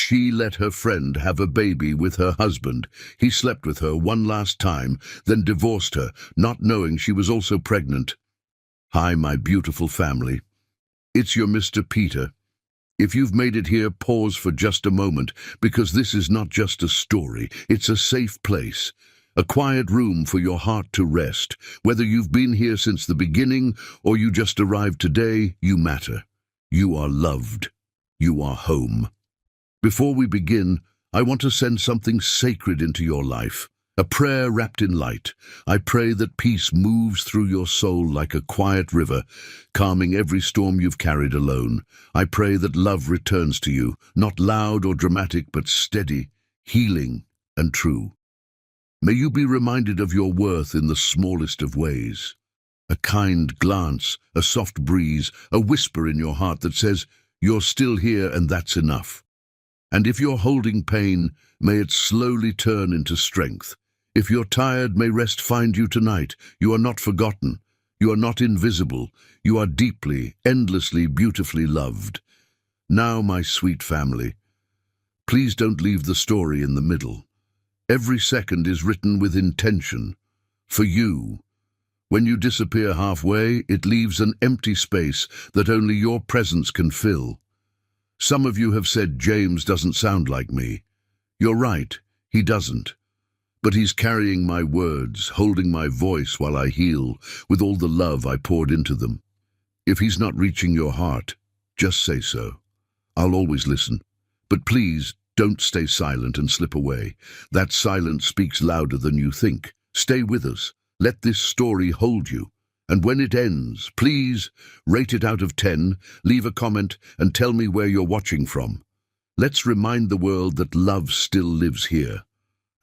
She let her friend have a baby with her husband. He slept with her one last time, then divorced her, not knowing she was also pregnant. Hi, my beautiful family. It's your Mr. Peter. If you've made it here, pause for just a moment, because this is not just a story, it's a safe place. A quiet room for your heart to rest. Whether you've been here since the beginning or you just arrived today, you matter. You are loved. You are home. Before we begin, I want to send something sacred into your life. A prayer wrapped in light. I pray that peace moves through your soul like a quiet river, calming every storm you've carried alone. I pray that love returns to you, not loud or dramatic, but steady, healing, and true. May you be reminded of your worth in the smallest of ways. A kind glance, a soft breeze, a whisper in your heart that says, "You're still here and that's enough." And if you're holding pain, may it slowly turn into strength. If you're tired, may rest find you tonight. You are not forgotten. You are not invisible. You are deeply, endlessly, beautifully loved. Now, my sweet family, please don't leave the story in the middle. Every second is written with intention. For you. When you disappear halfway, it leaves an empty space that only your presence can fill. Some of you have said James doesn't sound like me. You're right, he doesn't. But he's carrying my words, holding my voice while I heal, with all the love I poured into them. If he's not reaching your heart, just say so. I'll always listen. But please, don't stay silent and slip away. That silence speaks louder than you think. Stay with us. Let this story hold you. And when it ends, please rate it out of 10, leave a comment, and tell me where you're watching from. Let's remind the world that love still lives here.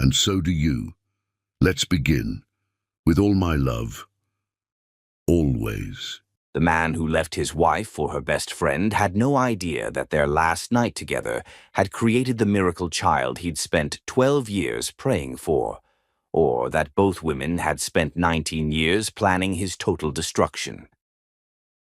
And so do you. Let's begin. With all my love. Always. The man who left his wife for her best friend had no idea that their last night together had created the miracle child he'd spent 12 years praying for, or that both women had spent 19 years planning his total destruction.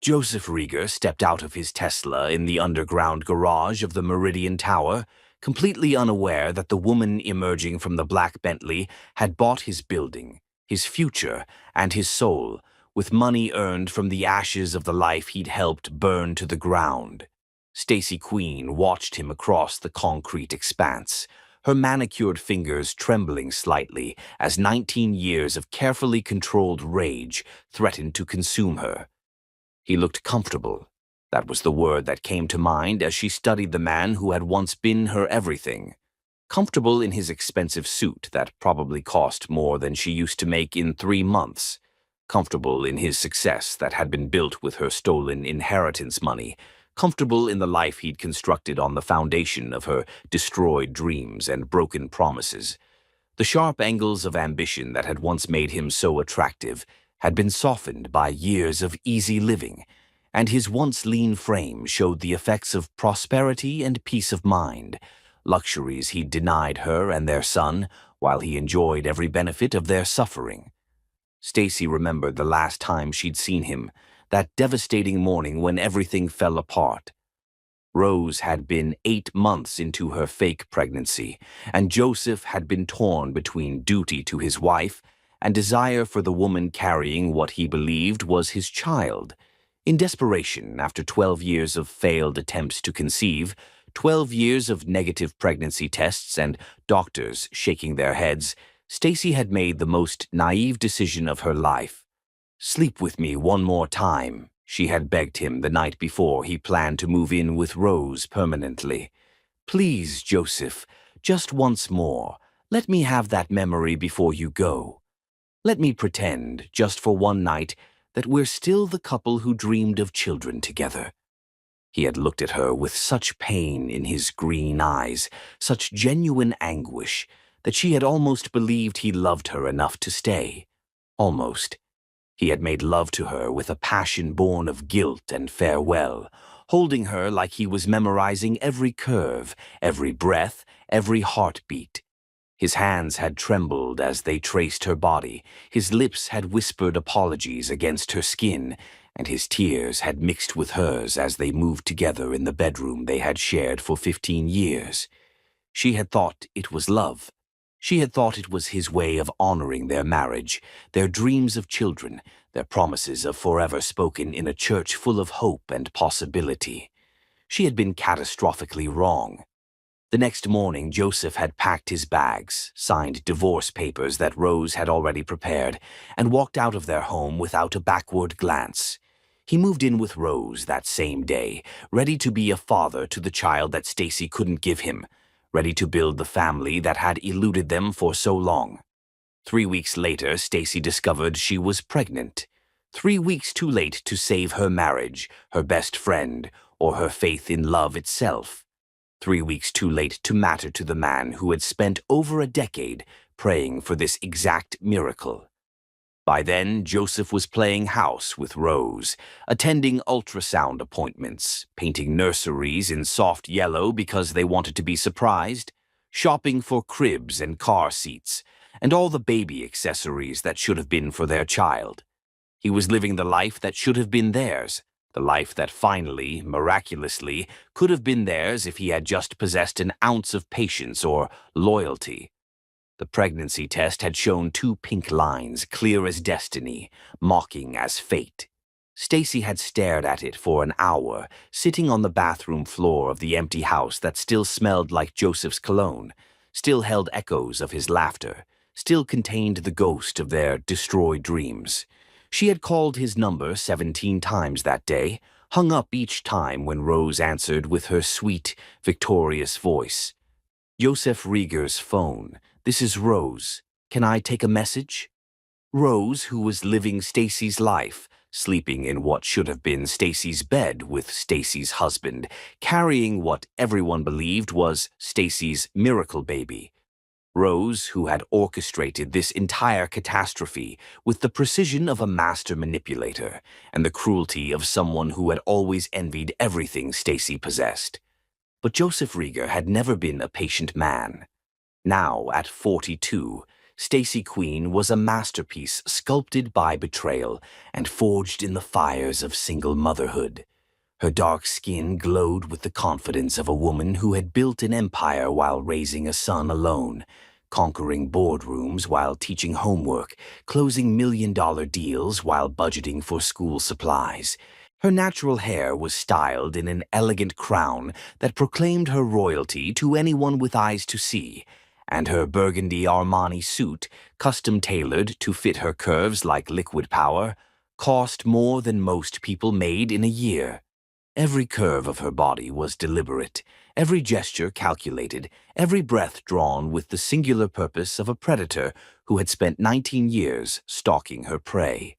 Joseph Rieger stepped out of his Tesla in the underground garage of the Meridian Tower, completely unaware that the woman emerging from the black Bentley had bought his building, his future, and his soul, with money earned from the ashes of the life he'd helped burn to the ground. Stacy Queen watched him across the concrete expanse, her manicured fingers trembling slightly as 19 years of carefully controlled rage threatened to consume her. He looked comfortable. That was the word that came to mind as she studied the man who had once been her everything. Comfortable in his expensive suit that probably cost more than she used to make in 3 months. Comfortable in his success that had been built with her stolen inheritance money. Comfortable in the life he'd constructed on the foundation of her destroyed dreams and broken promises. The sharp angles of ambition that had once made him so attractive had been softened by years of easy living, and his once lean frame showed the effects of prosperity and peace of mind, luxuries he'd denied her and their son, while he enjoyed every benefit of their suffering. Stacy remembered the last time she'd seen him, that devastating morning when everything fell apart. Rose had been 8 months into her fake pregnancy, and Joseph had been torn between duty to his wife and desire for the woman carrying what he believed was his child. In desperation, after 12 years of failed attempts to conceive, 12 years of negative pregnancy tests and doctors shaking their heads, Stacy had made the most naive decision of her life. "Sleep with me one more time," she had begged him the night before he planned to move in with Rose permanently. "Please, Joseph, just once more. Let me have that memory before you go. Let me pretend, just for one night, that we're still the couple who dreamed of children together." He had looked at her with such pain in his green eyes, such genuine anguish, that she had almost believed he loved her enough to stay. Almost. He had made love to her with a passion born of guilt and farewell, holding her like he was memorizing every curve, every breath, every heartbeat. His hands had trembled as they traced her body, his lips had whispered apologies against her skin, and his tears had mixed with hers as they moved together in the bedroom they had shared for 15 years. She had thought it was love. She had thought it was his way of honoring their marriage, their dreams of children, their promises of forever spoken in a church full of hope and possibility. She had been catastrophically wrong. The next morning, Joseph had packed his bags, signed divorce papers that Rose had already prepared, and walked out of their home without a backward glance. He moved in with Rose that same day, ready to be a father to the child that Stacy couldn't give him, ready to build the family that had eluded them for so long. 3 weeks later, Stacy discovered she was pregnant. 3 weeks too late to save her marriage, her best friend, or her faith in love itself. 3 weeks too late to matter to the man who had spent over a decade praying for this exact miracle. By then, Joseph was playing house with Rose, attending ultrasound appointments, painting nurseries in soft yellow because they wanted to be surprised, shopping for cribs and car seats, and all the baby accessories that should have been for their child. He was living the life that should have been theirs, the life that finally, miraculously, could have been theirs if he had just possessed an ounce of patience or loyalty. The pregnancy test had shown 2 pink lines, clear as destiny, mocking as fate. Stacy had stared at it for an hour, sitting on the bathroom floor of the empty house that still smelled like Joseph's cologne, still held echoes of his laughter, still contained the ghost of their destroyed dreams. She had called his number 17 times that day, hung up each time when Rose answered with her sweet, victorious voice. Joseph Rieger's phone. "This is Rose. Can I take a message?" Rose, who was living Stacy's life, sleeping in what should have been Stacy's bed with Stacy's husband, carrying what everyone believed was Stacy's miracle baby. Rose, who had orchestrated this entire catastrophe with the precision of a master manipulator and the cruelty of someone who had always envied everything Stacy possessed. But Joseph Rieger had never been a patient man. Now, at 42, Stacy Queen was a masterpiece sculpted by betrayal and forged in the fires of single motherhood. Her dark skin glowed with the confidence of a woman who had built an empire while raising a son alone, conquering boardrooms while teaching homework, closing million-dollar deals while budgeting for school supplies. Her natural hair was styled in an elegant crown that proclaimed her royalty to anyone with eyes to see, and her burgundy Armani suit, custom-tailored to fit her curves like liquid power, cost more than most people made in a year. Every curve of her body was deliberate, every gesture calculated, every breath drawn with the singular purpose of a predator who had spent 19 years stalking her prey.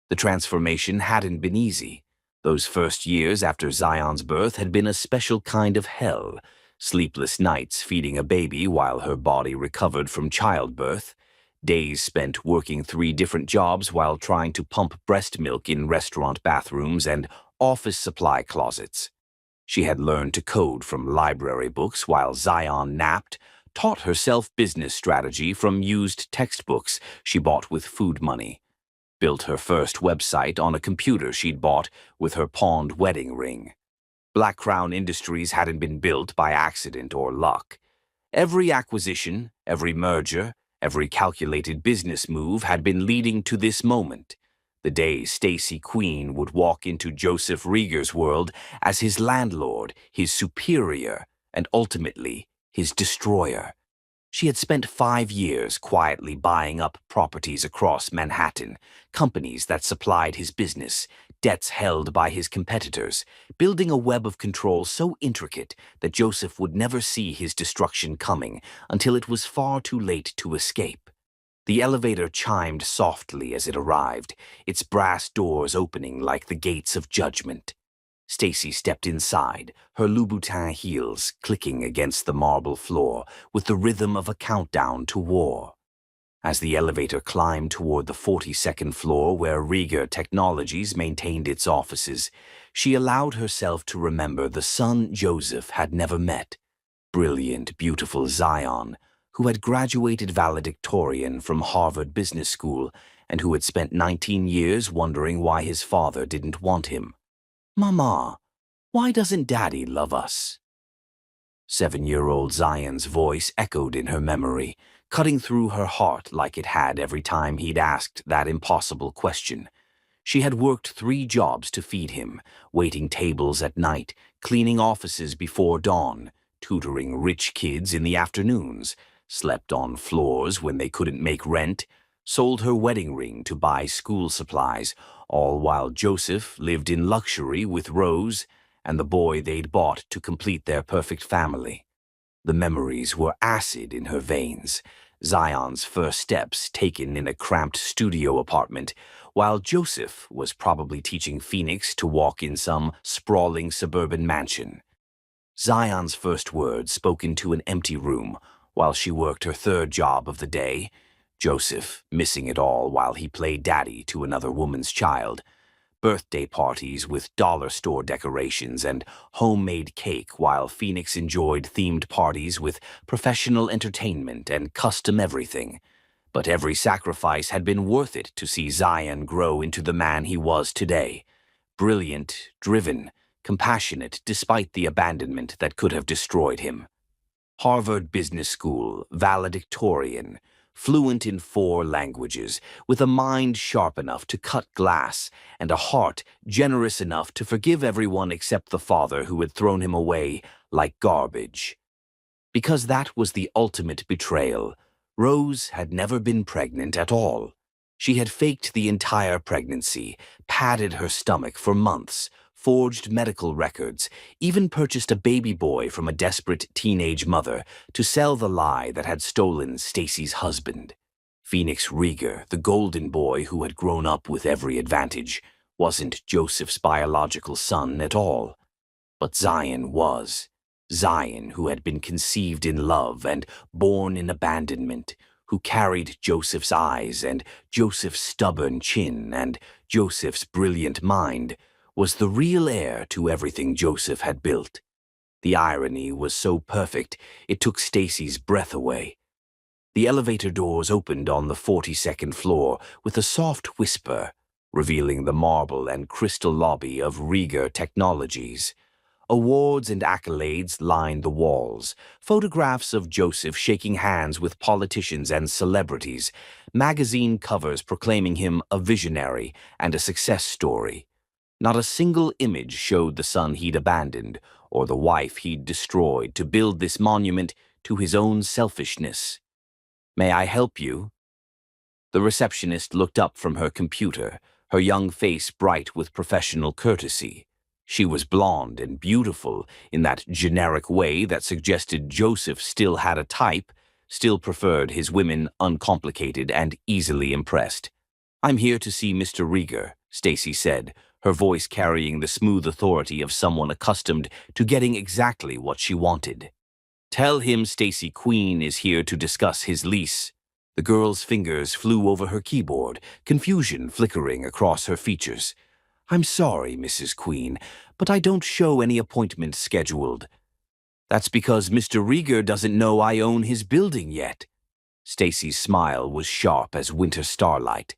The transformation hadn't been easy. Those first years after Zion's birth had been a special kind of hell, sleepless nights feeding a baby while her body recovered from childbirth, days spent working 3 different jobs while trying to pump breast milk in restaurant bathrooms and office supply closets. She had learned to code from library books while Zion napped, taught herself business strategy from used textbooks she bought with food money, built her first website on a computer she'd bought with her pawned wedding ring. Black Crown Industries hadn't been built by accident or luck. Every acquisition, every merger, every calculated business move had been leading to this moment, the day Stacy Queen would walk into Joseph Rieger's world as his landlord, his superior, and ultimately his destroyer. She had spent 5 years quietly buying up properties across Manhattan, companies that supplied his business, debts held by his competitors, building a web of control so intricate that Joseph would never see his destruction coming until it was far too late to escape. The elevator chimed softly as it arrived, its brass doors opening like the gates of judgment. Stacy stepped inside, her Louboutin heels clicking against the marble floor with the rhythm of a countdown to war. As the elevator climbed toward the 42nd floor where Rieger Technologies maintained its offices, she allowed herself to remember the son Joseph had never met. Brilliant, beautiful Zion, who had graduated valedictorian from Harvard Business School and who had spent 19 years wondering why his father didn't want him. "Mama, why doesn't Daddy love us?" 7-year-old Zion's voice echoed in her memory, cutting through her heart like it had every time he'd asked that impossible question. She had worked 3 jobs to feed him, waiting tables at night, cleaning offices before dawn, tutoring rich kids in the afternoons, slept on floors when they couldn't make rent, sold her wedding ring to buy school supplies, all while Joseph lived in luxury with Rose and the boy they'd bought to complete their perfect family. The memories were acid in her veins. Zion's first steps taken in a cramped studio apartment, while Joseph was probably teaching Phoenix to walk in some sprawling suburban mansion. Zion's first words spoken to an empty room while she worked her 3rd job of the day, Joseph missing it all while he played daddy to another woman's child. Birthday parties with dollar store decorations and homemade cake while Phoenix enjoyed themed parties with professional entertainment and custom everything. But every sacrifice had been worth it to see Zion grow into the man he was today. Brilliant, driven, compassionate despite the abandonment that could have destroyed him. Harvard Business School, valedictorian, fluent in 4 languages, with a mind sharp enough to cut glass and a heart generous enough to forgive everyone except the father who had thrown him away like garbage. Because that was the ultimate betrayal. Rose had never been pregnant at all. She had faked the entire pregnancy, padded her stomach for months, forged medical records, even purchased a baby boy from a desperate teenage mother to sell the lie that had stolen Stacy's husband. Phoenix Rieger, the golden boy who had grown up with every advantage, wasn't Joseph's biological son at all. But Zion was. Zion, who had been conceived in love and born in abandonment, who carried Joseph's eyes and Joseph's stubborn chin and Joseph's brilliant mind, was the real heir to everything Joseph had built. The irony was so perfect, it took Stacy's breath away. The elevator doors opened on the 42nd floor with a soft whisper, revealing the marble and crystal lobby of Rieger Technologies. Awards and accolades lined the walls, photographs of Joseph shaking hands with politicians and celebrities, magazine covers proclaiming him a visionary and a success story. Not a single image showed the son he'd abandoned or the wife he'd destroyed to build this monument to his own selfishness. "May I help you?" The receptionist looked up from her computer, her young face bright with professional courtesy. She was blonde and beautiful in that generic way that suggested Joseph still had a type, still preferred his women uncomplicated and easily impressed. "I'm here to see Mr. Rieger," Stacy said, her voice carrying the smooth authority of someone accustomed to getting exactly what she wanted. "Tell him Stacy Queen is here to discuss his lease." The girl's fingers flew over her keyboard, confusion flickering across her features. "I'm sorry, Mrs. Queen, but I don't show any appointments scheduled." "That's because Mr. Rieger doesn't know I own his building yet." Stacy's smile was sharp as winter starlight.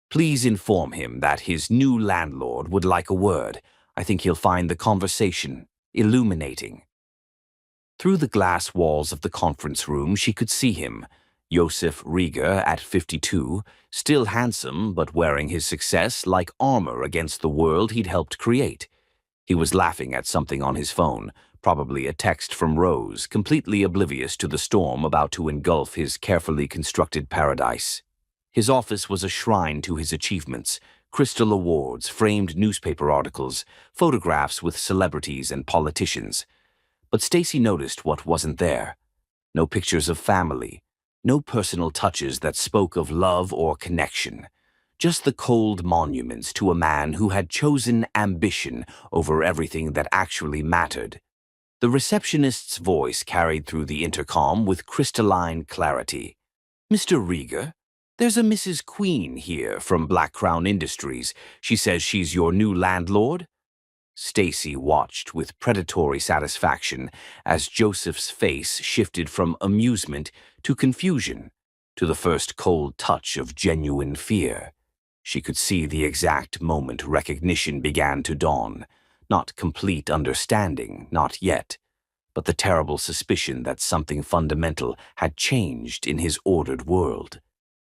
"Please inform him that his new landlord would like a word. I think he'll find the conversation illuminating." Through the glass walls of the conference room, she could see him, Joseph Rieger at 52, still handsome but wearing his success like armor against the world he'd helped create. He was laughing at something on his phone, probably a text from Rose, completely oblivious to the storm about to engulf his carefully constructed paradise. His office was a shrine to his achievements, crystal awards, framed newspaper articles, photographs with celebrities and politicians. But Stacy noticed what wasn't there. No pictures of family, no personal touches that spoke of love or connection. Just the cold monuments to a man who had chosen ambition over everything that actually mattered. The receptionist's voice carried through the intercom with crystalline clarity. "Mr. Rieger? There's a Mrs. Queen here from Black Crown Industries. She says she's your new landlord." Stacy watched with predatory satisfaction as Joseph's face shifted from amusement to confusion, to the first cold touch of genuine fear. She could see the exact moment recognition began to dawn. Not complete understanding, not yet, but the terrible suspicion that something fundamental had changed in his ordered world.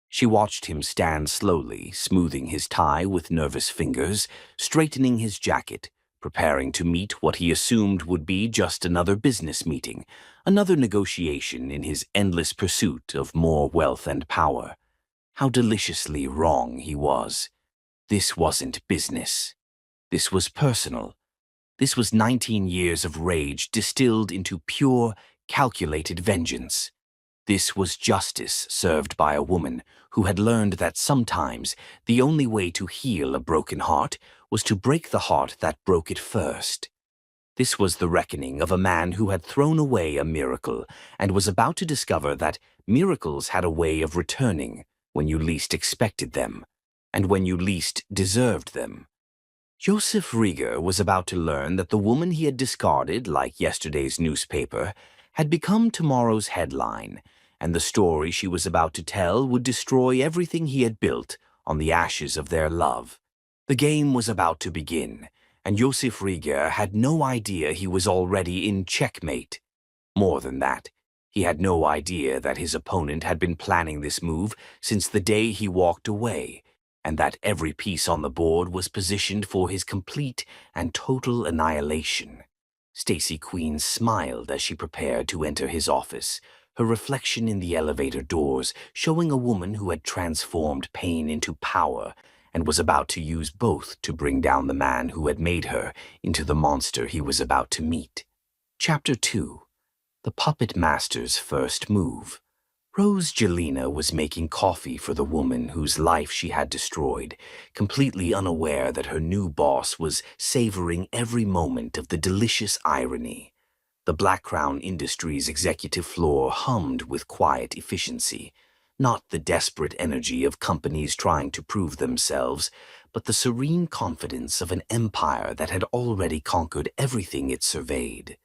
She watched him stand slowly, smoothing his tie with nervous fingers, straightening his jacket, preparing to meet what he assumed would be just another business meeting, another negotiation in his endless pursuit of more wealth and power. How deliciously wrong he was. This wasn't business. This was personal. This was 19 years of rage distilled into pure, calculated vengeance. This was justice served by a woman who had learned that sometimes the only way to heal a broken heart was to break the heart that broke it first. This was the reckoning of a man who had thrown away a miracle and was about to discover that miracles had a way of returning when you least expected them, and when you least deserved them. Joseph Rieger was about to learn that the woman he had discarded, like yesterday's newspaper, had become tomorrow's headline, and the story she was about to tell would destroy everything he had built on the ashes of their love. The game was about to begin, and Joseph Rieger had no idea he was already in checkmate. More than that, he had no idea that his opponent had been planning this move since the day he walked away, and that every piece on the board was positioned for his complete and total annihilation. Stacy Queen smiled as she prepared to enter his office, her reflection in the elevator doors showing a woman who had transformed pain into power and was about to use both to bring down the man who had made her into the monster he was about to meet. Chapter 2. The Puppet Master's First Move. Rose Jelena was making coffee for the woman whose life she had destroyed, completely unaware that her new boss was savoring every moment of the delicious irony. The Black Crown Industries executive floor hummed with quiet efficiency, not the desperate energy of companies trying to prove themselves, but the serene confidence of an empire that had already conquered everything it surveyed.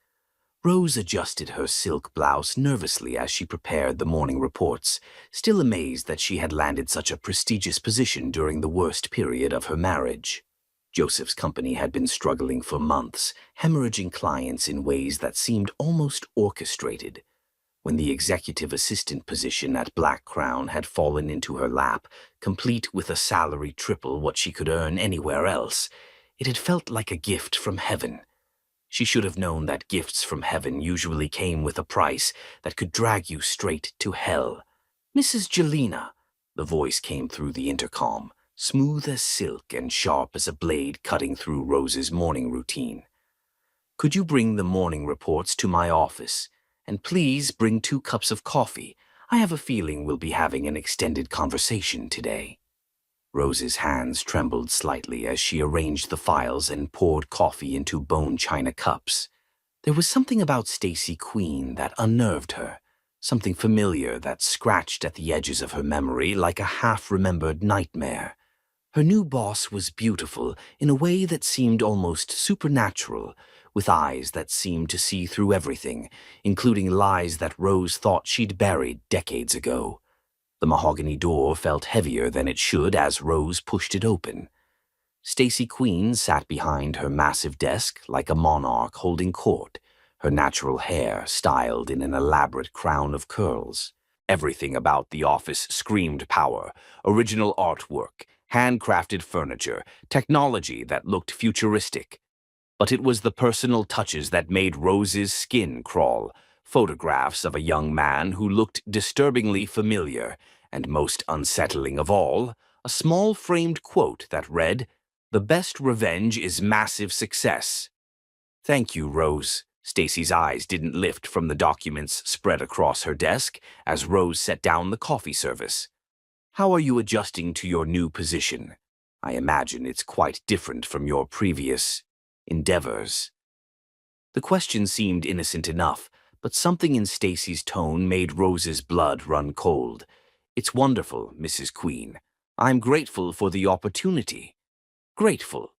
Rose adjusted her silk blouse nervously as she prepared the morning reports, still amazed that she had landed such a prestigious position during the worst period of her marriage. Joseph's company had been struggling for months, hemorrhaging clients in ways that seemed almost orchestrated. When the executive assistant position at Black Crown had fallen into her lap, complete with a salary triple what she could earn anywhere else, it had felt like a gift from heaven. She should have known that gifts from heaven usually came with a price that could drag you straight to hell. "Mrs. Jelena," the voice came through the intercom, smooth as silk and sharp as a blade cutting through Rose's morning routine. "Could you bring the morning reports to my office? And please bring 2 cups of coffee. I have a feeling we'll be having an extended conversation today." Rose's hands trembled slightly as she arranged the files and poured coffee into bone china cups. There was something about Stacy Queen that unnerved her, something familiar that scratched at the edges of her memory like a half-remembered nightmare. Her new boss was beautiful in a way that seemed almost supernatural, with eyes that seemed to see through everything, including lies that Rose thought she'd buried decades ago. The mahogany door felt heavier than it should as Rose pushed it open. Stacy Queen sat behind her massive desk like a monarch holding court, her natural hair styled in an elaborate crown of curls. Everything about the office screamed power, original artwork, handcrafted furniture, technology that looked futuristic. But it was the personal touches that made Rose's skin crawl, photographs of a young man who looked disturbingly familiar, and most unsettling of all, a small framed quote that read, "The best revenge is massive success." "Thank you, Rose." Stacy's eyes didn't lift from the documents spread across her desk as Rose set down the coffee service. "How are you adjusting to your new position? I imagine it's quite different from your previous endeavors." The question seemed innocent enough, but something in Stacy's tone made Rose's blood run cold. "It's wonderful, Mrs. Queen. I'm grateful for the opportunity." "Grateful."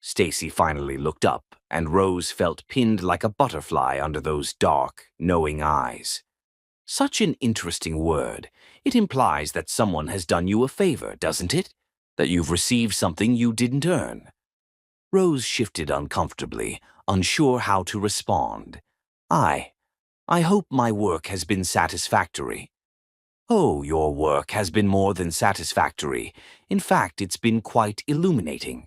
Stacy finally looked up, and Rose felt pinned like a butterfly under those dark, knowing eyes. Such an interesting word. It implies that someone has done you a favor, doesn't it? That you've received something you didn't earn. Rose shifted uncomfortably, unsure how to respond. I hope my work has been satisfactory. Oh, your work has been more than satisfactory. In fact, it's been quite illuminating.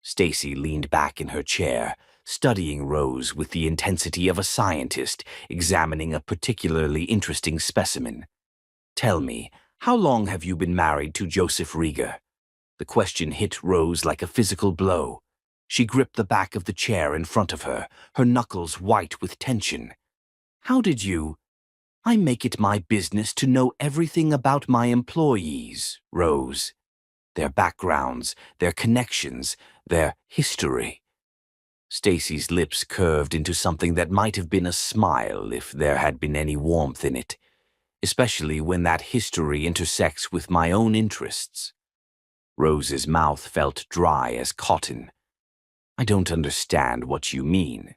Stacy leaned back in her chair, studying Rose with the intensity of a scientist examining a particularly interesting specimen. Tell me, how long have you been married to Joseph Rieger? The question hit Rose like a physical blow. She gripped the back of the chair in front of her, her knuckles white with tension. How did you? I make it my business to know everything about my employees, Rose. Their backgrounds, their connections, their history. Stacy's lips curved into something that might have been a smile if there had been any warmth in it, especially when that history intersects with my own interests. Rose's mouth felt dry as cotton. I don't understand what you mean.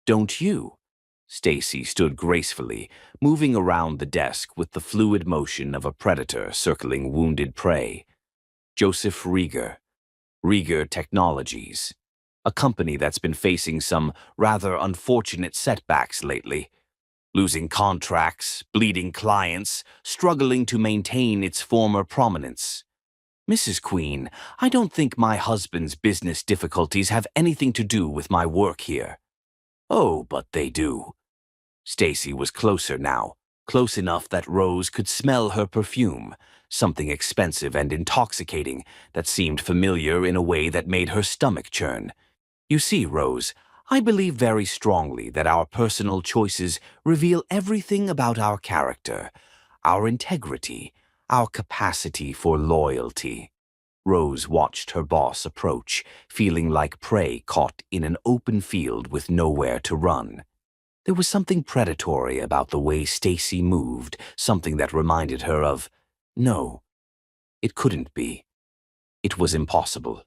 Don't you? Stacy stood gracefully, moving around the desk with the fluid motion of a predator circling wounded prey. Joseph Rieger. Rieger Technologies. A company that's been facing some rather unfortunate setbacks lately. Losing contracts, bleeding clients, struggling to maintain its former prominence. Mrs. Queen, I don't think my husband's business difficulties have anything to do with my work here. Oh, but they do. Stacy was closer now, close enough that Rose could smell her perfume, something expensive and intoxicating that seemed familiar in a way that made her stomach churn. You see, Rose, I believe very strongly that our personal choices reveal everything about our character, our integrity, our capacity for loyalty. Rose watched her boss approach, feeling like prey caught in an open field with nowhere to run. There was something predatory about the way Stacy moved, something that reminded her of, no, it couldn't be. It was impossible.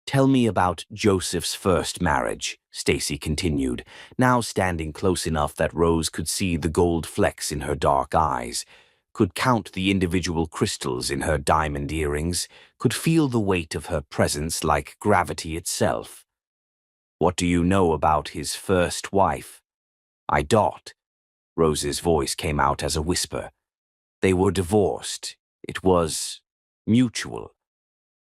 Tell me about Joseph's first marriage, Stacy continued, now standing close enough that Rose could see the gold flecks in her dark eyes, could count the individual crystals in her diamond earrings, could feel the weight of her presence like gravity itself. What do you know about his first wife? I dot. Rose's voice came out as a whisper. They were divorced. It was mutual.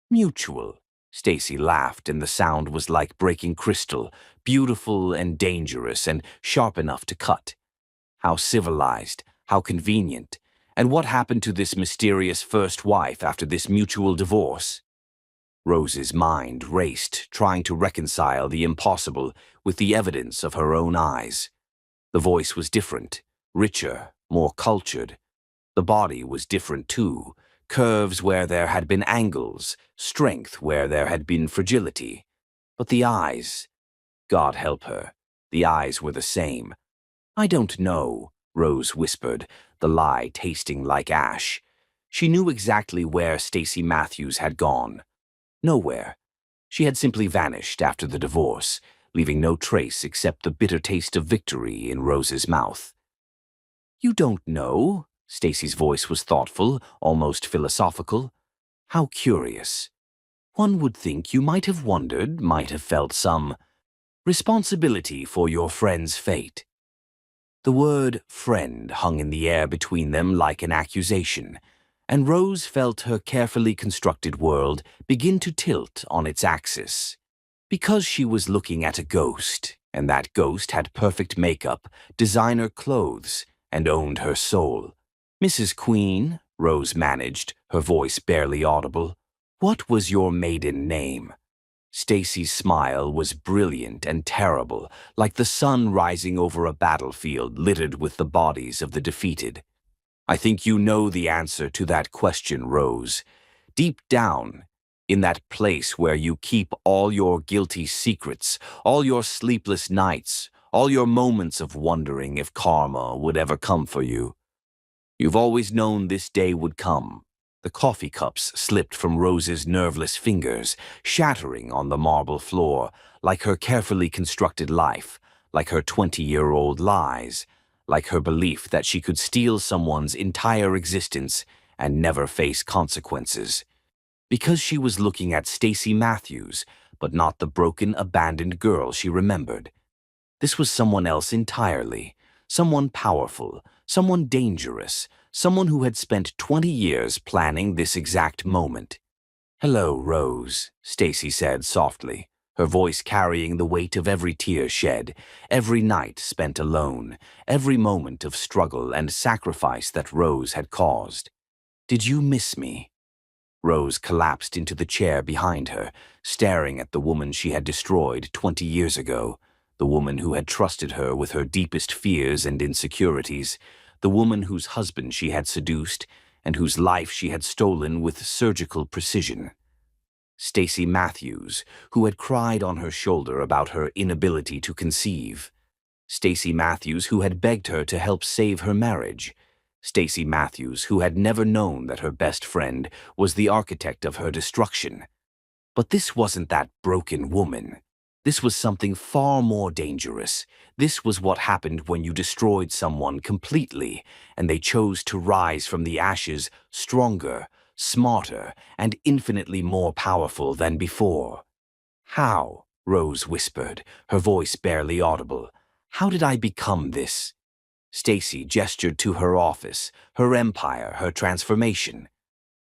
Mutual. Stacy laughed, and the sound was like breaking crystal, beautiful and dangerous and sharp enough to cut. How civilized, how convenient. And what happened to this mysterious first wife after this mutual divorce? Rose's mind raced, trying to reconcile the impossible with the evidence of her own eyes. The voice was different, richer, more cultured. The body was different too, curves where there had been angles, strength where there had been fragility. But the eyes, God help her, the eyes were the same. I don't know, Rose whispered, the lie tasting like ash. She knew exactly where Stacy Matthews had gone. Nowhere. She had simply vanished after the divorce, leaving no trace except the bitter taste of victory in Rose's mouth. You don't know? Stacy's voice was thoughtful, almost philosophical. How curious. One would think you might have wondered, might have felt some responsibility for your friend's fate. The word friend hung in the air between them like an accusation, and Rose felt her carefully constructed world begin to tilt on its axis. Because she was looking at a ghost, and that ghost had perfect makeup, designer clothes, and owned her soul. Mrs. Queen, Rose managed, her voice barely audible, what was your maiden name? Stacy's smile was brilliant and terrible, like the sun rising over a battlefield littered with the bodies of the defeated. I think you know the answer to that question, Rose. Deep down, in that place where you keep all your guilty secrets, all your sleepless nights, all your moments of wondering if karma would ever come for you. You've always known this day would come, The coffee cups slipped from Rose's nerveless fingers, shattering on the marble floor, like her carefully constructed life, like her 20-year-old lies, like her belief that she could steal someone's entire existence and never face consequences. Because she was looking at Stacy Matthews, but not the broken, abandoned girl she remembered. This was someone else entirely, someone powerful, someone dangerous, someone who had spent 20 years planning this exact moment. "Hello, Rose," Stacy said softly, her voice carrying the weight of every tear shed, every night spent alone, every moment of struggle and sacrifice that Rose had caused. "Did you miss me?" Rose collapsed into the chair behind her, staring at the woman she had destroyed 20 years ago, the woman who had trusted her with her deepest fears and insecurities, the woman whose husband she had seduced and whose life she had stolen with surgical precision. Stacy Matthews, who had cried on her shoulder about her inability to conceive. Stacy Matthews, who had begged her to help save her marriage. Stacy Matthews, who had never known that her best friend was the architect of her destruction. But this wasn't that broken woman. This was something far more dangerous. This was what happened when you destroyed someone completely, and they chose to rise from the ashes stronger, smarter, and infinitely more powerful than before. "How?" Rose whispered, her voice barely audible. "How did I become this?" Stacy gestured to her office, her empire, her transformation.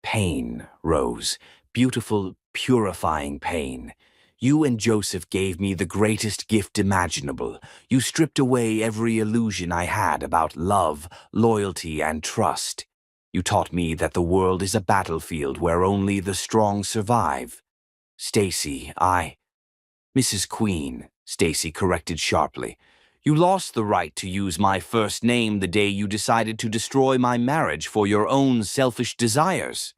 "Pain, Rose. Beautiful, purifying pain. You and Joseph gave me the greatest gift imaginable. You stripped away every illusion I had about love, loyalty, and trust. You taught me that the world is a battlefield where only the strong survive. Stacy, Mrs. Queen," Stacy corrected sharply. "You lost the right to use my first name the day you decided to destroy my marriage for your own selfish desires."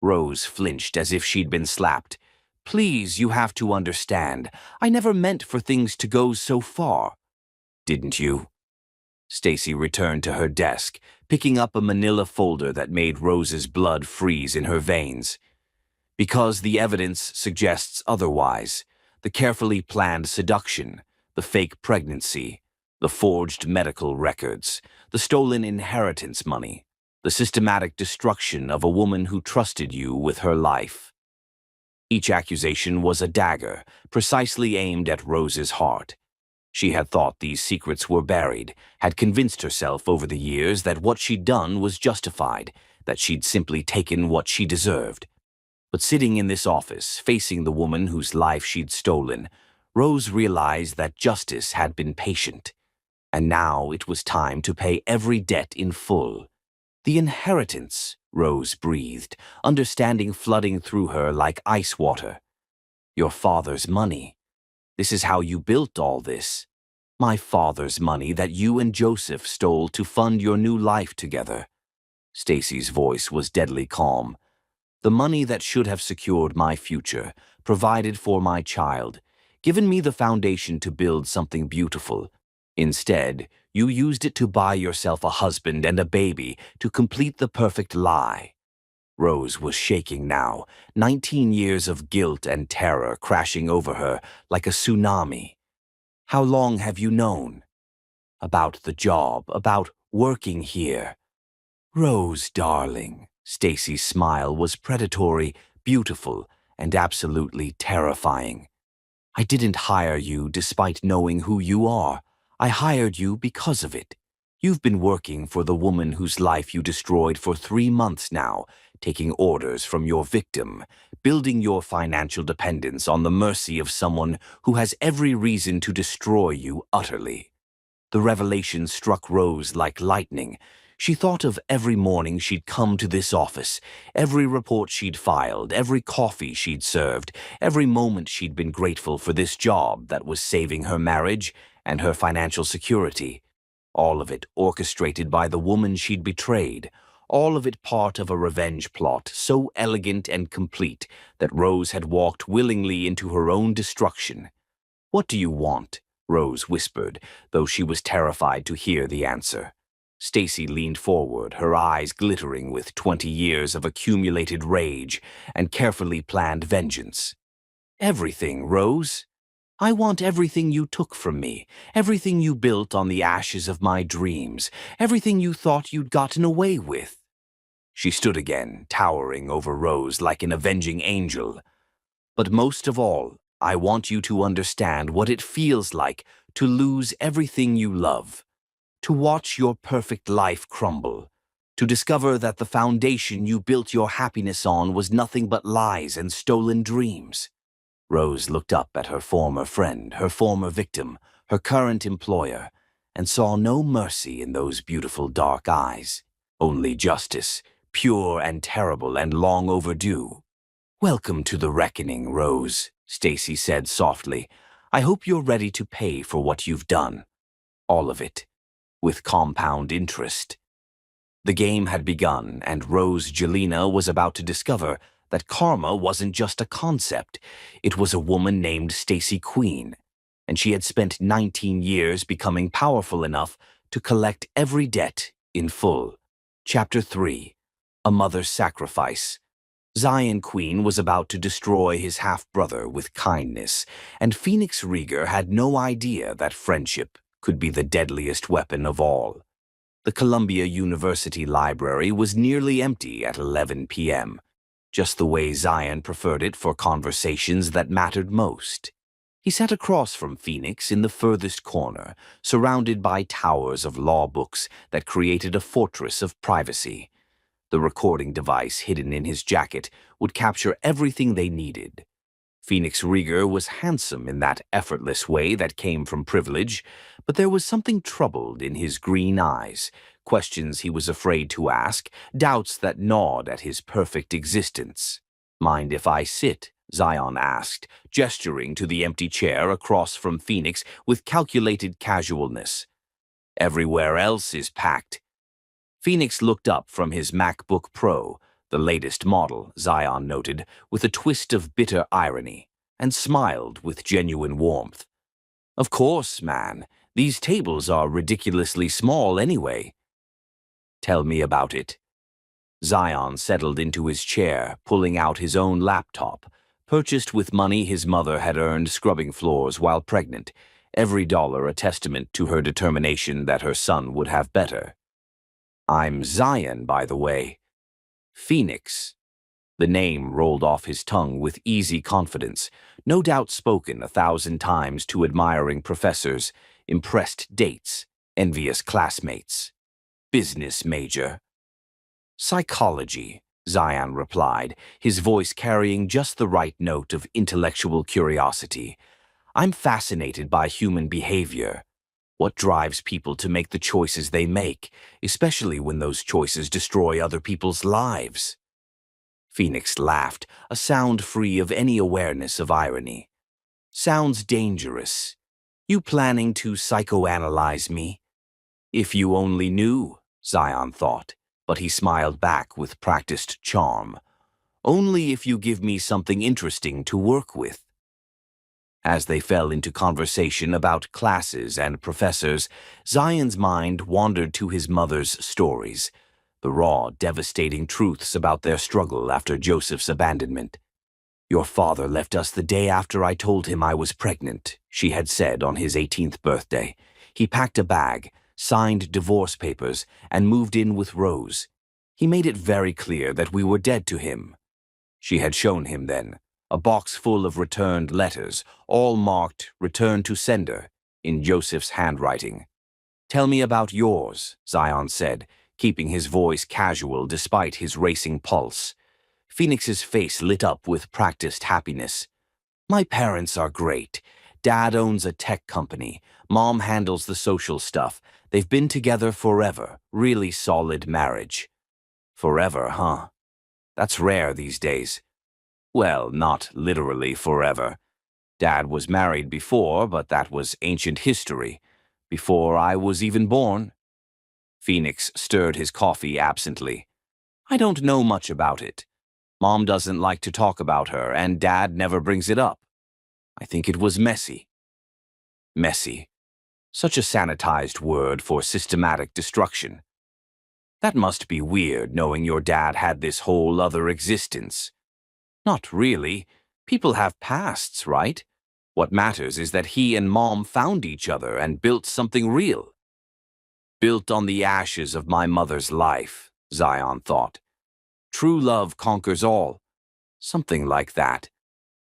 Rose flinched as if she'd been slapped. "Please, you have to understand. I never meant for things to go so far." "Didn't you?" Stacy returned to her desk, picking up a manila folder that made Rose's blood freeze in her veins. "Because the evidence suggests otherwise. The carefully planned seduction, the fake pregnancy, the forged medical records, the stolen inheritance money, the systematic destruction of a woman who trusted you with her life." Each accusation was a dagger, precisely aimed at Rose's heart. She had thought these secrets were buried, had convinced herself over the years that what she'd done was justified, that she'd simply taken what she deserved. But sitting in this office, facing the woman whose life she'd stolen, Rose realized that justice had been patient, and now it was time to pay every debt in full. "The inheritance," Rose breathed, understanding flooding through her like ice water. "Your father's money. This is how you built all this. My father's money that you and Joseph stole to fund your new life together." Stacy's voice was deadly calm. "The money that should have secured my future, provided for my child, given me the foundation to build something beautiful. Instead, you used it to buy yourself a husband and a baby to complete the perfect lie." Rose was shaking now, 19 years of guilt and terror crashing over her like a tsunami. "How long have you known?" "About the job, about working here." "Rose, darling." Stacy's smile was predatory, beautiful, and absolutely terrifying. "I didn't hire you despite knowing who you are. I hired you because of it. You've been working for the woman whose life you destroyed for 3 months now, taking orders from your victim, building your financial dependence on the mercy of someone who has every reason to destroy you utterly." The revelation struck Rose like lightning. She thought of every morning she'd come to this office, every report she'd filed, every coffee she'd served, every moment she'd been grateful for this job that was saving her marriage and her financial security. All of it orchestrated by the woman she'd betrayed, all of it part of a revenge plot so elegant and complete that Rose had walked willingly into her own destruction. "What do you want?" Rose whispered, though she was terrified to hear the answer. Stacy leaned forward, her eyes glittering with 20 years of accumulated rage and carefully planned vengeance. Everything, Rose. I want everything you took from me, everything you built on the ashes of my dreams, everything you thought you'd gotten away with. She stood again, towering over Rose like an avenging angel. But most of all, I want you to understand what it feels like to lose everything you love, to watch your perfect life crumble, to discover that the foundation you built your happiness on was nothing but lies and stolen dreams. Rose looked up at her former friend, her former victim, her current employer, and saw no mercy in those beautiful dark eyes, only justice, pure and terrible and long overdue. "Welcome to the reckoning, Rose," Stacy said softly. "I hope you're ready to pay for what you've done. All of it, with compound interest." The game had begun, and Rose Jelena was about to discover that karma wasn't just a concept. It was a woman named Stacy Queen, and she had spent 19 years becoming powerful enough to collect every debt in full. Chapter 3. A Mother's Sacrifice. Zion Queen was about to destroy his half-brother with kindness, and Phoenix Rieger had no idea that friendship could be the deadliest weapon of all. The Columbia University Library was nearly empty at 11 p.m., just the way Zion preferred it for conversations that mattered most. He sat across from Phoenix in the furthest corner, surrounded by towers of law books that created a fortress of privacy. The recording device hidden in his jacket would capture everything they needed. Phoenix Rieger was handsome in that effortless way that came from privilege, but there was something troubled in his green eyes, questions he was afraid to ask, doubts that gnawed at his perfect existence. "Mind if I sit?" Zion asked, gesturing to the empty chair across from Phoenix with calculated casualness. "Everywhere else is packed." Phoenix looked up from his MacBook Pro, the latest model, Zion noted, with a twist of bitter irony, and smiled with genuine warmth. "Of course, man. These tables are ridiculously small anyway." "Tell me about it." Zion settled into his chair, pulling out his own laptop, purchased with money his mother had earned scrubbing floors while pregnant, every dollar a testament to her determination that her son would have better. "I'm Zion, by the way." "Phoenix." The name rolled off his tongue with easy confidence, no doubt spoken 1,000 times to admiring professors, impressed dates, envious classmates. "Business major." "Psychology," Zion replied, his voice carrying just the right note of intellectual curiosity. "I'm fascinated by human behavior. What drives people to make the choices they make, especially when those choices destroy other people's lives?" Phoenix laughed, a sound free of any awareness of irony. "Sounds dangerous. You planning to psychoanalyze me?" "If you only knew," Zion thought, but he smiled back with practiced charm. "Only if you give me something interesting to work with." As they fell into conversation about classes and professors, Zion's mind wandered to his mother's stories, the raw, devastating truths about their struggle after Joseph's abandonment. "Your father left us the day after I told him I was pregnant," she had said on his 18th birthday. "He packed a bag, signed divorce papers, and moved in with Rose. He made it very clear that we were dead to him." She had shown him then a box full of returned letters, all marked "Return to Sender" in Joseph's handwriting. "Tell me about yours," Zion said, keeping his voice casual despite his racing pulse. Phoenix's face lit up with practiced happiness. "My parents are great. Dad owns a tech company. Mom handles the social stuff. They've been together forever. Really solid marriage." "Forever, huh? That's rare these days." "Well, not literally forever. Dad was married before, but that was ancient history. Before I was even born." Phoenix stirred his coffee absently. "I don't know much about it. Mom doesn't like to talk about her, and Dad never brings it up. I think it was messy." Messy. Such a sanitized word for systematic destruction. That must be weird, knowing your dad had this whole other existence. Not really. People have pasts, right? What matters is that he and Mom found each other and built something real. Built on the ashes of my mother's life, Zion thought. True love conquers all. Something like that.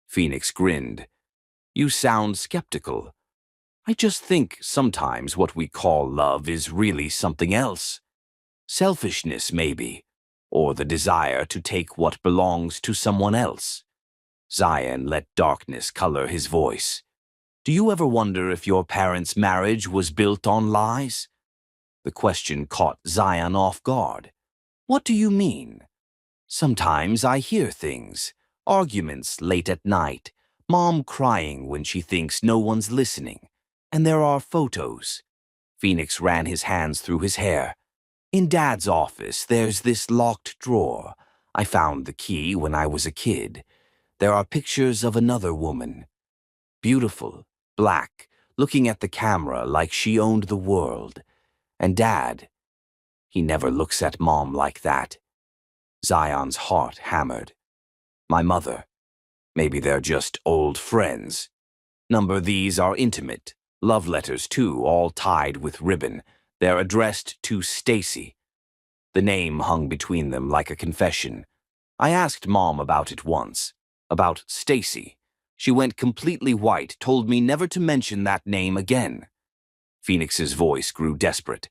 Phoenix grinned. You sound skeptical. I just think sometimes what we call love is really something else. Selfishness, maybe, or the desire to take what belongs to someone else. Zion let darkness color his voice. Do you ever wonder if your parents' marriage was built on lies? The question caught Zion off guard. What do you mean? Sometimes I hear things, arguments late at night, Mom crying when she thinks no one's listening, and there are photos. Phoenix ran his hands through his hair. In Dad's office, there's this locked drawer. I found the key when I was a kid. There are pictures of another woman. Beautiful, black, looking at the camera like she owned the world. And Dad, he never looks at Mom like that. Zion's heart hammered. My mother. Maybe they're just old friends. These are intimate. Love letters, too, all tied with ribbon. They're addressed to Stacy. The name hung between them like a confession. I asked Mom about it once. About Stacy. She went completely white, told me never to mention that name again. Phoenix's voice grew desperate.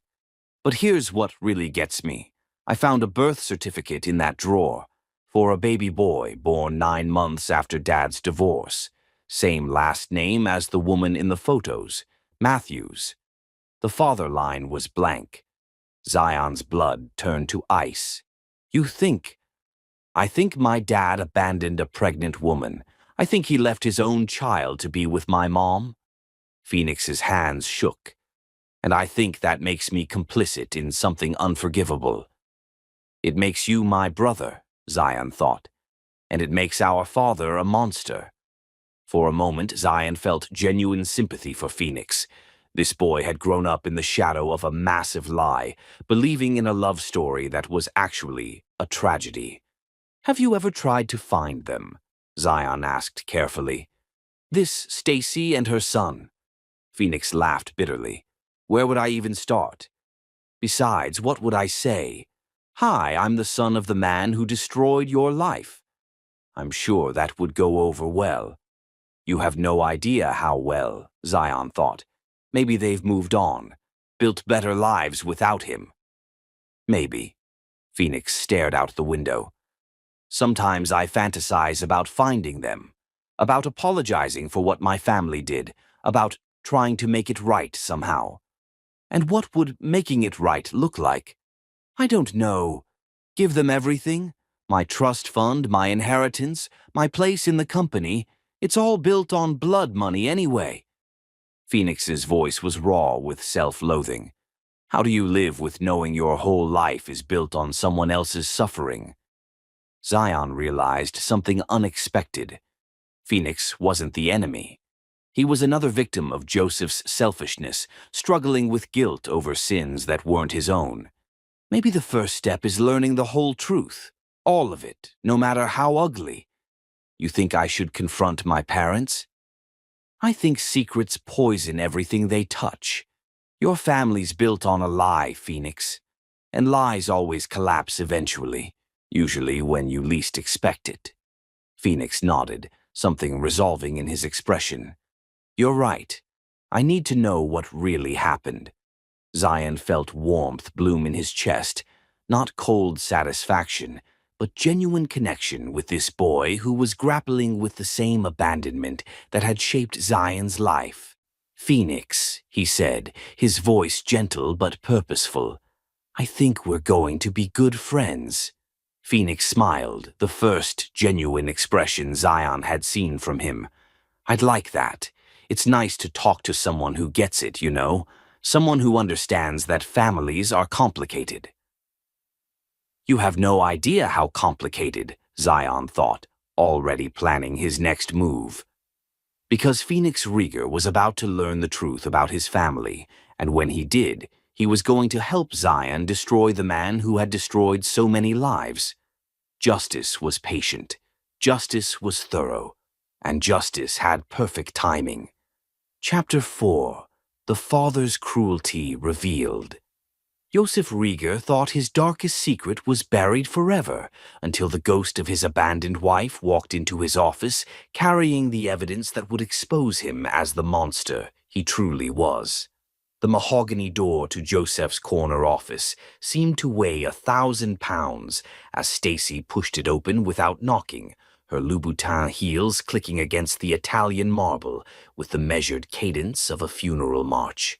But here's what really gets me. I found a birth certificate in that drawer for a baby boy born 9 months after Dad's divorce. Same last name as the woman in the photos, Matthews. The father line was blank. Zion's blood turned to ice. I think my dad abandoned a pregnant woman. I think he left his own child to be with my mom. Phoenix's hands shook. And I think that makes me complicit in something unforgivable. It makes you my brother, Zion thought. And it makes our father a monster. For a moment, Zion felt genuine sympathy for Phoenix. This boy had grown up in the shadow of a massive lie, believing in a love story that was actually a tragedy. Have you ever tried to find them? Zion asked carefully. This Stacy and her son. Phoenix laughed bitterly. Where would I even start? Besides, what would I say? Hi, I'm the son of the man who destroyed your life. I'm sure that would go over well. You have no idea how well, Zion thought. Maybe they've moved on, built better lives without him. Maybe. Phoenix stared out the window. Sometimes I fantasize about finding them, about apologizing for what my family did, about trying to make it right somehow. And what would making it right look like? I don't know. Give them everything? My trust fund, my inheritance, my place in the company. It's all built on blood money anyway. Phoenix's voice was raw with self-loathing. How do you live with knowing your whole life is built on someone else's suffering? Zion realized something unexpected. Phoenix wasn't the enemy. He was another victim of Joseph's selfishness, struggling with guilt over sins that weren't his own. Maybe the first step is learning the whole truth, all of it, no matter how ugly. You think I should confront my parents? I think secrets poison everything they touch. Your family's built on a lie, Phoenix. And lies always collapse eventually, usually when you least expect it. Phoenix nodded, something resolving in his expression. You're right. I need to know what really happened. Zion felt warmth bloom in his chest, not cold satisfaction, but genuine connection with this boy who was grappling with the same abandonment that had shaped Zion's life. Phoenix, he said, his voice gentle but purposeful. I think we're going to be good friends. Phoenix smiled, the first genuine expression Zion had seen from him. I'd like that. It's nice to talk to someone who gets it, you know, someone who understands that families are complicated. You have no idea how complicated, Zion thought, already planning his next move. Because Phoenix Rieger was about to learn the truth about his family, and when he did, He was going to help Zion destroy the man who had destroyed so many lives. Justice was patient, justice was thorough, and justice had perfect timing. Chapter 4: The Father's Cruelty Revealed. Joseph Rieger thought his darkest secret was buried forever until the ghost of his abandoned wife walked into his office carrying the evidence that would expose him as the monster he truly was. The mahogany door to Joseph's corner office seemed to weigh 1,000 pounds as Stacy pushed it open without knocking, her Louboutin heels clicking against the Italian marble with the measured cadence of a funeral march.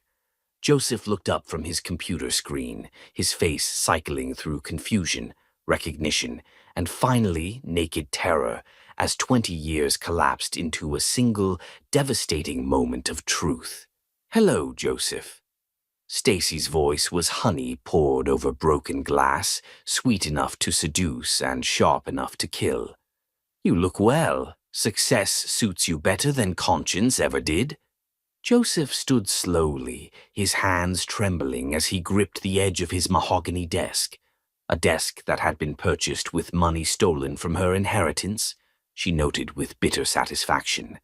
Joseph looked up from his computer screen, his face cycling through confusion, recognition, and finally naked terror as 20 years collapsed into a single, devastating moment of truth. "Hello, Joseph." Stacy's voice was honey poured over broken glass, sweet enough to seduce and sharp enough to kill. "You look well. Success suits you better than conscience ever did." Joseph stood slowly, his hands trembling as he gripped the edge of his mahogany desk, a desk that had been purchased with money stolen from her inheritance, she noted with bitter satisfaction.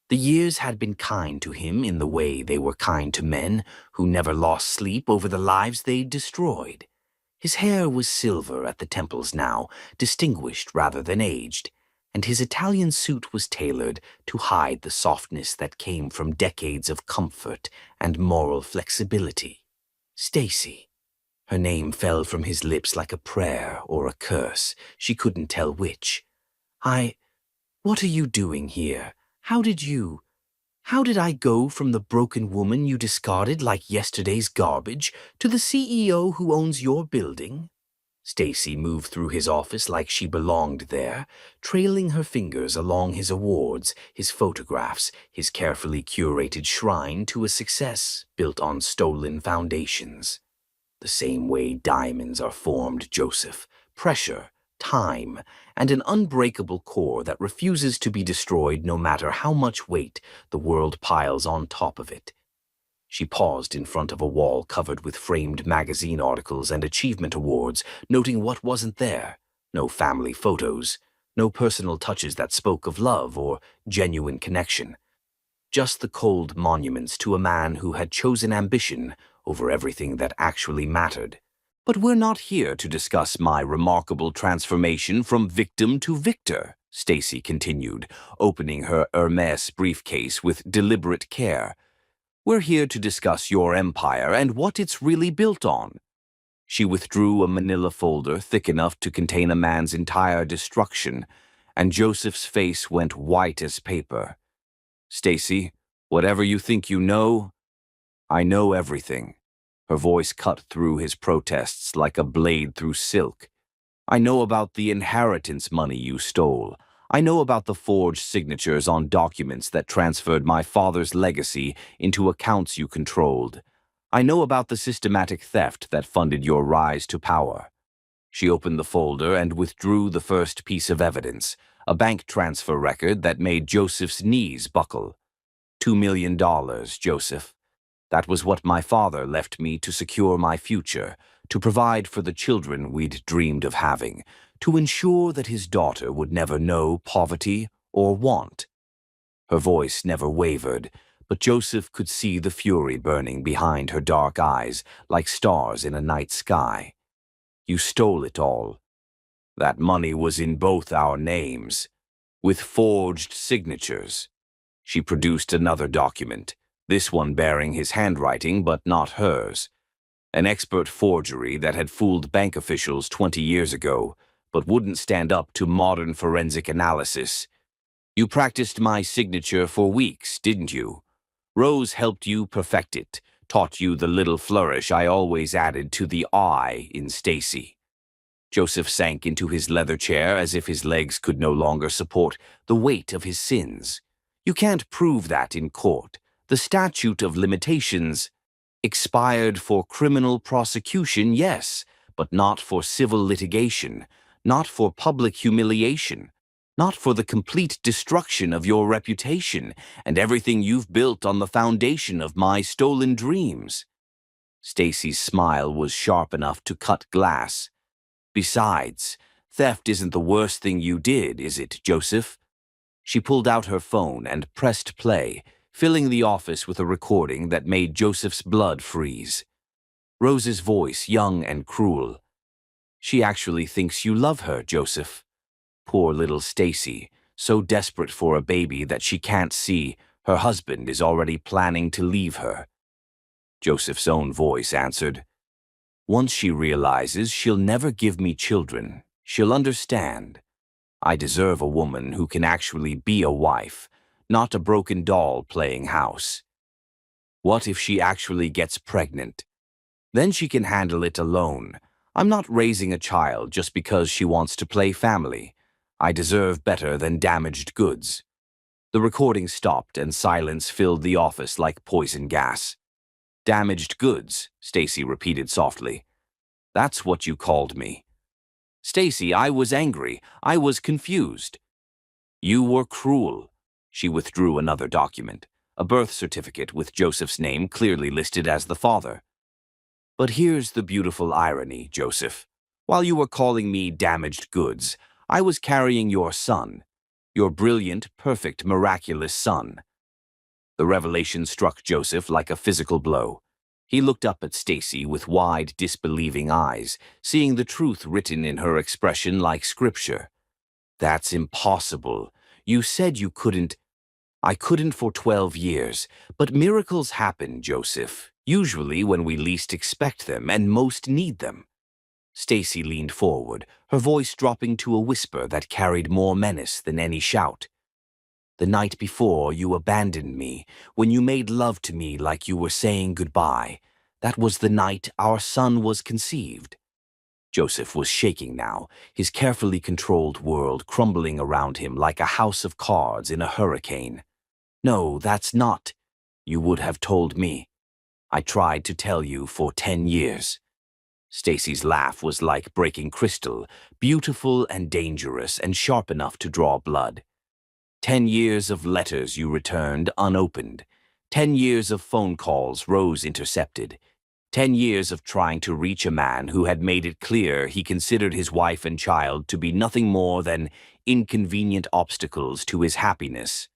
The years had been kind to him in the way they were kind to men who never lost sleep over the lives they'd destroyed. His hair was silver at the temples now, distinguished rather than aged, and his Italian suit was tailored to hide the softness that came from decades of comfort and moral flexibility. Stacy. Her name fell from his lips like a prayer or a curse. She couldn't tell which. What are you doing here? How did I go from the broken woman you discarded like yesterday's garbage to the CEO who owns your building? Stacy moved through his office like she belonged there, trailing her fingers along his awards, his photographs, his carefully curated shrine to a success built on stolen foundations. The same way diamonds are formed, Joseph. Pressure, time, and an unbreakable core that refuses to be destroyed no matter how much weight the world piles on top of it. She paused in front of a wall covered with framed magazine articles and achievement awards, noting what wasn't there. No family photos, no personal touches that spoke of love or genuine connection. Just the cold monuments to a man who had chosen ambition over everything that actually mattered. "But we're not here to discuss my remarkable transformation from victim to victor," Stacy continued, opening her Hermes briefcase with deliberate care. "We're here to discuss your empire and what it's really built on." She withdrew a manila folder thick enough to contain a man's entire destruction, and Joseph's face went white as paper. "Stacy, whatever you think you know, I know everything." Her voice cut through his protests like a blade through silk. "I know about the inheritance money you stole. I know about the forged signatures on documents that transferred my father's legacy into accounts you controlled. I know about the systematic theft that funded your rise to power." She opened the folder and withdrew the first piece of evidence, a bank transfer record that made Joseph's knees buckle. $2 million, Joseph. That was what my father left me to secure my future, to provide for the children we'd dreamed of having, to ensure that his daughter would never know poverty or want. Her voice never wavered, but Joseph could see the fury burning behind her dark eyes like stars in a night sky. "You stole it all. That money was in both our names, with forged signatures." She produced another document, this one bearing his handwriting but not hers. An expert forgery that had fooled bank officials 20 years ago, but wouldn't stand up to modern forensic analysis. "You practiced my signature for weeks, didn't you? Rose helped you perfect it, taught you the little flourish I always added to the I in Stacy." Joseph sank into his leather chair as if his legs could no longer support the weight of his sins. "You can't prove that in court. The statute of limitations expired for criminal prosecution, yes, but not for civil litigation, not for public humiliation, not for the complete destruction of your reputation and everything you've built on the foundation of my stolen dreams." Stacy's smile was sharp enough to cut glass. Besides, theft isn't the worst thing you did, is it, Joseph? She pulled out her phone and pressed play, filling the office with a recording that made Joseph's blood freeze. Rose's voice, young and cruel. She actually thinks you love her, Joseph. Poor little Stacy, so desperate for a baby that she can't see her husband is already planning to leave her. Joseph's own voice answered, "Once she realizes she'll never give me children, she'll understand. I deserve a woman who can actually be a wife, not a broken doll playing house. What if she actually gets pregnant? Then she can handle it alone. I'm not raising a child just because she wants to play family. I deserve better than damaged goods." The recording stopped and silence filled the office like poison gas. "Damaged goods," Stacy repeated softly. "That's what you called me." "Stacy, I was angry. I was confused." "You were cruel." She withdrew another document, a birth certificate with Joseph's name clearly listed as the father. "But here's the beautiful irony, Joseph. While you were calling me damaged goods, I was carrying your son. Your brilliant, perfect, miraculous son." The revelation struck Joseph like a physical blow. He looked up at Stacy with wide, disbelieving eyes, seeing the truth written in her expression like scripture. "That's impossible. You said you couldn't." "I couldn't for 12 years, but miracles happen, Joseph, usually when we least expect them and most need them." Stacy leaned forward, her voice dropping to a whisper that carried more menace than any shout. "The night before you abandoned me, when you made love to me like you were saying goodbye, that was the night our son was conceived." Joseph was shaking now, his carefully controlled world crumbling around him like a house of cards in a hurricane. "No, that's not. You would have told me. I tried to tell you for 10 years. Stacy's laugh was like breaking crystal, beautiful and dangerous and sharp enough to draw blood. 10 years of letters you returned unopened. 10 years of phone calls Rose intercepted. 10 years of trying to reach a man who had made it clear he considered his wife and child to be nothing more than inconvenient obstacles to his happiness."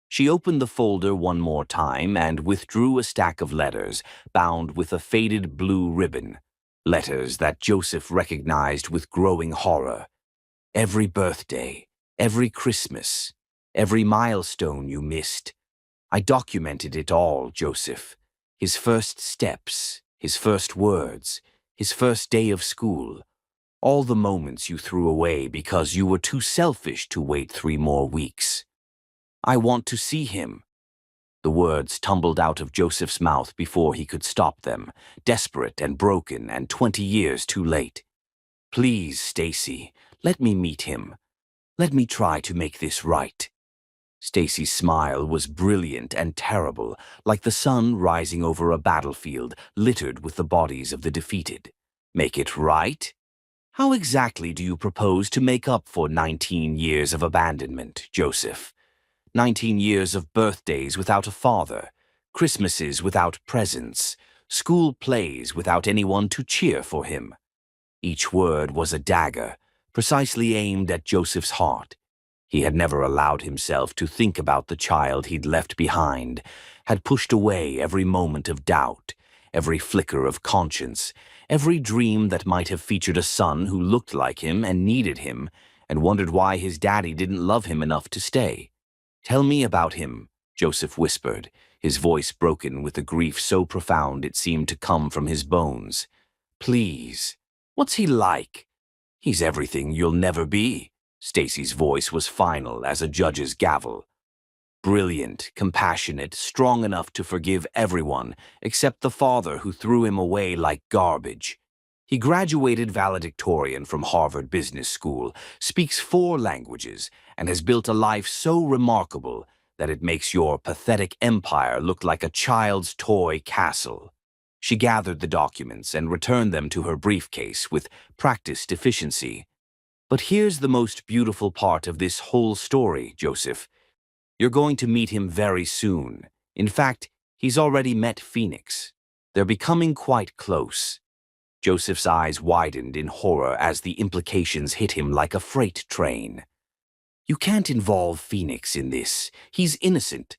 She opened the folder one more time and withdrew a stack of letters bound with a faded blue ribbon. Letters that Joseph recognized with growing horror. Every birthday, every Christmas, every milestone you missed. I documented it all, Joseph. His first steps, his first words, his first day of school. All the moments you threw away because you were too selfish to wait 3 more weeks. "I want to see him." The words tumbled out of Joseph's mouth before he could stop them, desperate and broken and 20 years too late. "Please, Stacy, let me meet him. Let me try to make this right." Stacy's smile was brilliant and terrible, like the sun rising over a battlefield littered with the bodies of the defeated. "Make it right? How exactly do you propose to make up for 19 years of abandonment, Joseph? 19 years of birthdays without a father, Christmases without presents, school plays without anyone to cheer for him." Each word was a dagger, precisely aimed at Joseph's heart. He had never allowed himself to think about the child he'd left behind, had pushed away every moment of doubt, every flicker of conscience, every dream that might have featured a son who looked like him and needed him, and wondered why his daddy didn't love him enough to stay. "Tell me about him," Joseph whispered, his voice broken with a grief so profound it seemed to come from his bones. "Please. What's he like?" "He's everything you'll never be." Stacy's voice was final as a judge's gavel. "Brilliant, compassionate, strong enough to forgive everyone except the father who threw him away like garbage. He graduated valedictorian from Harvard Business School, speaks 4 languages, and has built a life so remarkable that it makes your pathetic empire look like a child's toy castle." She gathered the documents and returned them to her briefcase with practiced efficiency. "But here's the most beautiful part of this whole story, Joseph. You're going to meet him very soon. In fact, he's already met Phoenix. They're becoming quite close. Joseph's eyes widened in horror as the implications hit him like a freight train. You can't involve Phoenix in this. He's innocent.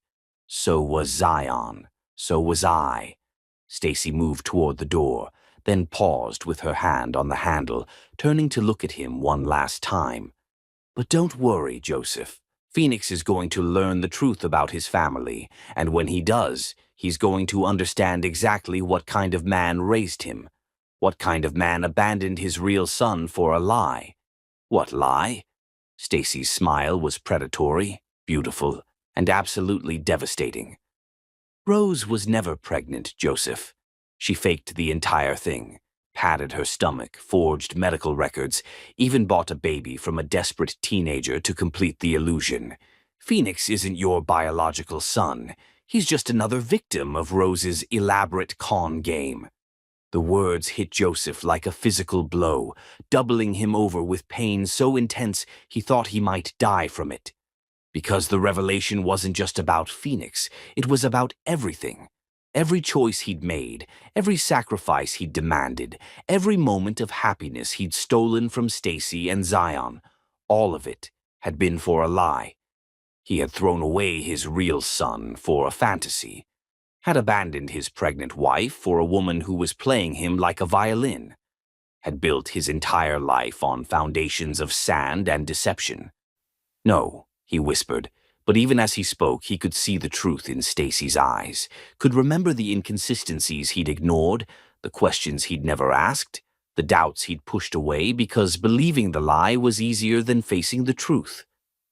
So was Zion. So was I. Stacy moved toward the door, then paused with her hand on the handle, turning to look at him one last time. But don't worry, Joseph. Phoenix is going to learn the truth about his family, and when he does, he's going to understand exactly what kind of man raised him. What kind of man abandoned his real son for a lie? What lie? Stacy's smile was predatory, beautiful, and absolutely devastating. Rose was never pregnant, Joseph. She faked the entire thing, padded her stomach, forged medical records, even bought a baby from a desperate teenager to complete the illusion. Phoenix isn't your biological son. He's just another victim of Rose's elaborate con game. The words hit Joseph like a physical blow, doubling him over with pain so intense he thought he might die from it. Because the revelation wasn't just about Phoenix, it was about everything. Every choice he'd made, every sacrifice he'd demanded, every moment of happiness he'd stolen from Stacy and Zion, all of it had been for a lie. He had thrown away his real son for a fantasy, had abandoned his pregnant wife for a woman who was playing him like a violin, had built his entire life on foundations of sand and deception. No, he whispered, but even as he spoke, he could see the truth in Stacy's eyes, could remember the inconsistencies he'd ignored, the questions he'd never asked, the doubts he'd pushed away because believing the lie was easier than facing the truth.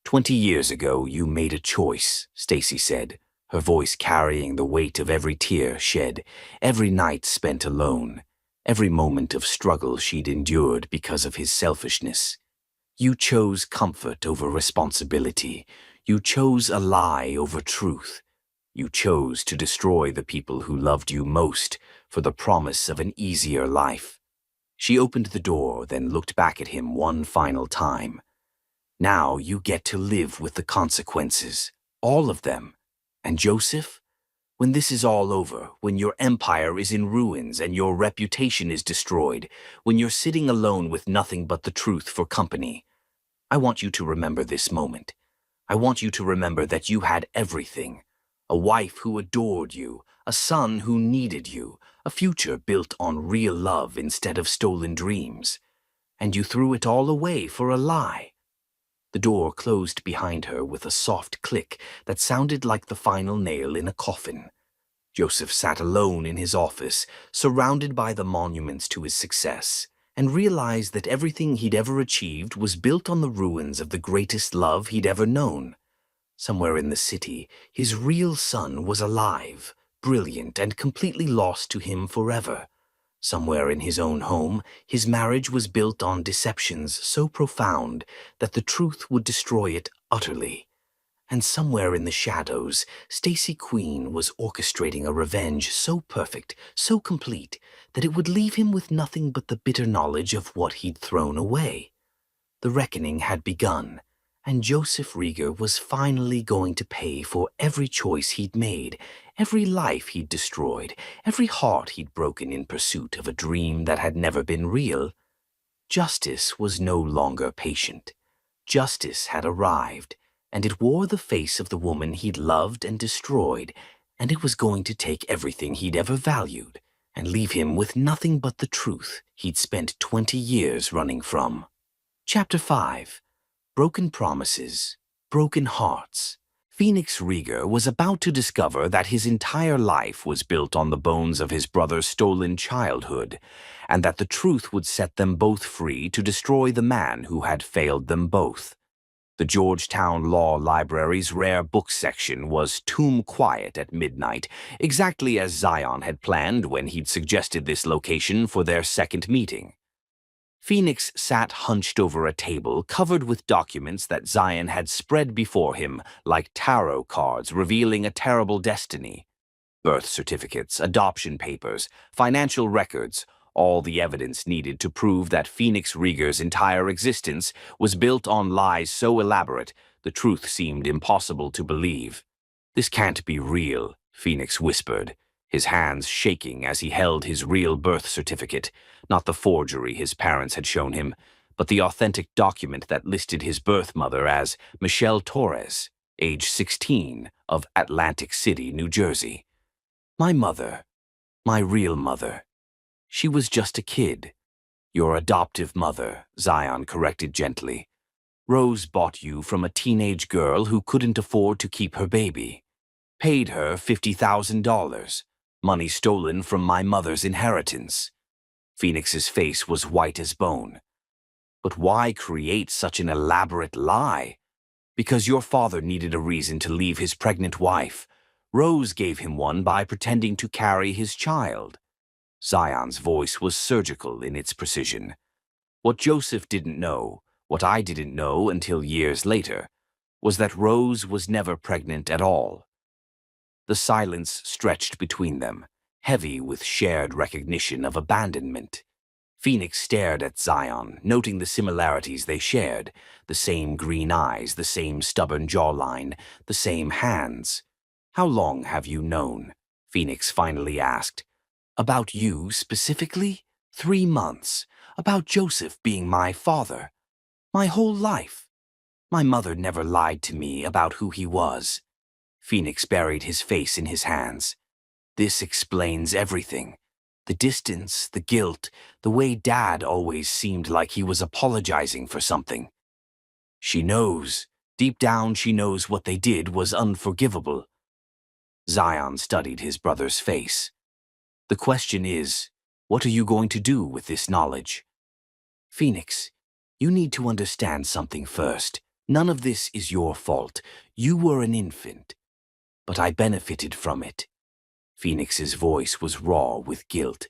20 years ago, you made a choice, Stacy said, her voice carrying the weight of every tear shed, every night spent alone, every moment of struggle she'd endured because of his selfishness. You chose comfort over responsibility. You chose a lie over truth. You chose to destroy the people who loved you most for the promise of an easier life. She opened the door, then looked back at him one final time. Now you get to live with the consequences, all of them. And Joseph, when this is all over, when your empire is in ruins and your reputation is destroyed, when you're sitting alone with nothing but the truth for company, I want you to remember this moment. I want you to remember that you had everything. A wife who adored you, a son who needed you, a future built on real love instead of stolen dreams. And you threw it all away for a lie. The door closed behind her with a soft click that sounded like the final nail in a coffin. Joseph sat alone in his office, surrounded by the monuments to his success, and realized that everything he'd ever achieved was built on the ruins of the greatest love he'd ever known. Somewhere in the city, his real son was alive, brilliant, and completely lost to him forever. Somewhere in his own home, his marriage was built on deceptions so profound that the truth would destroy it utterly. And somewhere in the shadows, Stacy Queen was orchestrating a revenge so perfect, so complete, that it would leave him with nothing but the bitter knowledge of what he'd thrown away. The reckoning had begun, and Joseph Rieger was finally going to pay for every choice he'd made, every life he'd destroyed, every heart he'd broken in pursuit of a dream that had never been real. Justice was no longer patient. Justice had arrived, and it wore the face of the woman he'd loved and destroyed, and it was going to take everything he'd ever valued and leave him with nothing but the truth he'd spent 20 years running from. Chapter 5. Broken Promises, Broken Hearts. Phoenix Rieger was about to discover that his entire life was built on the bones of his brother's stolen childhood, and that the truth would set them both free to destroy the man who had failed them both. The Georgetown Law Library's rare book section was tomb quiet at midnight, exactly as Zion had planned when he'd suggested this location for their second meeting. Phoenix sat hunched over a table covered with documents that Zion had spread before him like tarot cards revealing a terrible destiny. Birth certificates, adoption papers, financial records, all the evidence needed to prove that Phoenix Rieger's entire existence was built on lies so elaborate the truth seemed impossible to believe. "This can't be real," Phoenix whispered, his hands shaking as he held his real birth certificate, not the forgery his parents had shown him, but the authentic document that listed his birth mother as Michelle Torres, age 16, of Atlantic City, New Jersey. My mother, my real mother. She was just a kid. Your adoptive mother, Zion corrected gently. Rose bought you from a teenage girl who couldn't afford to keep her baby. Paid her $50,000, money stolen from my mother's inheritance. Phoenix's face was white as bone. But why create such an elaborate lie? Because your father needed a reason to leave his pregnant wife. Rose gave him one by pretending to carry his child. Zion's voice was surgical in its precision. What Joseph didn't know, what I didn't know until years later, was that Rose was never pregnant at all. The silence stretched between them, heavy with shared recognition of abandonment. Phoenix stared at Zion, noting the similarities they shared, the same green eyes, the same stubborn jawline, the same hands. "How long have you known?" Phoenix finally asked. "About you specifically? 3 months. About Joseph being my father. My whole life. My mother never lied to me about who he was." Phoenix buried his face in his hands. "This explains everything. The distance, the guilt, the way Dad always seemed like he was apologizing for something. She knows. Deep down she knows what they did was unforgivable." Zion studied his brother's face. "The question is, what are you going to do with this knowledge?" "Phoenix, you need to understand something first. None of this is your fault. You were an infant. But I benefited from it." Phoenix's voice was raw with guilt.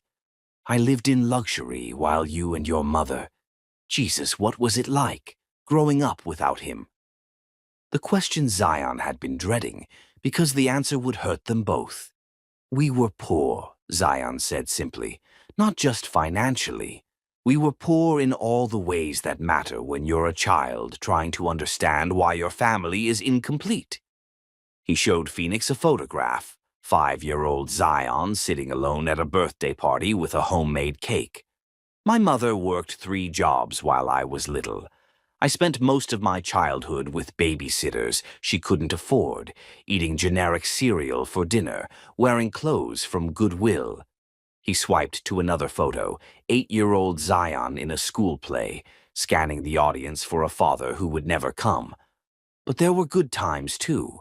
"I lived in luxury while you and your mother. Jesus, what was it like, growing up without him?" The question Zion had been dreading, because the answer would hurt them both. "We were poor," Zion said simply, "not just financially. We were poor in all the ways that matter when you're a child trying to understand why your family is incomplete." He showed Phoenix a photograph, 5-year-old Zion sitting alone at a birthday party with a homemade cake. "My mother worked 3 jobs while I was little. I spent most of my childhood with babysitters she couldn't afford, eating generic cereal for dinner, wearing clothes from Goodwill." He swiped to another photo, 8-year-old Zion in a school play, scanning the audience for a father who would never come. "But there were good times, too.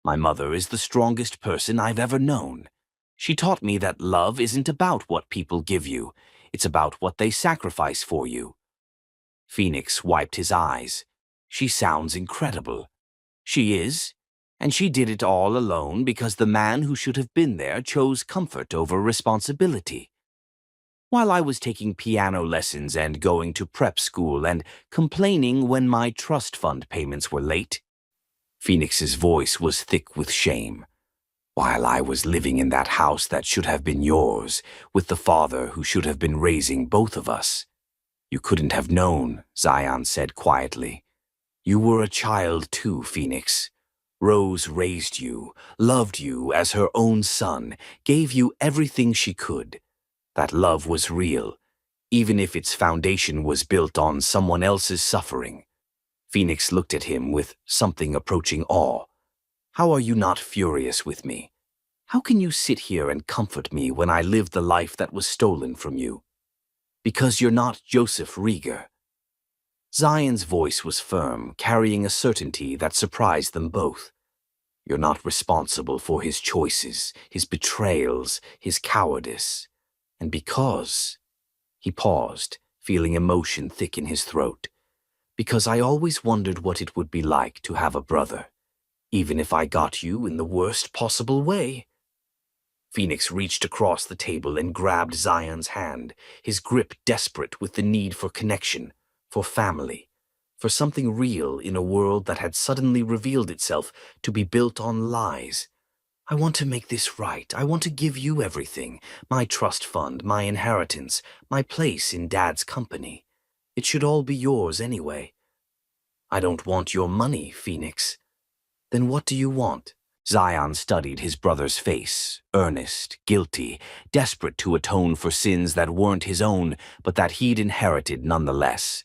My mother is the strongest person I've ever known. She taught me that love isn't about what people give you. It's about what they sacrifice for you." Phoenix wiped his eyes. "She sounds incredible." "She is. And she did it all alone because the man who should have been there chose comfort over responsibility. While I was taking piano lessons and going to prep school and complaining when my trust fund payments were late." Phoenix's voice was thick with shame. "While I was living in that house that should have been yours, with the father who should have been raising both of us." "You couldn't have known," Zion said quietly. "You were a child too, Phoenix. Rose raised you, loved you as her own son, gave you everything she could. That love was real, even if its foundation was built on someone else's suffering." Phoenix looked at him with something approaching awe. "How are you not furious with me? How can you sit here and comfort me when I lived the life that was stolen from you? Because you're not Joseph Rieger." Zion's voice was firm, carrying a certainty that surprised them both. "You're not responsible for his choices, his betrayals, his cowardice. And because—" He paused, feeling emotion thick in his throat. "Because I always wondered what it would be like to have a brother, even if I got you in the worst possible way." Phoenix reached across the table and grabbed Zion's hand, his grip desperate with the need for connection, for family, for something real in a world that had suddenly revealed itself to be built on lies. "I want to make this right. I want to give you everything, my trust fund, my inheritance, my place in Dad's company. It should all be yours anyway." "I don't want your money, Phoenix." "Then what do you want?" Zion studied his brother's face, earnest, guilty, desperate to atone for sins that weren't his own, but that he'd inherited nonetheless.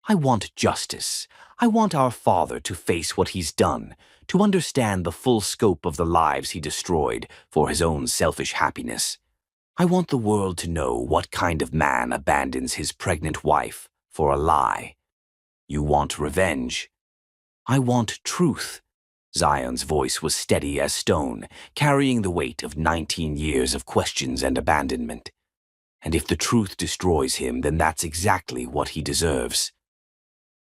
I want justice. I want our father to face what he's done, to understand the full scope of the lives he destroyed for his own selfish happiness. I want the world to know what kind of man abandons his pregnant wife for a lie. You want revenge. I want truth. Zion's voice was steady as stone, carrying the weight of 19 years of questions and abandonment. And if the truth destroys him, then that's exactly what he deserves.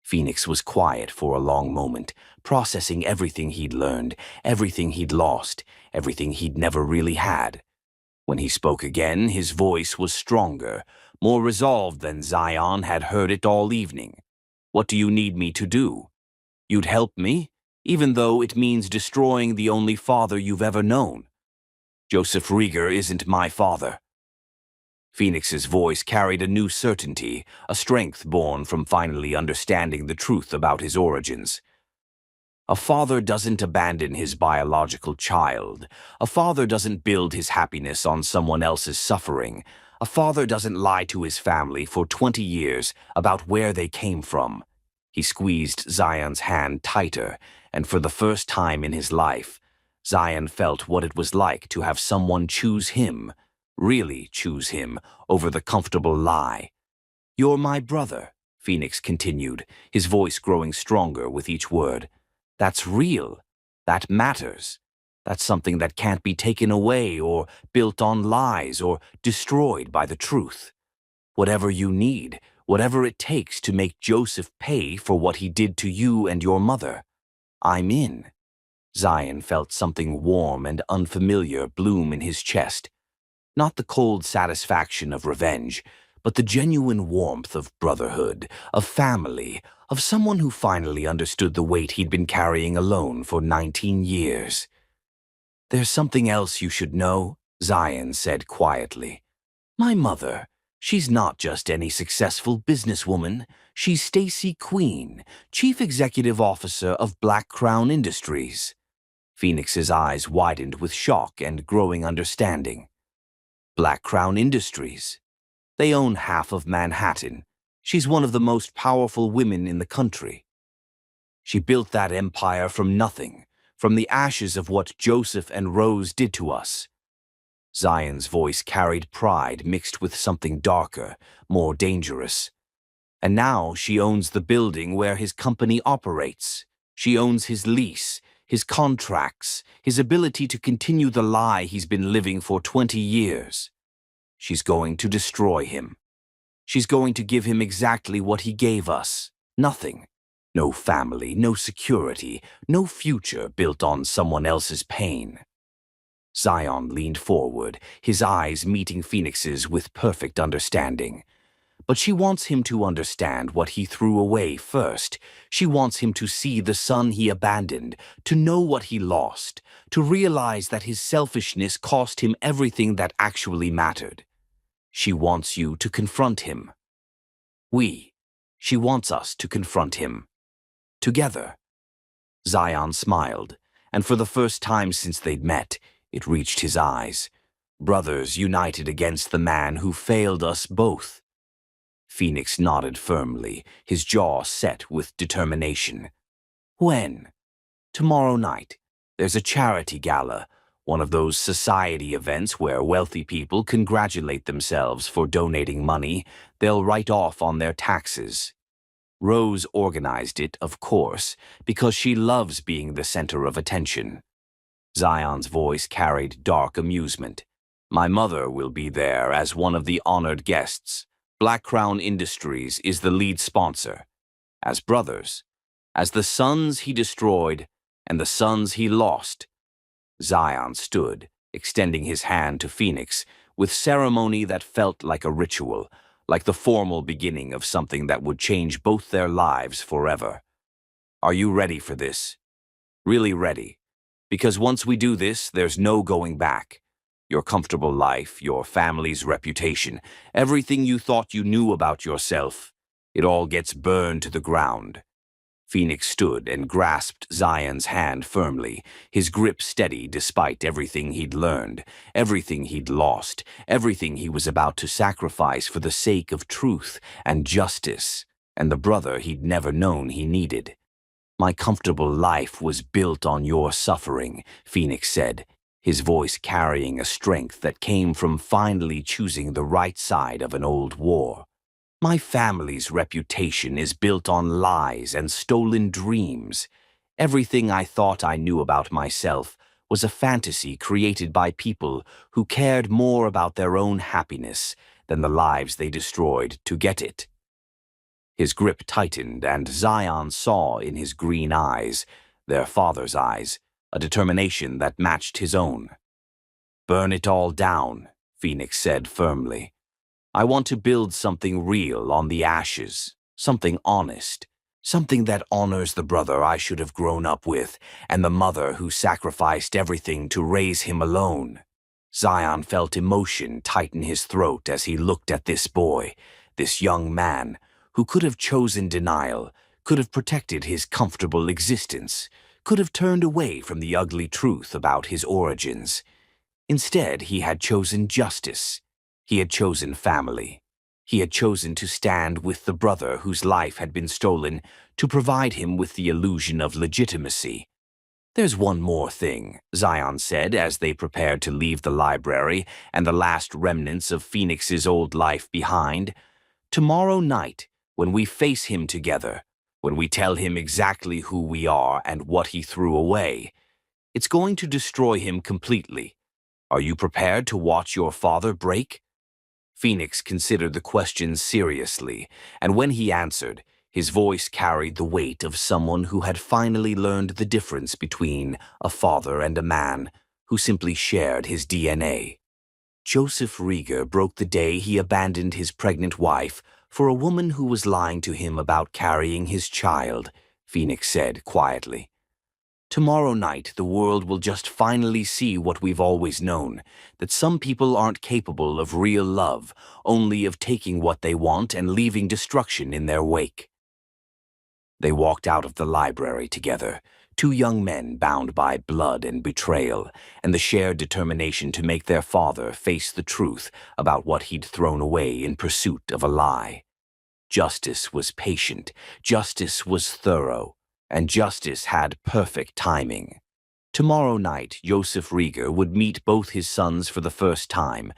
Phoenix was quiet for a long moment, processing everything he'd learned, everything he'd lost, everything he'd never really had. When he spoke again, his voice was stronger, more resolved than Zion had heard it all evening. What do you need me to do? You'd help me, even though it means destroying the only father you've ever known. Joseph Rieger isn't my father. Phoenix's voice carried a new certainty, a strength born from finally understanding the truth about his origins. A father doesn't abandon his biological child. A father doesn't build his happiness on someone else's suffering. A father doesn't lie to his family for 20 years about where they came from. He squeezed Zion's hand tighter, and for the first time in his life, Zion felt what it was like to have someone choose him, really choose him, over the comfortable lie. You're my brother, Phoenix continued, his voice growing stronger with each word. That's real. That matters. That's something that can't be taken away or built on lies or destroyed by the truth. Whatever you need, whatever it takes to make Joseph pay for what he did to you and your mother, I'm in. Zion felt something warm and unfamiliar bloom in his chest. Not the cold satisfaction of revenge, but the genuine warmth of brotherhood, of family, of someone who finally understood the weight he'd been carrying alone for 19 years. There's something else you should know, Zion said quietly. My mother, she's not just any successful businesswoman. She's Stacy Queen, Chief Executive Officer of Black Crown Industries. Phoenix's eyes widened with shock and growing understanding. Black Crown Industries. They own half of Manhattan. She's one of the most powerful women in the country. She built that empire from nothing, from the ashes of what Joseph and Rose did to us. Zion's voice carried pride mixed with something darker, more dangerous. And now she owns the building where his company operates. She owns his lease, his contracts, his ability to continue the lie he's been living for 20 years. She's going to destroy him. She's going to give him exactly what he gave us. Nothing. No family, no security, no future built on someone else's pain. Zion leaned forward, his eyes meeting Phoenix's with perfect understanding. But she wants him to understand what he threw away first. She wants him to see the son he abandoned, to know what he lost, to realize that his selfishness cost him everything that actually mattered. She wants you to confront him. She wants us to confront him. Together. Zion smiled, and for the first time since they'd met, it reached his eyes. Brothers united against the man who failed us both. Phoenix nodded firmly, his jaw set with determination. When? Tomorrow night. There's a charity gala, one of those society events where wealthy people congratulate themselves for donating money they'll write off on their taxes. Rose organized it, of course, because she loves being the center of attention. Zion's voice carried dark amusement. My mother will be there as one of the honored guests. Black Crown Industries is the lead sponsor. As brothers, as the sons he destroyed and the sons he lost. Zion stood, extending his hand to Phoenix, with ceremony that felt like a ritual, like the formal beginning of something that would change both their lives forever. Are you ready for this? Really ready? Because once we do this, there's no going back. Your comfortable life, your family's reputation, everything you thought you knew about yourself, it all gets burned to the ground. Phoenix stood and grasped Zion's hand firmly, his grip steady despite everything he'd learned, everything he'd lost, everything he was about to sacrifice for the sake of truth and justice, and the brother he'd never known he needed. "My comfortable life was built on your suffering," Phoenix said, his voice carrying a strength that came from finally choosing the right side of an old war. "My family's reputation is built on lies and stolen dreams. Everything I thought I knew about myself was a fantasy created by people who cared more about their own happiness than the lives they destroyed to get it." His grip tightened, and Zion saw in his green eyes, their father's eyes, a determination that matched his own. "Burn it all down," Phoenix said firmly. "I want to build something real on the ashes, something honest, something that honors the brother I should have grown up with and the mother who sacrificed everything to raise him alone." Zion felt emotion tighten his throat as he looked at this boy, this young man, who could have chosen denial, could have protected his comfortable existence, could have turned away from the ugly truth about his origins. Instead, he had chosen justice. He had chosen family. He had chosen to stand with the brother whose life had been stolen to provide him with the illusion of legitimacy. "There's one more thing," Zion said as they prepared to leave the library and the last remnants of Phoenix's old life behind. "Tomorrow night, when we face him together, when we tell him exactly who we are and what he threw away, it's going to destroy him completely. Are you prepared to watch your father break?" Phoenix considered the question seriously, and when he answered, his voice carried the weight of someone who had finally learned the difference between a father and a man who simply shared his DNA. Joseph Rieger broke the day he abandoned his pregnant wife for a woman who was lying to him about carrying his child, Phoenix said quietly. "Tomorrow night, the world will just finally see what we've always known, that some people aren't capable of real love, only of taking what they want and leaving destruction in their wake." They walked out of the library together, two young men bound by blood and betrayal, and the shared determination to make their father face the truth about what he'd thrown away in pursuit of a lie. Justice was patient, justice was thorough, and justice had perfect timing. Tomorrow night, Joseph Rieger would meet both his sons for the first time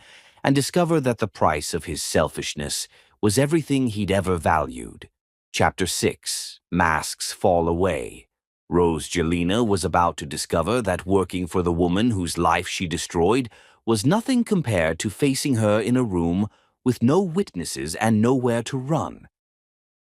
and discover that the price of his selfishness was everything he'd ever valued. Chapter 6: Masks Fall Away. Rose Jelena was about to discover that working for the woman whose life she destroyed was nothing compared to facing her in a room with no witnesses and nowhere to run.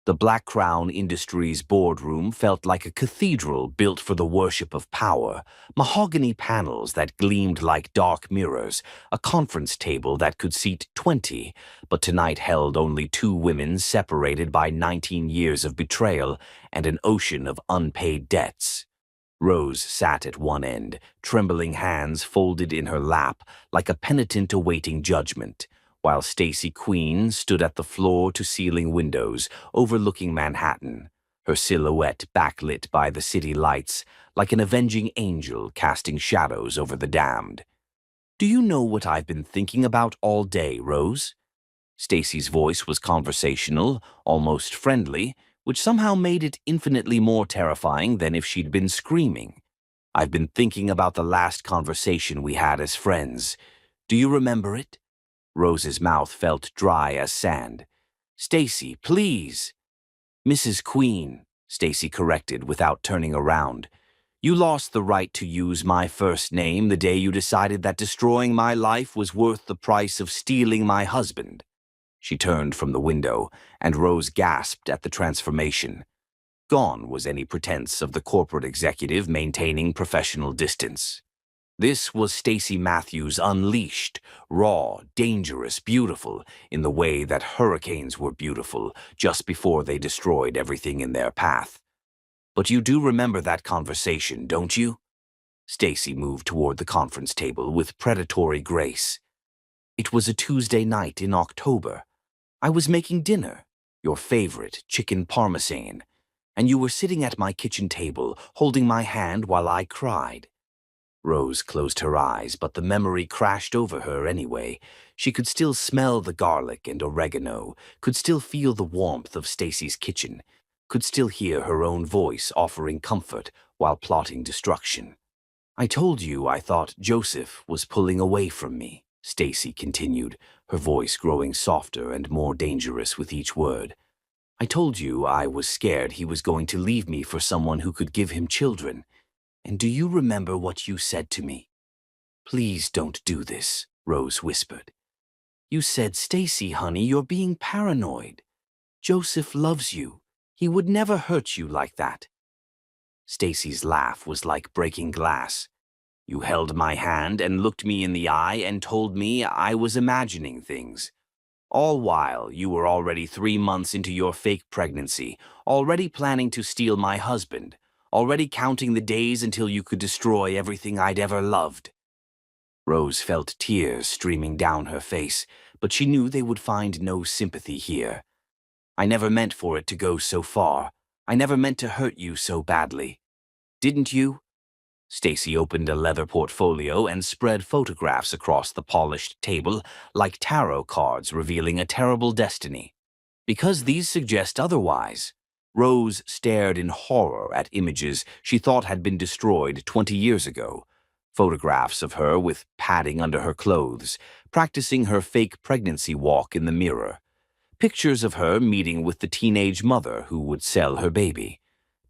The Black Crown Industries boardroom felt like a cathedral built for the worship of power, mahogany panels that gleamed like dark mirrors, a conference table that could seat 20, but tonight held only two women separated by 19 years of betrayal and an ocean of unpaid debts. Rose sat at one end, trembling hands folded in her lap like a penitent awaiting judgment, while Stacy Queen stood at the floor-to-ceiling windows overlooking Manhattan, her silhouette backlit by the city lights like an avenging angel casting shadows over the damned. "Do you know what I've been thinking about all day, Rose?" Stacy's voice was conversational, almost friendly, which somehow made it infinitely more terrifying than if she'd been screaming. "I've been thinking about the last conversation we had as friends. Do you remember it?" Rose's mouth felt dry as sand. "Stacy, please." "Mrs. Queen," Stacy corrected without turning around. "You lost the right to use my first name the day you decided that destroying my life was worth the price of stealing my husband." She turned from the window, and Rose gasped at the transformation. Gone was any pretense of the corporate executive maintaining professional distance. This was Stacy Matthews unleashed, raw, dangerous, beautiful, in the way that hurricanes were beautiful just before they destroyed everything in their path. "But you do remember that conversation, don't you?" Stacy moved toward the conference table with predatory grace. "It was a Tuesday night in October. I was making dinner, your favorite chicken parmesan, and you were sitting at my kitchen table, holding my hand while I cried." Rose closed her eyes, but the memory crashed over her anyway. She could still smell the garlic and oregano, could still feel the warmth of Stacy's kitchen, could still hear her own voice offering comfort while plotting destruction. "I told you I thought Joseph was pulling away from me," Stacy continued, her voice growing softer and more dangerous with each word. "I told you I was scared he was going to leave me for someone who could give him children. And do you remember what you said to me?" "Please don't do this," Rose whispered. "You said, 'Stacy, honey, you're being paranoid. Joseph loves you. He would never hurt you like that.'" Stacy's laugh was like breaking glass. "You held my hand and looked me in the eye and told me I was imagining things. All while you were already 3 months into your fake pregnancy, already planning to steal my husband, already counting the days until you could destroy everything I'd ever loved." Rose felt tears streaming down her face, but she knew they would find no sympathy here. "I never meant for it to go so far. I never meant to hurt you so badly. Didn't you?" Stacy opened a leather portfolio and spread photographs across the polished table like tarot cards revealing a terrible destiny. "Because these suggest otherwise." Rose stared in horror at images she thought had been destroyed 20 years ago. Photographs of her with padding under her clothes, practicing her fake pregnancy walk in the mirror. Pictures of her meeting with the teenage mother who would sell her baby.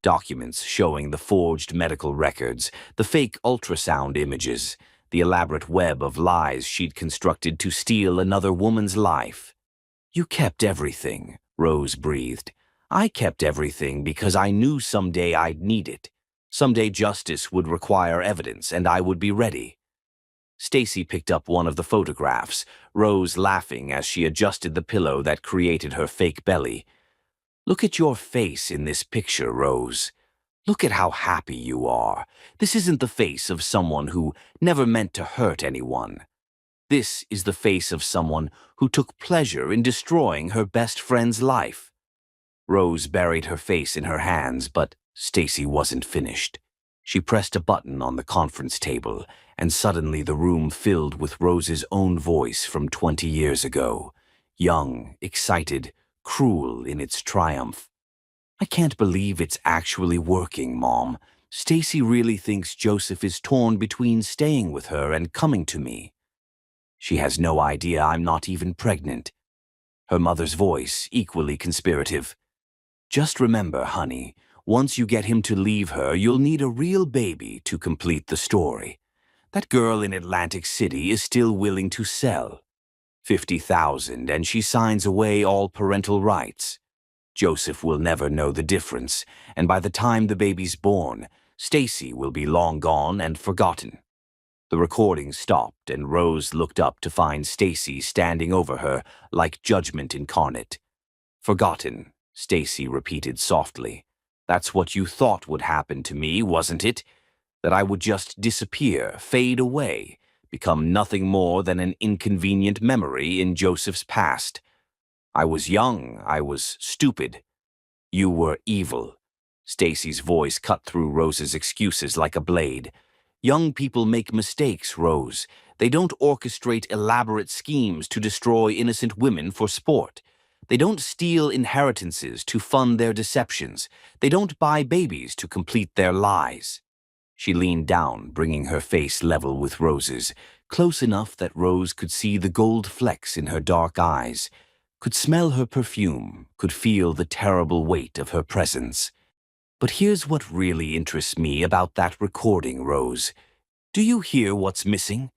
Documents showing the forged medical records, the fake ultrasound images, the elaborate web of lies she'd constructed to steal another woman's life. "You kept everything," Rose breathed. "I kept everything because I knew someday I'd need it. Someday justice would require evidence and I would be ready." Stacy picked up one of the photographs, Rose laughing as she adjusted the pillow that created her fake belly. "Look at your face in this picture, Rose. Look at how happy you are. This isn't the face of someone who never meant to hurt anyone. This is the face of someone who took pleasure in destroying her best friend's life." Rose buried her face in her hands, but Stacy wasn't finished. She pressed a button on the conference table, and suddenly the room filled with Rose's own voice from 20 years ago. Young, excited, cruel in its triumph. "I can't believe it's actually working, Mom. Stacy really thinks Joseph is torn between staying with her and coming to me. She has no idea I'm not even pregnant." Her mother's voice, equally conspirative. "Just remember, honey, once you get him to leave her, you'll need a real baby to complete the story. That girl in Atlantic City is still willing to sell. 50,000, and she signs away all parental rights. Joseph will never know the difference, and by the time the baby's born, Stacy will be long gone and forgotten." The recording stopped, and Rose looked up to find Stacy standing over her like judgment incarnate. "Forgotten," Stacy repeated softly. "That's what you thought would happen to me, wasn't it? That I would just disappear, fade away, become nothing more than an inconvenient memory in Joseph's past. I was young, I was stupid. You were evil." Stacy's voice cut through Rose's excuses like a blade. "Young people make mistakes, Rose. They don't orchestrate elaborate schemes to destroy innocent women for sport. They don't steal inheritances to fund their deceptions. They don't buy babies to complete their lies." She leaned down, bringing her face level with Rose's, close enough that Rose could see the gold flecks in her dark eyes, could smell her perfume, could feel the terrible weight of her presence. "But here's what really interests me about that recording, Rose. Do you hear what's missing?"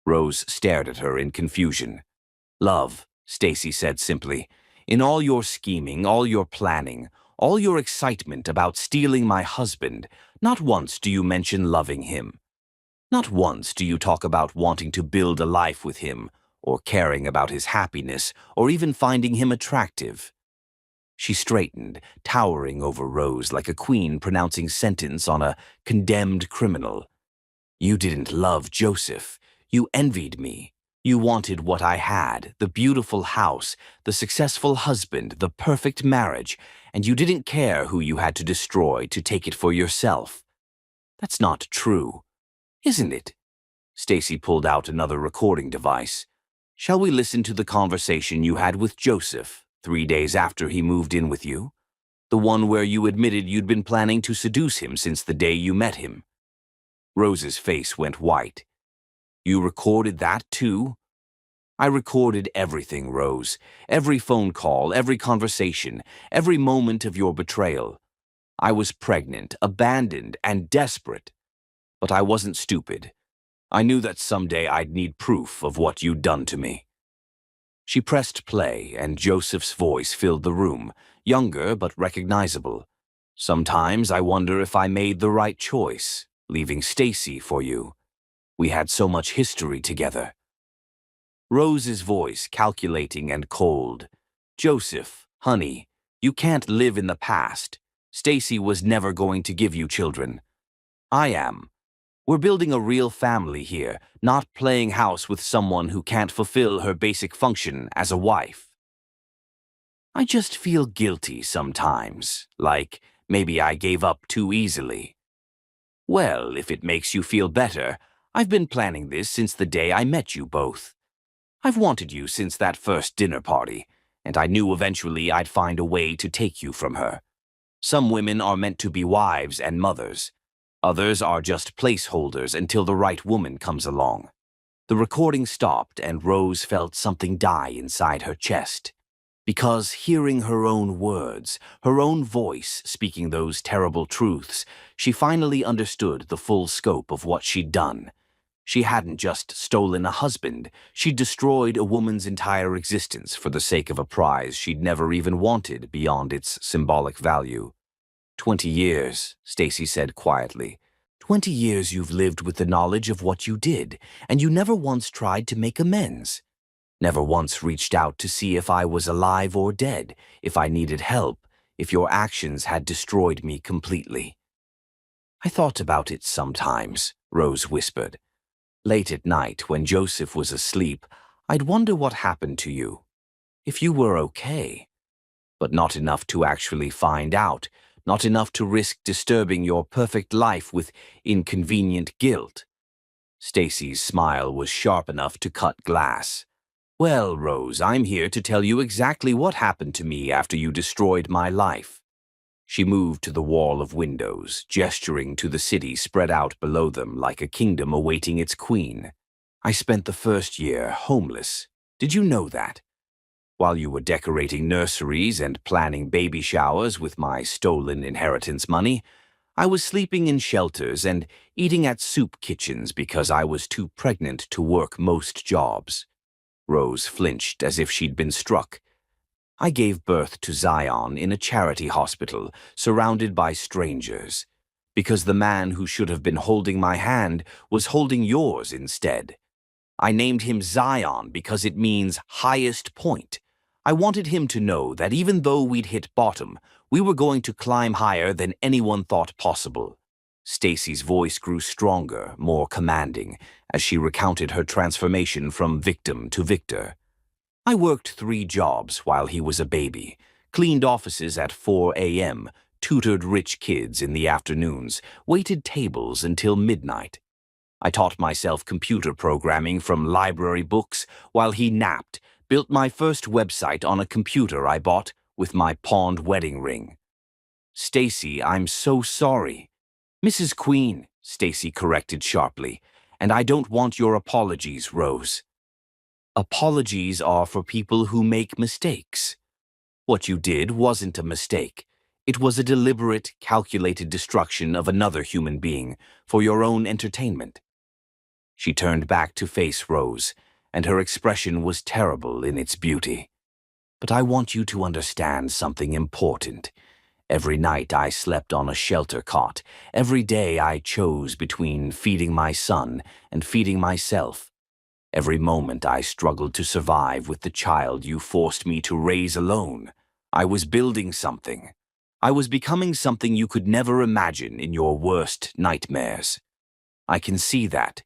Rose stared at her in confusion. "Love," Stacy said simply. "In all your scheming, all your planning, all your excitement about stealing my husband, not once do you mention loving him. Not once do you talk about wanting to build a life with him, or caring about his happiness, or even finding him attractive." She straightened, towering over Rose like a queen pronouncing sentence on a condemned criminal. "You didn't love Joseph. You envied me. You wanted what I had, the beautiful house, the successful husband, the perfect marriage, and you didn't care who you had to destroy to take it for yourself. That's not true, isn't it? Stacy pulled out another recording device. Shall we listen to the conversation you had with Joseph 3 days after he moved in with you? The one where you admitted you'd been planning to seduce him since the day you met him. Rose's face went white. You recorded that too? I recorded everything, Rose. Every phone call, every conversation, every moment of your betrayal. I was pregnant, abandoned, and desperate. But I wasn't stupid. I knew that someday I'd need proof of what you'd done to me. She pressed play, and Joseph's voice filled the room, younger but recognizable. Sometimes I wonder if I made the right choice, leaving Stacy for you. We had so much history together. Rose's voice calculating and cold. Joseph, honey, you can't live in the past. Stacy was never going to give you children. I am. We're building a real family here, not playing house with someone who can't fulfill her basic function as a wife. I just feel guilty sometimes, like maybe I gave up too easily. Well, if it makes you feel better, I've been planning this since the day I met you both. I've wanted you since that first dinner party, and I knew eventually I'd find a way to take you from her. Some women are meant to be wives and mothers. Others are just placeholders until the right woman comes along. The recording stopped and Rose felt something die inside her chest. Because hearing her own words, her own voice speaking those terrible truths, she finally understood the full scope of what she'd done. She hadn't just stolen a husband, she'd destroyed a woman's entire existence for the sake of a prize she'd never even wanted beyond its symbolic value. 20 years, Stacy said quietly. 20 years you've lived with the knowledge of what you did, and you never once tried to make amends. Never once reached out to see if I was alive or dead, if I needed help, if your actions had destroyed me completely. I thought about it sometimes, Rose whispered. Late at night, when Joseph was asleep, I'd wonder what happened to you. If you were okay. But not enough to actually find out, not enough to risk disturbing your perfect life with inconvenient guilt. Stacy's smile was sharp enough to cut glass. Well, Rose, I'm here to tell you exactly what happened to me after you destroyed my life. She moved to the wall of windows, gesturing to the city spread out below them like a kingdom awaiting its queen. I spent the first year homeless. Did you know that? While you were decorating nurseries and planning baby showers with my stolen inheritance money, I was sleeping in shelters and eating at soup kitchens because I was too pregnant to work most jobs. Rose flinched as if she'd been struck. I gave birth to Zion in a charity hospital, surrounded by strangers, because the man who should have been holding my hand was holding yours instead. I named him Zion because it means highest point. I wanted him to know that even though we'd hit bottom, we were going to climb higher than anyone thought possible. Stacy's voice grew stronger, more commanding, as she recounted her transformation from victim to victor. I worked 3 jobs while he was a baby, cleaned offices at 4 a.m., tutored rich kids in the afternoons, waited tables until midnight. I taught myself computer programming from library books while he napped, built my first website on a computer I bought with my pawned wedding ring. Stacy, I'm so sorry. Mrs. Queen, Stacy corrected sharply, and I don't want your apologies, Rose. Apologies are for people who make mistakes. What you did wasn't a mistake. It was a deliberate, calculated destruction of another human being for your own entertainment. She turned back to face Rose, and her expression was terrible in its beauty. But I want you to understand something important. Every night I slept on a shelter cot. Every day I chose between feeding my son and feeding myself. Every moment I struggled to survive with the child you forced me to raise alone. I was building something. I was becoming something you could never imagine in your worst nightmares. I can see that.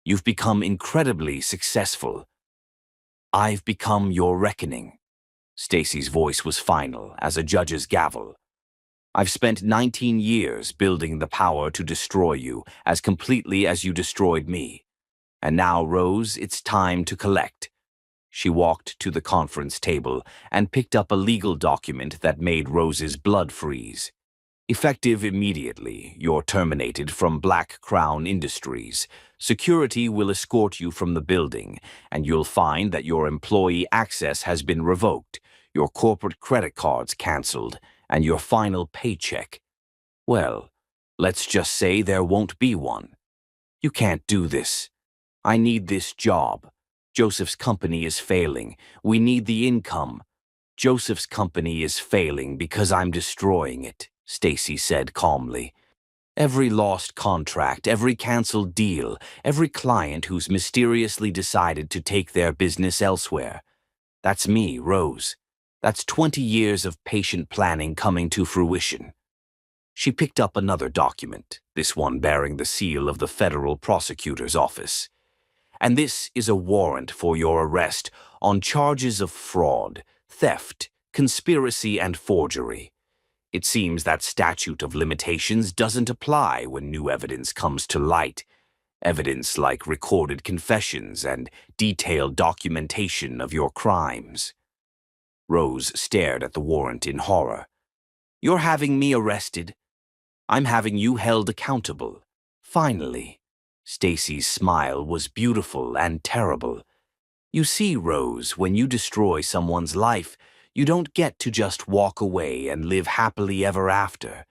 You've become incredibly successful. I've become your reckoning. Stacy's voice was final as a judge's gavel. I've spent 19 years building the power to destroy you as completely as you destroyed me. And now, Rose, it's time to collect. She walked to the conference table and picked up a legal document that made Rose's blood freeze. Effective immediately, you're terminated from Black Crown Industries. Security will escort you from the building, and you'll find that your employee access has been revoked, your corporate credit cards canceled, and your final paycheck. Well, let's just say there won't be one. You can't do this. I need this job. Joseph's company is failing. We need the income. Joseph's company is failing because I'm destroying it, Stacy said calmly. Every lost contract, every canceled deal, every client who's mysteriously decided to take their business elsewhere. That's me, Rose. That's 20 years of patient planning coming to fruition. She picked up another document, this one bearing the seal of the federal prosecutor's office. And this is a warrant for your arrest on charges of fraud, theft, conspiracy, and forgery. It seems that statute of limitations doesn't apply when new evidence comes to light. Evidence like recorded confessions and detailed documentation of your crimes. Rose stared at the warrant in horror. You're having me arrested. I'm having you held accountable. Finally. Stacy's smile was beautiful and terrible. You see, Rose, when you destroy someone's life, you don't get to just walk away and live happily ever after.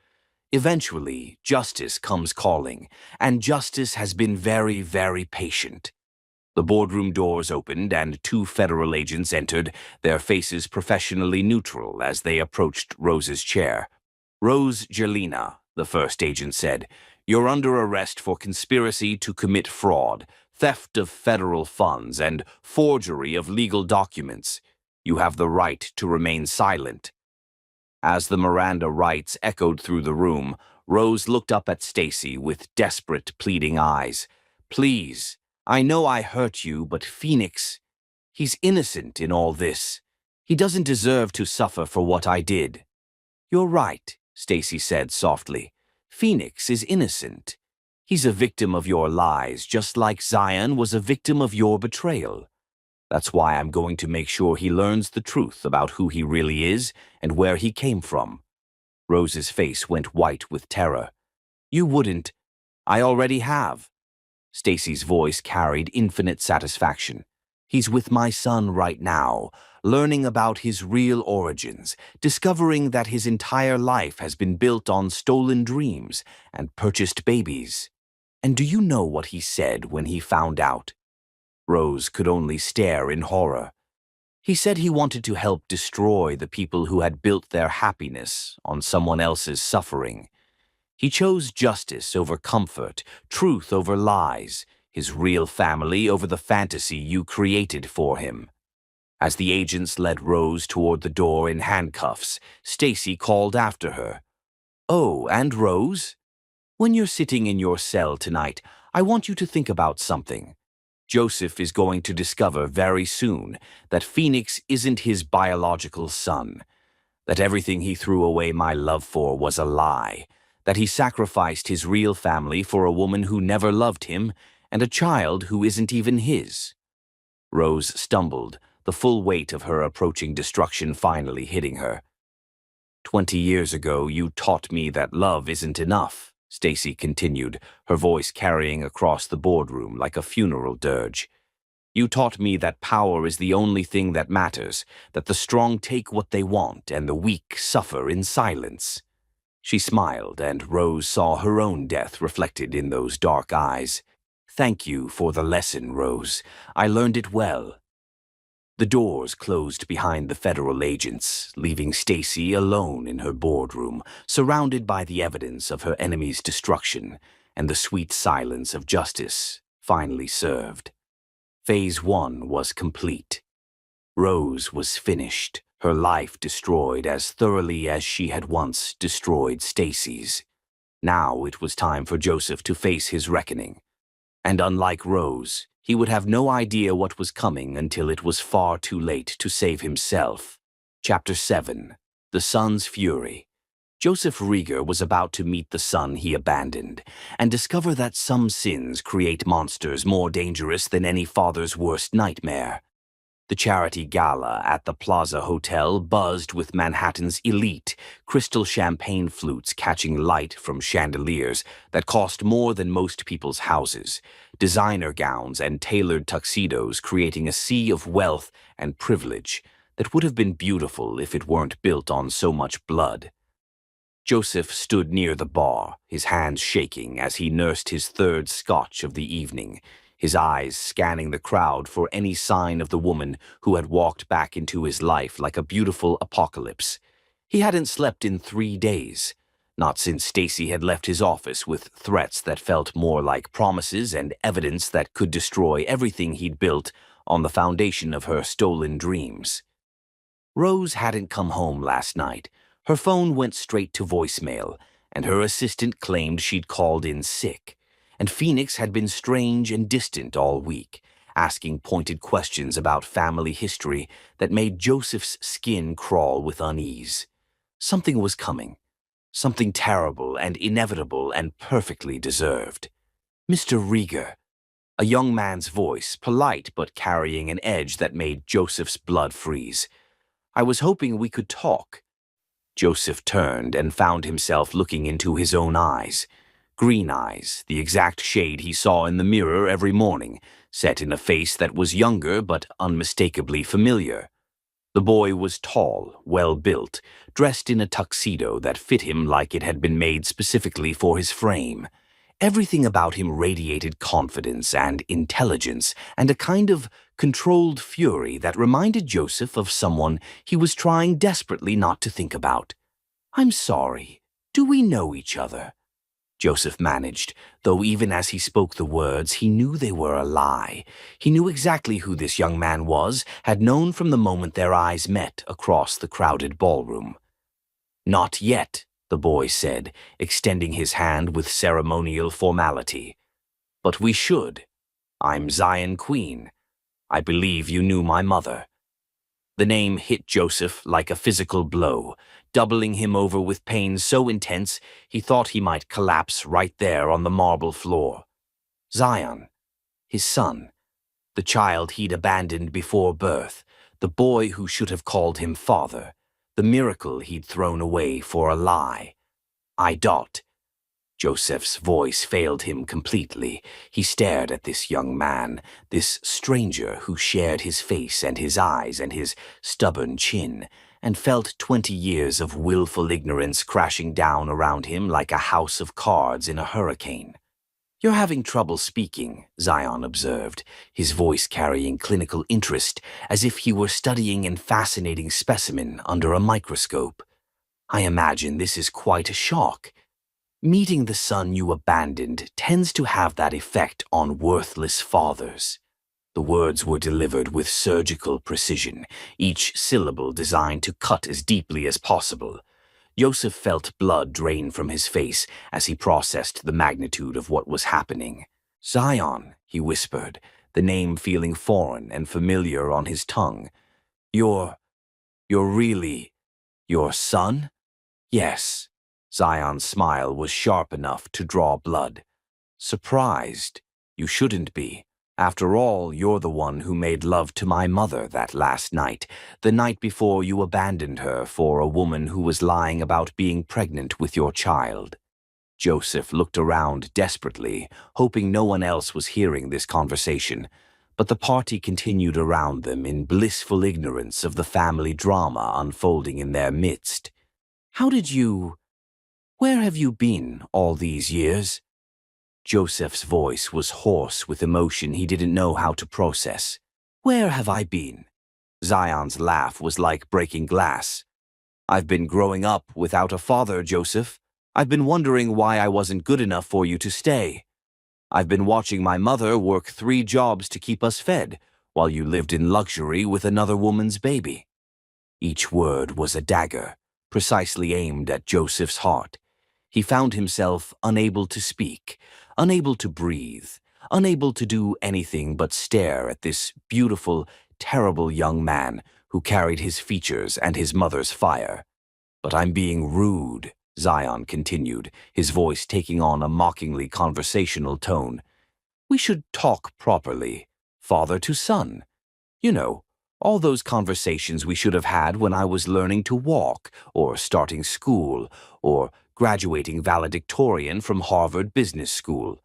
Eventually, justice comes calling, and justice has been very, very patient. The boardroom doors opened and 2 federal agents entered, their faces professionally neutral as they approached Rose's chair. Rose Jelena, the first agent said, you're under arrest for conspiracy to commit fraud, theft of federal funds, and forgery of legal documents. You have the right to remain silent. As the Miranda rights echoed through the room, Rose looked up at Stacy with desperate, pleading eyes. Please, I know I hurt you, but Phoenix, he's innocent in all this. He doesn't deserve to suffer for what I did. You're right, Stacy said softly. Phoenix is innocent. He's a victim of your lies, just like Zion was a victim of your betrayal. That's why I'm going to make sure he learns the truth about who he really is and where he came from. Rose's face went white with terror. You wouldn't. I already have. Stacy's voice carried infinite satisfaction. He's with my son right now, learning about his real origins, discovering that his entire life has been built on stolen dreams and purchased babies. And do you know what he said when he found out? Rose could only stare in horror. He said he wanted to help destroy the people who had built their happiness on someone else's suffering. He chose justice over comfort, truth over lies, his real family over the fantasy you created for him. As the agents led Rose toward the door in handcuffs, Stacy called after her. Oh, and Rose? When you're sitting in your cell tonight, I want you to think about something. Joseph is going to discover very soon that Phoenix isn't his biological son, that everything he threw away my love for was a lie, that he sacrificed his real family for a woman who never loved him and a child who isn't even his. Rose stumbled, the full weight of her approaching destruction finally hitting her. 20 years ago, you taught me that love isn't enough, Stacy continued, her voice carrying across the boardroom like a funeral dirge. You taught me that power is the only thing that matters, that the strong take what they want and the weak suffer in silence. She smiled, and Rose saw her own death reflected in those dark eyes. Thank you for the lesson, Rose. I learned it well. The doors closed behind the federal agents, leaving Stacy alone in her boardroom, surrounded by the evidence of her enemy's destruction and the sweet silence of justice finally served. Phase 1 was complete. Rose was finished, her life destroyed as thoroughly as she had once destroyed Stacy's. Now it was time for Joseph to face his reckoning. And unlike Rose, He would have no idea what was coming until it was far too late to save himself. Chapter 7. The Son's Fury. Joseph Rieger was about to meet the son he abandoned and discover that some sins create monsters more dangerous than any father's worst nightmare. The charity gala at the Plaza Hotel buzzed with Manhattan's elite, crystal champagne flutes catching light from chandeliers that cost more than most people's houses, designer gowns and tailored tuxedos creating a sea of wealth and privilege that would have been beautiful if it weren't built on so much blood. Joseph stood near the bar, his hands shaking as he nursed his third scotch of the evening, his eyes scanning the crowd for any sign of the woman who had walked back into his life like a beautiful apocalypse. He hadn't slept in 3 days, not since Stacy had left his office with threats that felt more like promises and evidence that could destroy everything he'd built on the foundation of her stolen dreams. Rose hadn't come home last night. Her phone went straight to voicemail, and her assistant claimed she'd called in sick. And Phoenix had been strange and distant all week, asking pointed questions about family history that made Joseph's skin crawl with unease. Something was coming. Something terrible and inevitable and perfectly deserved. Mr. Rieger. A young man's voice, polite but carrying an edge that made Joseph's blood freeze. I was hoping we could talk. Joseph turned and found himself looking into his own eyes. Green eyes, the exact shade he saw in the mirror every morning, set in a face that was younger but unmistakably familiar. The boy was tall, well-built, dressed in a tuxedo that fit him like it had been made specifically for his frame. Everything about him radiated confidence and intelligence and a kind of controlled fury that reminded Joseph of someone he was trying desperately not to think about. "I'm sorry. Do we know each other?" Joseph managed, though even as he spoke the words, he knew they were a lie. He knew exactly who this young man was, had known from the moment their eyes met across the crowded ballroom. "Not yet," the boy said, extending his hand with ceremonial formality. "But we should. I'm Zion Queen. I believe you knew my mother." The name hit Joseph like a physical blow, doubling him over with pain so intense he thought he might collapse right there on the marble floor. Zion, his son, the child he'd abandoned before birth, the boy who should have called him father, the miracle he'd thrown away for a lie. "I. Joseph's voice failed him completely. He stared at this young man, this stranger who shared his face and his eyes and his stubborn chin, and felt 20 years of willful ignorance crashing down around him like a house of cards in a hurricane. "You're having trouble speaking," Zion observed, his voice carrying clinical interest as if he were studying a fascinating specimen under a microscope. "I imagine this is quite a shock. Meeting the son you abandoned tends to have that effect on worthless fathers." The words were delivered with surgical precision, each syllable designed to cut as deeply as possible. Joseph felt blood drain from his face as he processed the magnitude of what was happening. "Zion," he whispered, the name feeling foreign and familiar on his tongue. You're really your son?" "Yes." Zion's smile was sharp enough to draw blood. "Surprised? You shouldn't be. After all, you're the one who made love to my mother that last night, the night before you abandoned her for a woman who was lying about being pregnant with your child." Joseph looked around desperately, hoping no one else was hearing this conversation, but the party continued around them in blissful ignorance of the family drama unfolding in their midst. Where have you been all these years?" Joseph's voice was hoarse with emotion he didn't know how to process. "Where have I been?" Zion's laugh was like breaking glass. "I've been growing up without a father, Joseph. I've been wondering why I wasn't good enough for you to stay. I've been watching my mother work 3 jobs to keep us fed, while you lived in luxury with another woman's baby." Each word was a dagger, precisely aimed at Joseph's heart. He found himself unable to speak, unable to breathe, unable to do anything but stare at this beautiful, terrible young man who carried his features and his mother's fire. "But I'm being rude," Zion continued, his voice taking on a mockingly conversational tone. "We should talk properly, father to son. You know, all those conversations we should have had when I was learning to walk, or starting school, or graduating valedictorian from Harvard Business School."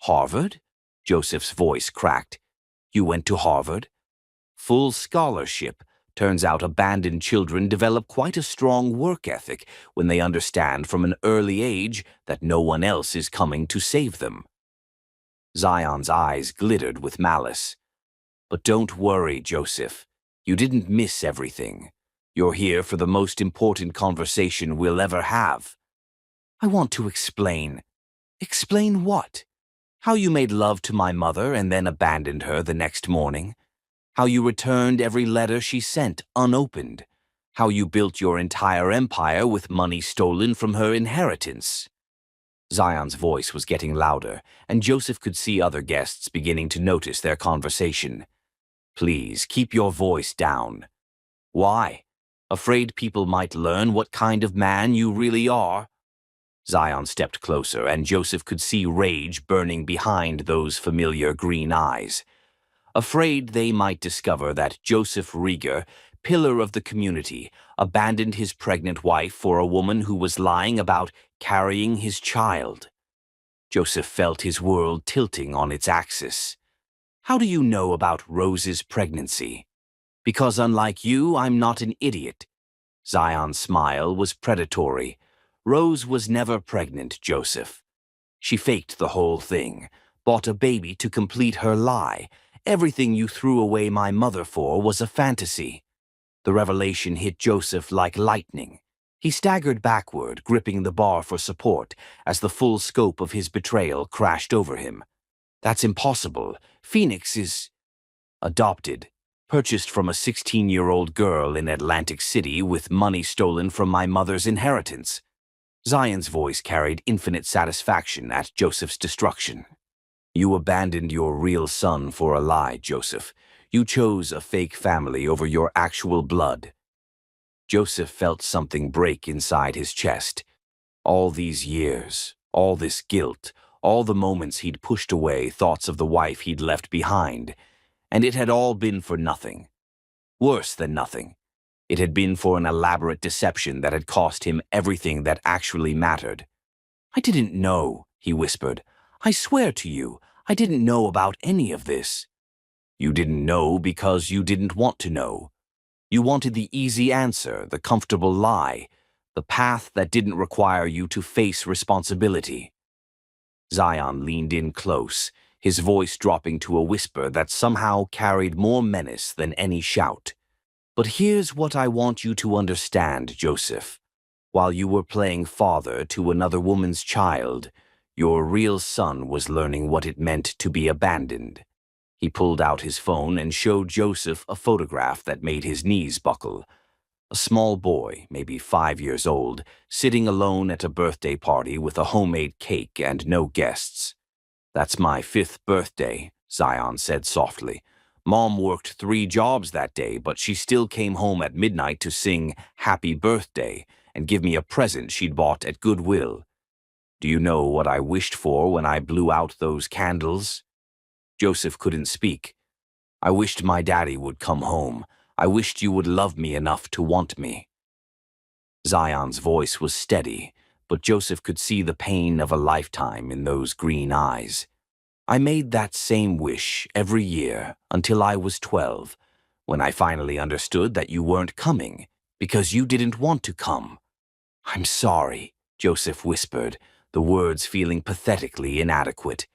"Harvard?" Joseph's voice cracked. "You went to Harvard?" "Full scholarship. Turns out abandoned children develop quite a strong work ethic when they understand from an early age that no one else is coming to save them." Zion's eyes glittered with malice. "But don't worry, Joseph. You didn't miss everything. You're here for the most important conversation we'll ever have." "I want to explain." "Explain what?" "How you made love to my mother and then abandoned her the next morning. How you returned every letter she sent unopened. How you built your entire empire with money stolen from her inheritance." Zion's voice was getting louder, and Joseph could see other guests beginning to notice their conversation. "Please, keep your voice down." "Why? Afraid people might learn what kind of man you really are?" Zion stepped closer, and Joseph could see rage burning behind those familiar green eyes. Afraid they might discover that Joseph Rieger, pillar of the community, abandoned his pregnant wife for a woman who was lying about carrying his child. Joseph felt his world tilting on its axis. "How do you know about Rose's pregnancy?" "Because unlike you, I'm not an idiot." Zion's smile was predatory. "Rose was never pregnant, Joseph. She faked the whole thing, bought a baby to complete her lie. Everything you threw away my mother for was a fantasy." The revelation hit Joseph like lightning. He staggered backward, gripping the bar for support, as the full scope of his betrayal crashed over him. "That's impossible. Phoenix is adopted, purchased from a 16-year-old girl in Atlantic City with money stolen from my mother's inheritance." Zion's voice carried infinite satisfaction at Joseph's destruction. "You abandoned your real son for a lie, Joseph. You chose a fake family over your actual blood." Joseph felt something break inside his chest. All these years, all this guilt, all the moments he'd pushed away thoughts of the wife he'd left behind, and it had all been for nothing. Worse than nothing. It had been for an elaborate deception that had cost him everything that actually mattered. "I didn't know," he whispered. "I swear to you, I didn't know about any of this." "You didn't know because you didn't want to know. You wanted the easy answer, the comfortable lie, the path that didn't require you to face responsibility." Zion leaned in close, his voice dropping to a whisper that somehow carried more menace than any shout. "But here's what I want you to understand, Joseph. While you were playing father to another woman's child, your real son was learning what it meant to be abandoned." He pulled out his phone and showed Joseph a photograph that made his knees buckle. A small boy, maybe 5 years old, sitting alone at a birthday party with a homemade cake and no guests. "That's my 5th birthday," Zion said softly. "Mom worked 3 jobs that day, but she still came home at midnight to sing Happy Birthday and give me a present she'd bought at Goodwill. Do you know what I wished for when I blew out those candles?" Joseph couldn't speak. "I wished my daddy would come home. I wished you would love me enough to want me." Zion's voice was steady, but Joseph could see the pain of a lifetime in those green eyes. "I made that same wish every year until I was 12, when I finally understood that you weren't coming because you didn't want to come." "I'm sorry," Joseph whispered, the words feeling pathetically inadequate.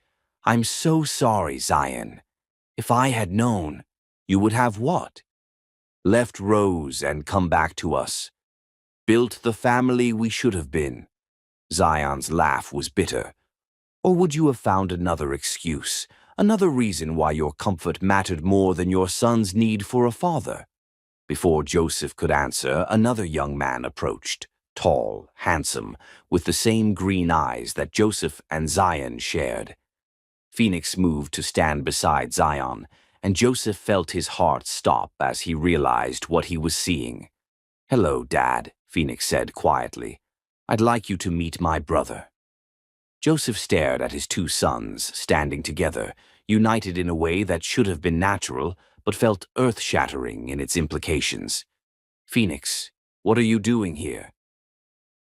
"I'm so sorry, Zion. If I had known, you would have what? Left Rose and come back to us. Built the family we should have been." Zion's laugh was bitter. "Or would you have found another excuse, another reason why your comfort mattered more than your son's need for a father?" Before Joseph could answer, another young man approached, tall, handsome, with the same green eyes that Joseph and Zion shared. Phoenix moved to stand beside Zion, and Joseph felt his heart stop as he realized what he was seeing. "Hello, Dad," Phoenix said quietly. "I'd like you to meet my brother." Joseph stared at his two sons, standing together, united in a way that should have been natural, but felt earth-shattering in its implications. "Phoenix, what are you doing here?"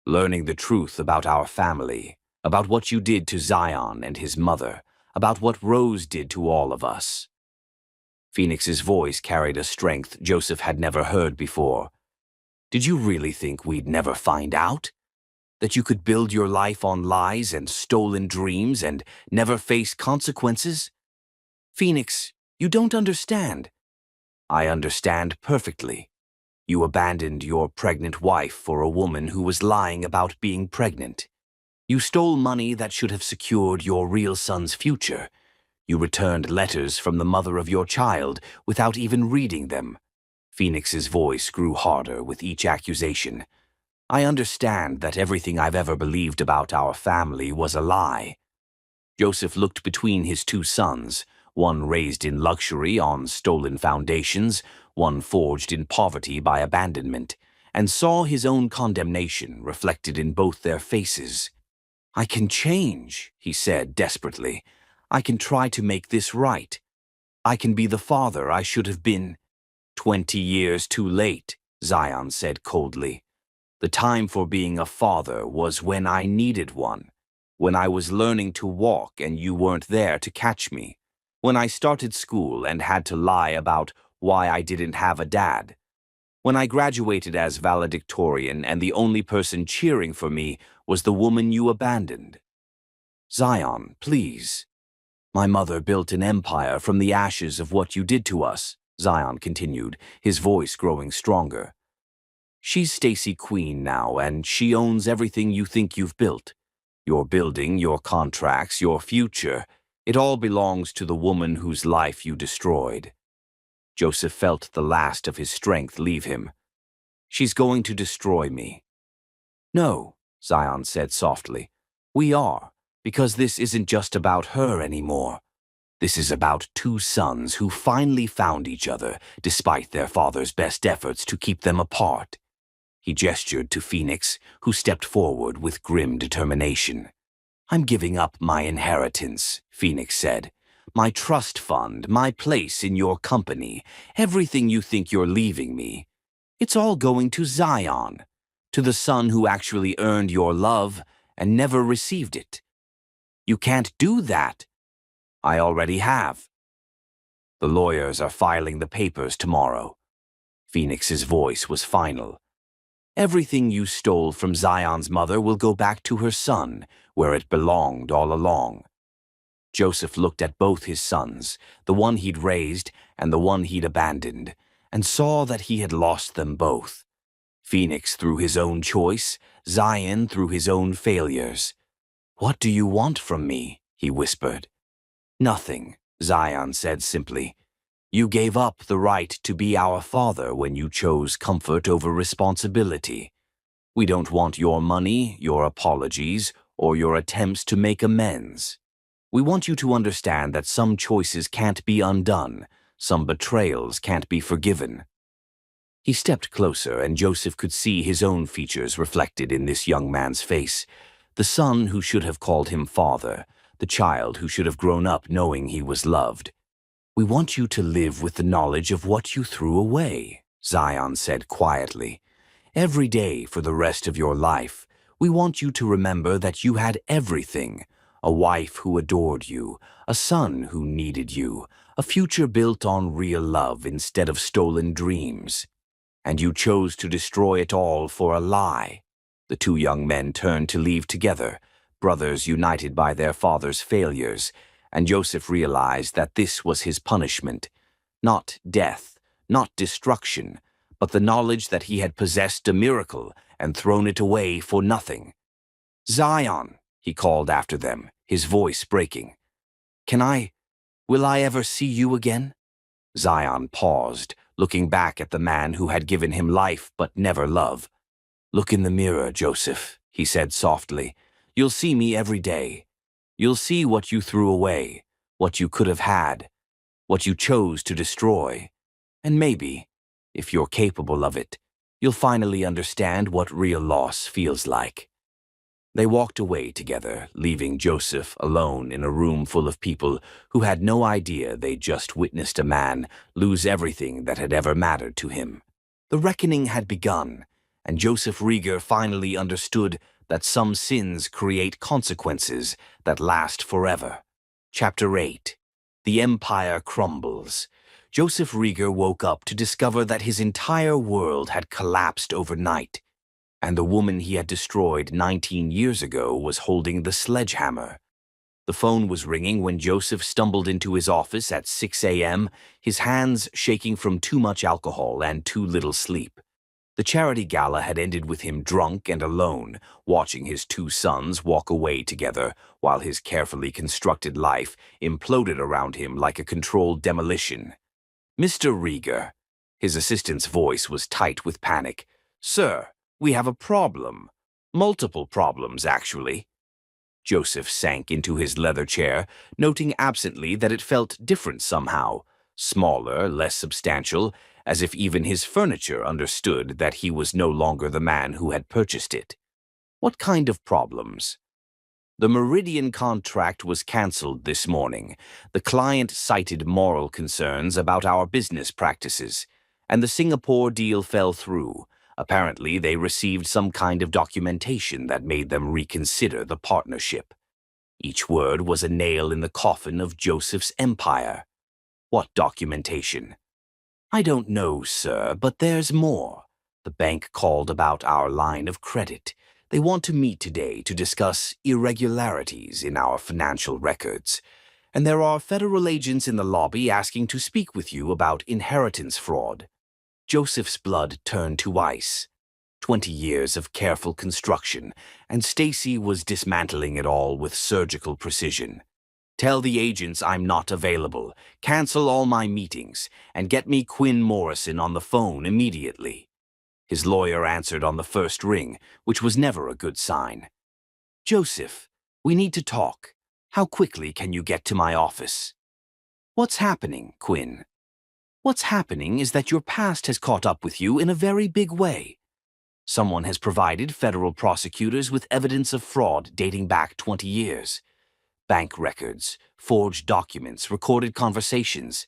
"Learning the truth about our family, about what you did to Zion and his mother, about what Rose did to all of us." Phoenix's voice carried a strength Joseph had never heard before. "Did you really think we'd never find out? That you could build your life on lies and stolen dreams and never face consequences? Phoenix, you don't understand." "I understand perfectly. You abandoned your pregnant wife for a woman who was lying about being pregnant. You stole money that should have secured your real son's future. You returned letters from the mother of your child without even reading them." Phoenix's voice grew harder with each accusation. "I understand that everything I've ever believed about our family was a lie." Joseph looked between his two sons, one raised in luxury on stolen foundations, one forged in poverty by abandonment, and saw his own condemnation reflected in both their faces. "I can change," he said desperately. "I can try to make this right. I can be the father I should have been." 20 years too late," Zion said coldly. "The time for being a father was when I needed one, when I was learning to walk and you weren't there to catch me, when I started school and had to lie about why I didn't have a dad, when I graduated as valedictorian and the only person cheering for me was the woman you abandoned." "Zion, please." "My mother built an empire from the ashes of what you did to us," Zion continued, his voice growing stronger. "She's Stacy Queen now, and she owns everything you think you've built. Your building, your contracts, your future. It all belongs to the woman whose life you destroyed." Joseph felt the last of his strength leave him. "She's going to destroy me." "No," Zion said softly. "We are, because this isn't just about her anymore. This is about two sons who finally found each other, despite their father's best efforts to keep them apart." He gestured to Phoenix, who stepped forward with grim determination. "I'm giving up my inheritance," Phoenix said. "My trust fund, my place in your company, everything you think you're leaving me. It's all going to Zion, to the son who actually earned your love and never received it." "You can't do that." "I already have. The lawyers are filing the papers tomorrow." Phoenix's voice was final. "Everything you stole from Zion's mother will go back to her son, where it belonged all along." Joseph looked at both his sons, the one he'd raised and the one he'd abandoned, and saw that he had lost them both. Phoenix through his own choice, Zion through his own failures. "What do you want from me?" he whispered. "Nothing," Zion said simply. "You gave up the right to be our father when you chose comfort over responsibility. We don't want your money, your apologies, or your attempts to make amends. We want you to understand that some choices can't be undone, some betrayals can't be forgiven." He stepped closer, and Joseph could see his own features reflected in this young man's face. The son who should have called him father, the child who should have grown up knowing he was loved. "We want you to live with the knowledge of what you threw away," Zion said quietly. "Every day for the rest of your life, we want you to remember that you had everything: a wife who adored you, a son who needed you, a future built on real love instead of stolen dreams. And you chose to destroy it all for a lie." The two young men turned to leave together, brothers united by their father's failures, and Joseph realized that this was his punishment. Not death, not destruction, but the knowledge that he had possessed a miracle and thrown it away for nothing. "Zion," he called after them, his voice breaking. Will I ever see you again?" Zion paused, looking back at the man who had given him life but never love. "Look in the mirror, Joseph," he said softly. "You'll see me every day. You'll see what you threw away, what you could have had, what you chose to destroy, and maybe, if you're capable of it, you'll finally understand what real loss feels like. They walked away together, leaving Joseph alone in a room full of people who had no idea they'd just witnessed a man lose everything that had ever mattered to him. The reckoning had begun, and Joseph Rieger finally understood that some sins create consequences that last forever. Chapter 8. The Empire Crumbles. Joseph Rieger woke up to discover that his entire world had collapsed overnight, and the woman he had destroyed 19 years ago was holding the sledgehammer. The phone was ringing when Joseph stumbled into his office at 6 a.m., his hands shaking from too much alcohol and too little sleep. The charity gala had ended with him drunk and alone, watching his two sons walk away together while his carefully constructed life imploded around him like a controlled demolition. "Mr. Rieger." His assistant's voice was tight with panic. "Sir, we have a problem. Multiple problems, actually." Joseph sank into his leather chair, noting absently that it felt different somehow, smaller, less substantial, as if even his furniture understood that he was no longer the man who had purchased it. What kind of problems? The Meridian contract was cancelled this morning. The client cited moral concerns about our business practices, and the Singapore deal fell through. Apparently, they received some kind of documentation that made them reconsider the partnership. Each word was a nail in the coffin of Joseph's empire. What documentation? "I don't know, sir, but there's more. The bank called about our line of credit. They want to meet today to discuss irregularities in our financial records. And there are federal agents in the lobby asking to speak with you about inheritance fraud." Joseph's blood turned to ice. 20 years of careful construction, and Stacy was dismantling it all with surgical precision. "Tell the agents I'm not available, cancel all my meetings, and get me Quinn Morrison on the phone immediately." His lawyer answered on the first ring, which was never a good sign. "Joseph, we need to talk. How quickly can you get to my office?" "What's happening, Quinn?" "What's happening is that your past has caught up with you in a very big way. Someone has provided federal prosecutors with evidence of fraud dating back 20 years. Bank records, forged documents, recorded conversations.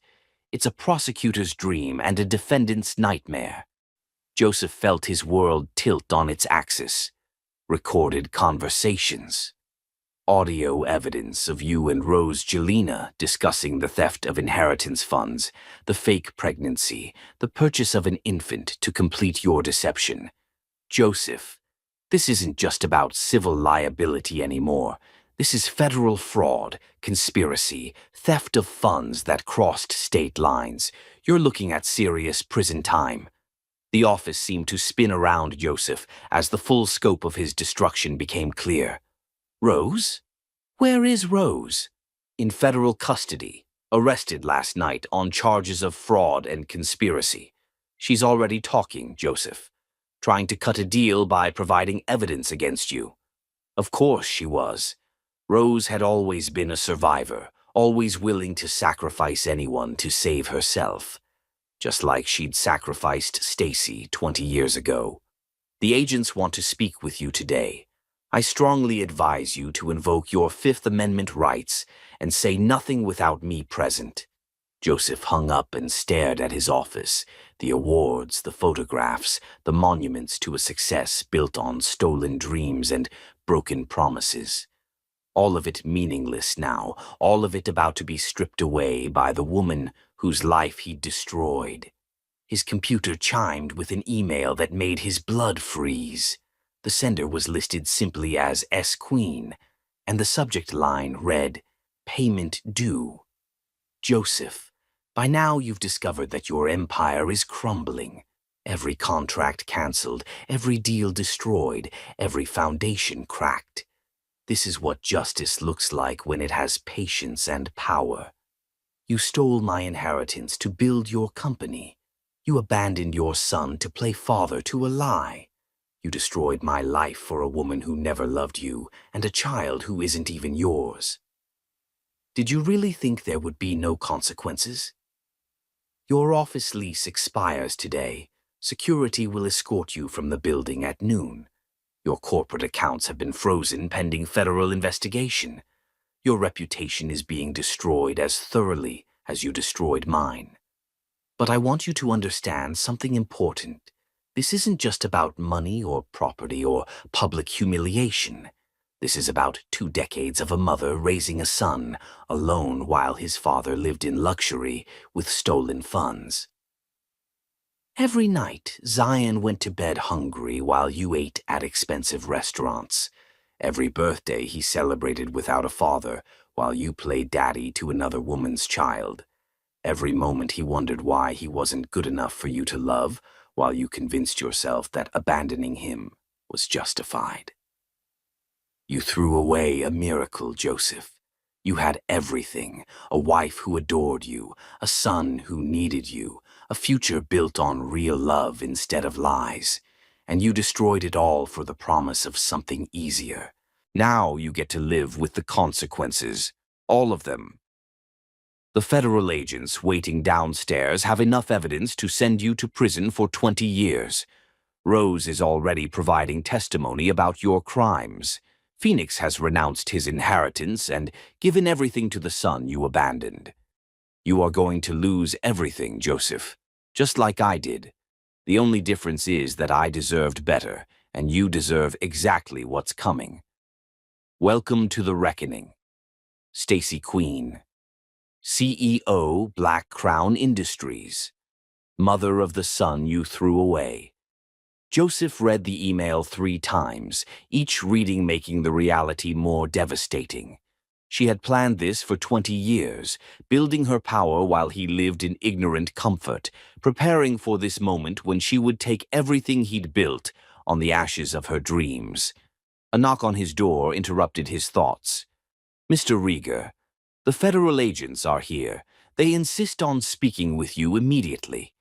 It's a prosecutor's dream and a defendant's nightmare." Joseph felt his world tilt on its axis. Recorded conversations. Audio evidence of you and Rose Jelena discussing the theft of inheritance funds, the fake pregnancy, the purchase of an infant to complete your deception. Joseph, this isn't just about civil liability anymore. This is federal fraud, conspiracy, theft of funds that crossed state lines. You're looking at serious prison time. The office seemed to spin around Joseph as the full scope of his destruction became clear. "Rose? Where is Rose?" "In federal custody, arrested last night on charges of fraud and conspiracy. She's already talking, Joseph, trying to cut a deal by providing evidence against you." Of course she was. Rose had always been a survivor, always willing to sacrifice anyone to save herself. Just like she'd sacrificed Stacy 20 years ago. "The agents want to speak with you today. I strongly advise you to invoke your Fifth Amendment rights and say nothing without me present." Joseph hung up and stared at his office, the awards, the photographs, the monuments to a success built on stolen dreams and broken promises. All of it meaningless now, all of it about to be stripped away by the woman whose life he'd destroyed. His computer chimed with an email that made his blood freeze. The sender was listed simply as S. Queen, and the subject line read, "Payment due." Joseph, by now you've discovered that your empire is crumbling. Every contract cancelled, every deal destroyed, every foundation cracked. This is what justice looks like when it has patience and power. You stole my inheritance to build your company. You abandoned your son to play father to a lie. You destroyed my life for a woman who never loved you and a child who isn't even yours. Did you really think there would be no consequences? Your office lease expires today. Security will escort you from the building at noon. Your corporate accounts have been frozen pending federal investigation. Your reputation is being destroyed as thoroughly as you destroyed mine. But I want you to understand something important. This isn't just about money or property or public humiliation. This is about 2 decades of a mother raising a son alone while his father lived in luxury with stolen funds. Every night, Zion went to bed hungry while you ate at expensive restaurants. Every birthday he celebrated without a father while you played daddy to another woman's child. Every moment he wondered why he wasn't good enough for you to love, while you convinced yourself that abandoning him was justified. You threw away a miracle, Joseph. You had everything, a wife who adored you, a son who needed you, a future built on real love instead of lies. And you destroyed it all for the promise of something easier. Now you get to live with the consequences, all of them. The federal agents waiting downstairs have enough evidence to send you to prison for 20 years. Rose is already providing testimony about your crimes. Phoenix has renounced his inheritance and given everything to the son you abandoned. You are going to lose everything, Joseph, just like I did. The only difference is that I deserved better, and you deserve exactly what's coming. Welcome to the reckoning. Stacy Queen, CEO, Black Crown Industries, mother of the son you threw away. Joseph read the email 3 times, each reading making the reality more devastating. She had planned this for 20 years, building her power while he lived in ignorant comfort, preparing for this moment when she would take everything he'd built on the ashes of her dreams. A knock on his door interrupted his thoughts. Mr. Rieger, the federal agents are here. They insist on speaking with you immediately.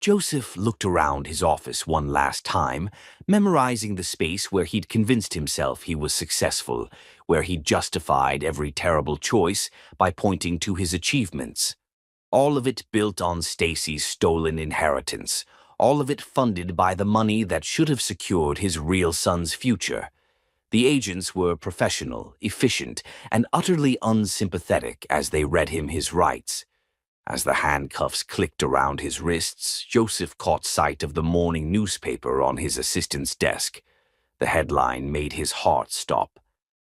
Joseph looked around his office one last time, memorizing the space where he'd convinced himself he was successful, where he'd justified every terrible choice by pointing to his achievements. All of it built on Stacy's stolen inheritance, all of it funded by the money that should have secured his real son's future. The agents were professional, efficient, and utterly unsympathetic as they read him his rights. As the handcuffs clicked around his wrists, Joseph caught sight of the morning newspaper on his assistant's desk. The headline made his heart stop.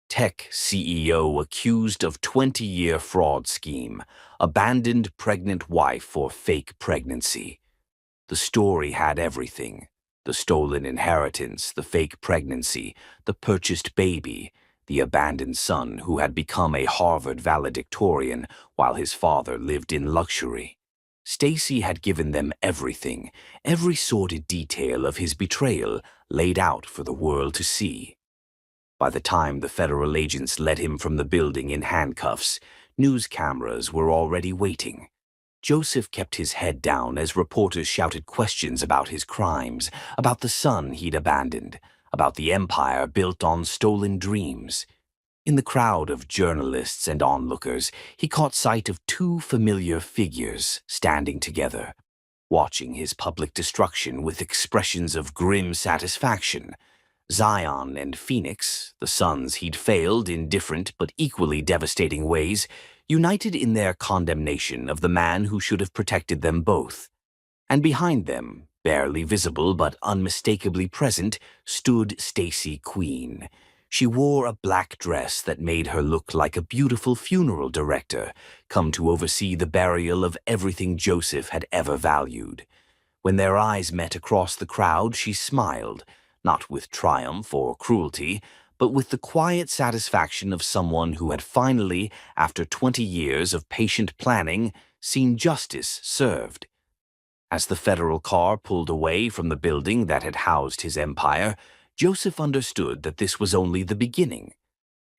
Tech CEO accused of 20-year fraud scheme, abandoned pregnant wife for fake pregnancy. The story had everything. The stolen inheritance, the fake pregnancy, the purchased baby, the abandoned son who had become a Harvard valedictorian while his father lived in luxury. Stacy had given them everything, every sordid detail of his betrayal laid out for the world to see. By the time the federal agents led him from the building in handcuffs, news cameras were already waiting. Joseph kept his head down as reporters shouted questions about his crimes, about the son he'd abandoned, about the empire built on stolen dreams. In the crowd of journalists and onlookers, he caught sight of 2 familiar figures standing together, watching his public destruction with expressions of grim satisfaction. Zion and Phoenix, the sons he'd failed in different but equally devastating ways, united in their condemnation of the man who should have protected them both. And behind them, barely visible but unmistakably present, stood Stacy Queen. She wore a black dress that made her look like a beautiful funeral director, come to oversee the burial of everything Joseph had ever valued. When their eyes met across the crowd, she smiled, not with triumph or cruelty, but with the quiet satisfaction of someone who had finally, after 20 years of patient planning, seen justice served. As the federal car pulled away from the building that had housed his empire, Joseph understood that this was only the beginning.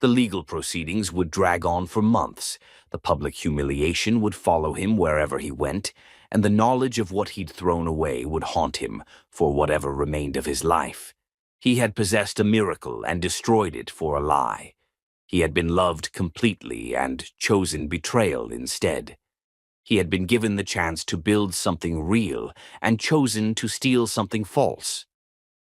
The legal proceedings would drag on for months, the public humiliation would follow him wherever he went, and the knowledge of what he'd thrown away would haunt him for whatever remained of his life. He had possessed a miracle and destroyed it for a lie. He had been loved completely and chosen betrayal instead. He had been given the chance to build something real and chosen to steal something false.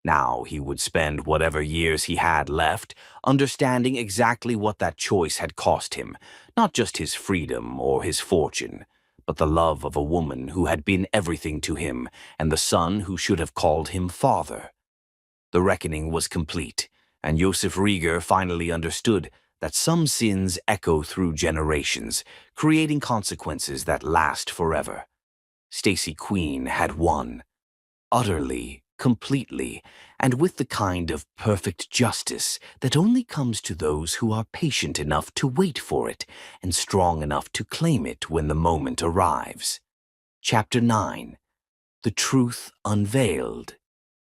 Now he would spend whatever years he had left understanding exactly what that choice had cost him, not just his freedom or his fortune, but the love of a woman who had been everything to him and the son who should have called him father. The reckoning was complete, and Josef Rieger finally understood that some sins echo through generations, creating consequences that last forever. Stacy Queen had won. Utterly, completely, and with the kind of perfect justice that only comes to those who are patient enough to wait for it and strong enough to claim it when the moment arrives. Chapter 9. The Truth Unveiled.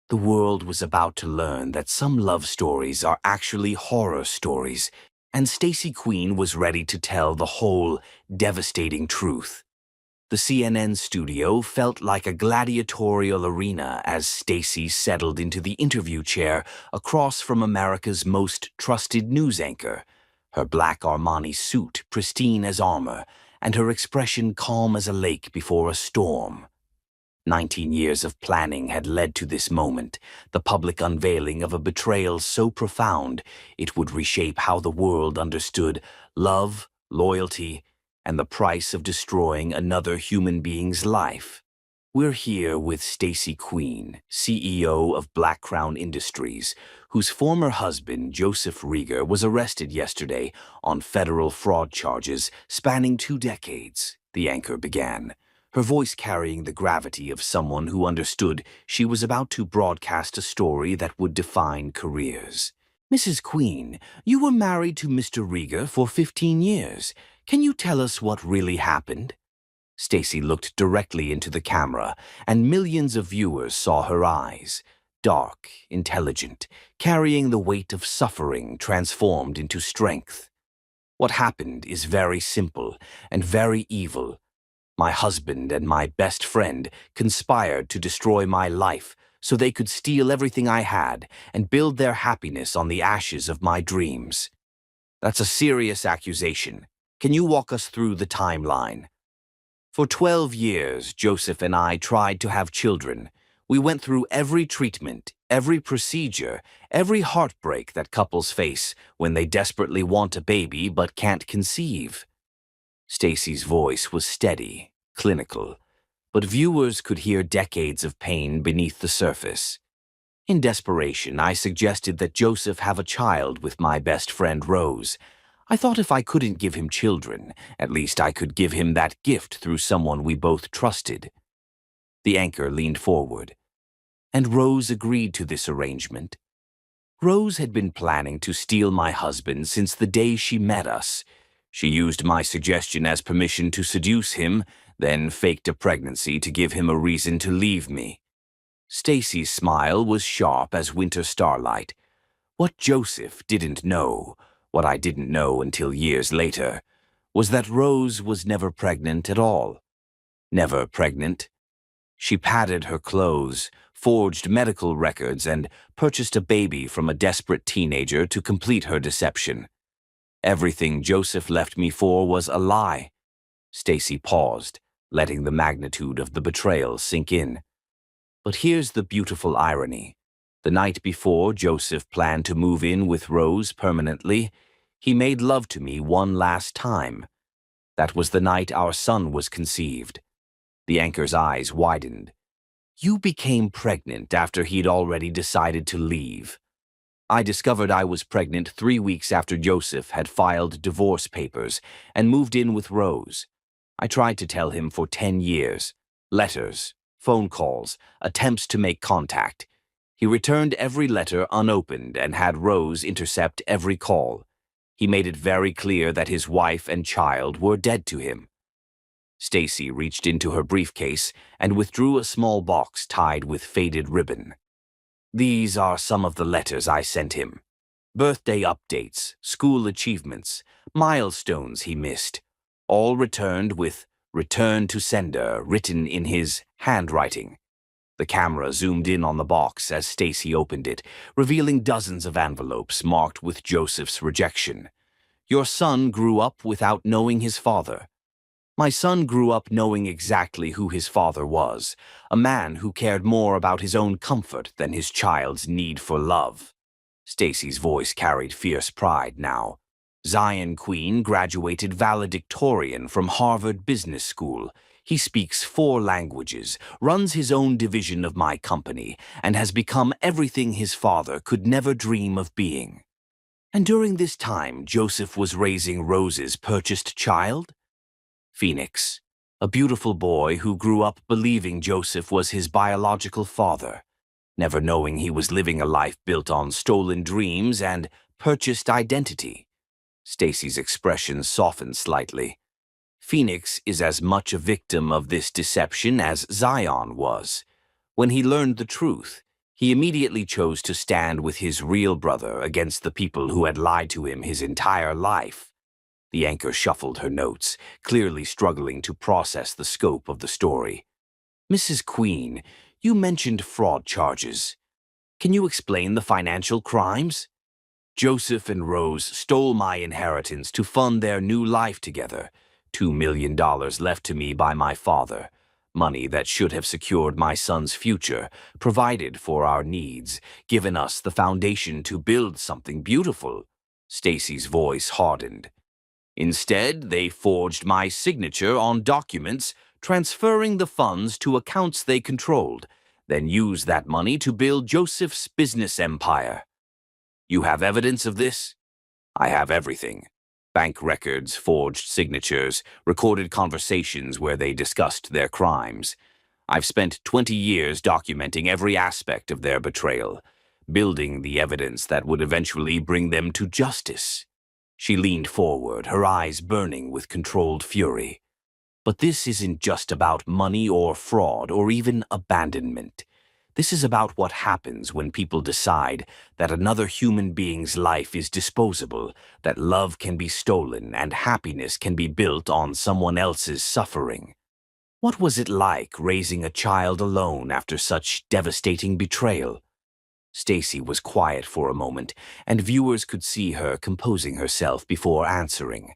The world was about to learn that some love stories are actually horror stories, and Stacy Queen was ready to tell the whole, devastating truth. The CNN studio felt like a gladiatorial arena as Stacy settled into the interview chair across from America's most trusted news anchor, her black Armani suit pristine as armor, and her expression calm as a lake before a storm. 19 years of planning had led to this moment, the public unveiling of a betrayal so profound it would reshape how the world understood love, loyalty, and the price of destroying another human being's life. We're here with Stacy Queen, CEO of Black Crown Industries, whose former husband, Josef Rieger, was arrested yesterday on federal fraud charges spanning 2 decades, the anchor began, her voice carrying the gravity of someone who understood she was about to broadcast a story that would define careers. Mrs. Queen, you were married to Mr. Rieger for 15 years. Can you tell us what really happened? Stacy looked directly into the camera, and millions of viewers saw her eyes, dark, intelligent, carrying the weight of suffering transformed into strength. What happened is very simple and very evil. My husband and my best friend conspired to destroy my life so they could steal everything I had and build their happiness on the ashes of my dreams. That's a serious accusation. Can you walk us through the timeline? For 12 years, Josef and I tried to have children. We went through every treatment, every procedure, every heartbreak that couples face when they desperately want a baby but can't conceive. Stacy's voice was steady, clinical, but viewers could hear decades of pain beneath the surface. In desperation, I suggested that Josef have a child with my best friend Rose. I thought if I couldn't give him children, at least I could give him that gift through someone we both trusted. The anchor leaned forward, and Rose agreed to this arrangement. Rose had been planning to steal my husband since the day she met us. She used my suggestion as permission to seduce him, then faked a pregnancy to give him a reason to leave me. Stacy's smile was sharp as winter starlight. What Josef didn't know, what I didn't know until years later, was that Rose was never pregnant at all. Never pregnant. She padded her clothes, forged medical records, and purchased a baby from a desperate teenager to complete her deception. Everything Josef left me for was a lie. Stacy paused, letting the magnitude of the betrayal sink in. But here's the beautiful irony. The night before Josef planned to move in with Rose permanently, he made love to me one last time. That was the night our son was conceived. The anchor's eyes widened. You became pregnant after he'd already decided to leave. I discovered I was pregnant 3 weeks after Josef had filed divorce papers and moved in with Rose. I tried to tell him for 10 years. Letters, phone calls, attempts to make contact. He returned every letter unopened and had Rose intercept every call. He made it very clear that his wife and child were dead to him. Stacy reached into her briefcase and withdrew a small box tied with faded ribbon. These are some of the letters I sent him. Birthday updates, school achievements, milestones he missed, all returned with "Return to sender" written in his handwriting. The camera zoomed in on the box as Stacy opened it, revealing dozens of envelopes marked with Josef's rejection. Your son grew up without knowing his father. My son grew up knowing exactly who his father was, a man who cared more about his own comfort than his child's need for love. Stacy's voice carried fierce pride now. Zion Queen graduated valedictorian from Harvard Business School. He speaks 4 languages, runs his own division of my company, and has become everything his father could never dream of being. And during this time, Joseph was raising Rose's purchased child? Phoenix, a beautiful boy who grew up believing Joseph was his biological father, never knowing he was living a life built on stolen dreams and purchased identity. Stacy's expression softened slightly. Phoenix is as much a victim of this deception as Zion was. When he learned the truth, he immediately chose to stand with his real brother against the people who had lied to him his entire life. The anchor shuffled her notes, clearly struggling to process the scope of the story. Mrs. Queen, you mentioned fraud charges. Can you explain the financial crimes? Joseph and Rose stole my inheritance to fund their new life together. $2 million left to me by my father. Money that should have secured my son's future, provided for our needs, given us the foundation to build something beautiful. Stacy's voice hardened. Instead, they forged my signature on documents, transferring the funds to accounts they controlled, then used that money to build Joseph's business empire. You have evidence of this? I have everything. Bank records, forged signatures, recorded conversations where they discussed their crimes. I've spent 20 years documenting every aspect of their betrayal, building the evidence that would eventually bring them to justice. She leaned forward, her eyes burning with controlled fury. But this isn't just about money or fraud or even abandonment. This is about what happens when people decide that another human being's life is disposable, that love can be stolen and happiness can be built on someone else's suffering. What was it like raising a child alone after such devastating betrayal? Stacy was quiet for a moment, and viewers could see her composing herself before answering.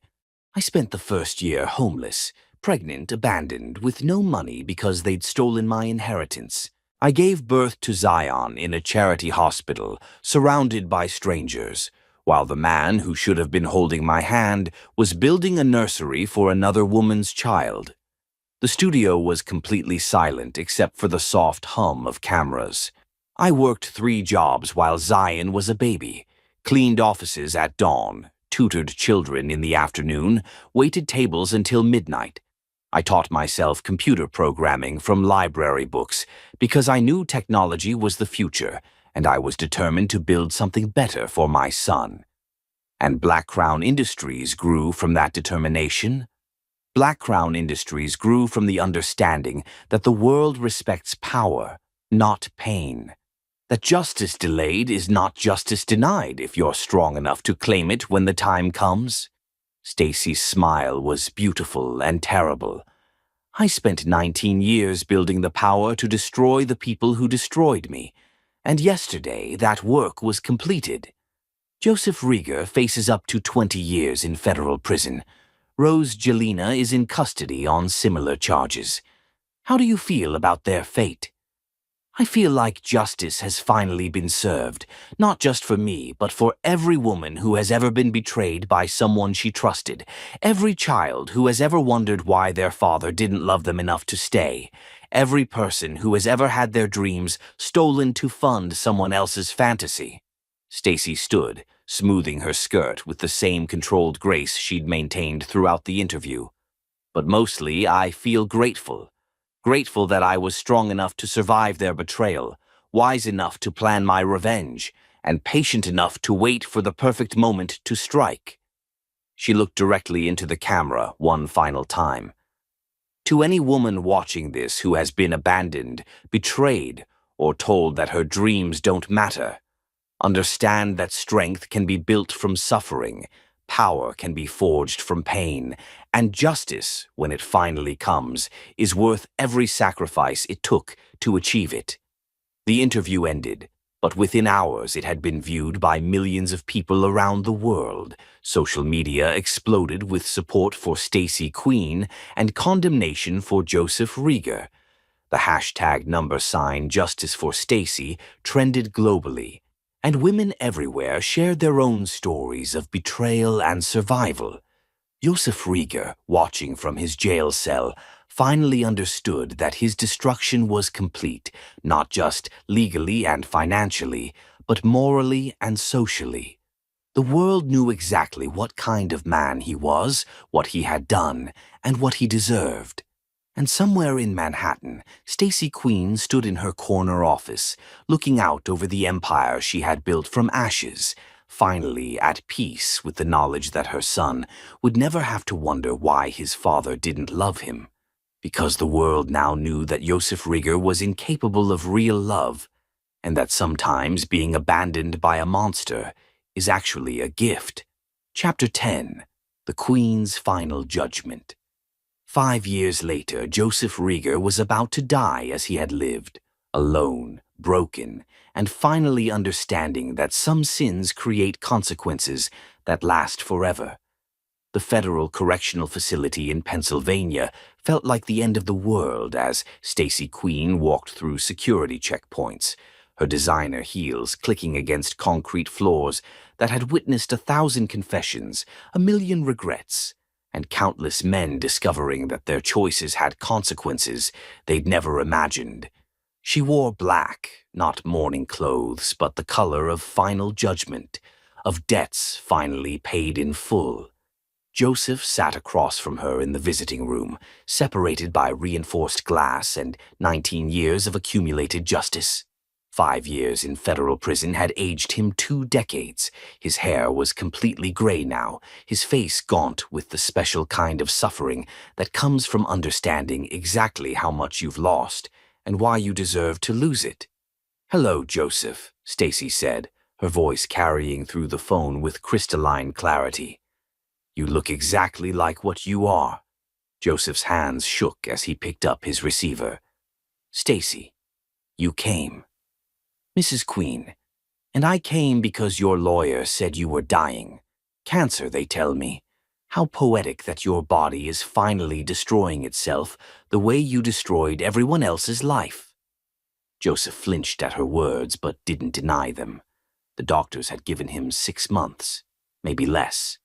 I spent the first year homeless, pregnant, abandoned, with no money because they'd stolen my inheritance. I gave birth to Zion in a charity hospital, surrounded by strangers, while the man who should have been holding my hand was building a nursery for another woman's child. The studio was completely silent except for the soft hum of cameras. I worked 3 jobs while Zion was a baby, cleaned offices at dawn, tutored children in the afternoon, waited tables until midnight. I taught myself computer programming from library books because I knew technology was the future, and I was determined to build something better for my son. And Black Crown Industries grew from that determination. Black Crown Industries grew from the understanding that the world respects power, not pain. That justice delayed is not justice denied if you're strong enough to claim it when the time comes. Stacy's smile was beautiful and terrible. I spent 19 years building the power to destroy the people who destroyed me, and yesterday that work was completed. Joseph Rieger faces up to 20 years in federal prison. Rose Jelena is in custody on similar charges. How do you feel about their fate? I feel like justice has finally been served, not just for me, but for every woman who has ever been betrayed by someone she trusted, every child who has ever wondered why their father didn't love them enough to stay, every person who has ever had their dreams stolen to fund someone else's fantasy. Stacy stood, smoothing her skirt with the same controlled grace she'd maintained throughout the interview. But mostly, I feel grateful. Grateful that I was strong enough to survive their betrayal, wise enough to plan my revenge, and patient enough to wait for the perfect moment to strike. She looked directly into the camera one final time. To any woman watching this who has been abandoned, betrayed, or told that her dreams don't matter, understand that strength can be built from suffering, power can be forged from pain, and justice, when it finally comes, is worth every sacrifice it took to achieve it. The interview ended. But within hours, it had been viewed by millions of people around the world. Social media exploded with support for Stacy Queen and condemnation for Joseph Rieger. The hashtag #Justice for Stacy trended globally, and women everywhere shared their own stories of betrayal and survival. Joseph Rieger, watching from his jail cell, finally understood that his destruction was complete, not just legally and financially, but morally and socially. The world knew exactly what kind of man he was, what he had done, and what he deserved. And somewhere in Manhattan, Stacy Queen stood in her corner office, looking out over the empire she had built from ashes, finally at peace with the knowledge that her son would never have to wonder why his father didn't love him. Because the world now knew that Joseph Rieger was incapable of real love, and that sometimes being abandoned by a monster is actually a gift. Chapter 10. The Queen's Final Judgment. 5 years later, Joseph Rieger was about to die as he had lived, alone, broken, and finally understanding that some sins create consequences that last forever. The Federal Correctional Facility in Pennsylvania felt like the end of the world as Stacy Queen walked through security checkpoints, her designer heels clicking against concrete floors that had witnessed 1,000 confessions, 1,000,000 regrets, and countless men discovering that their choices had consequences they'd never imagined. She wore black, not mourning clothes, but the color of final judgment, of debts finally paid in full. Joseph sat across from her in the visiting room, separated by reinforced glass and 19 years of accumulated justice. 5 years in federal prison had aged him 2 decades. His hair was completely gray now, his face gaunt with the special kind of suffering that comes from understanding exactly how much you've lost and why you deserve to lose it. "Hello, Joseph," Stacy said, her voice carrying through the phone with crystalline clarity. "You look exactly like what you are." Joseph's hands shook as he picked up his receiver. "Stacy, you came." "Mrs. Queen, and I came because your lawyer said you were dying. Cancer, they tell me. How poetic that your body is finally destroying itself the way you destroyed everyone else's life." Joseph flinched at her words but didn't deny them. The doctors had given him 6 months, maybe less.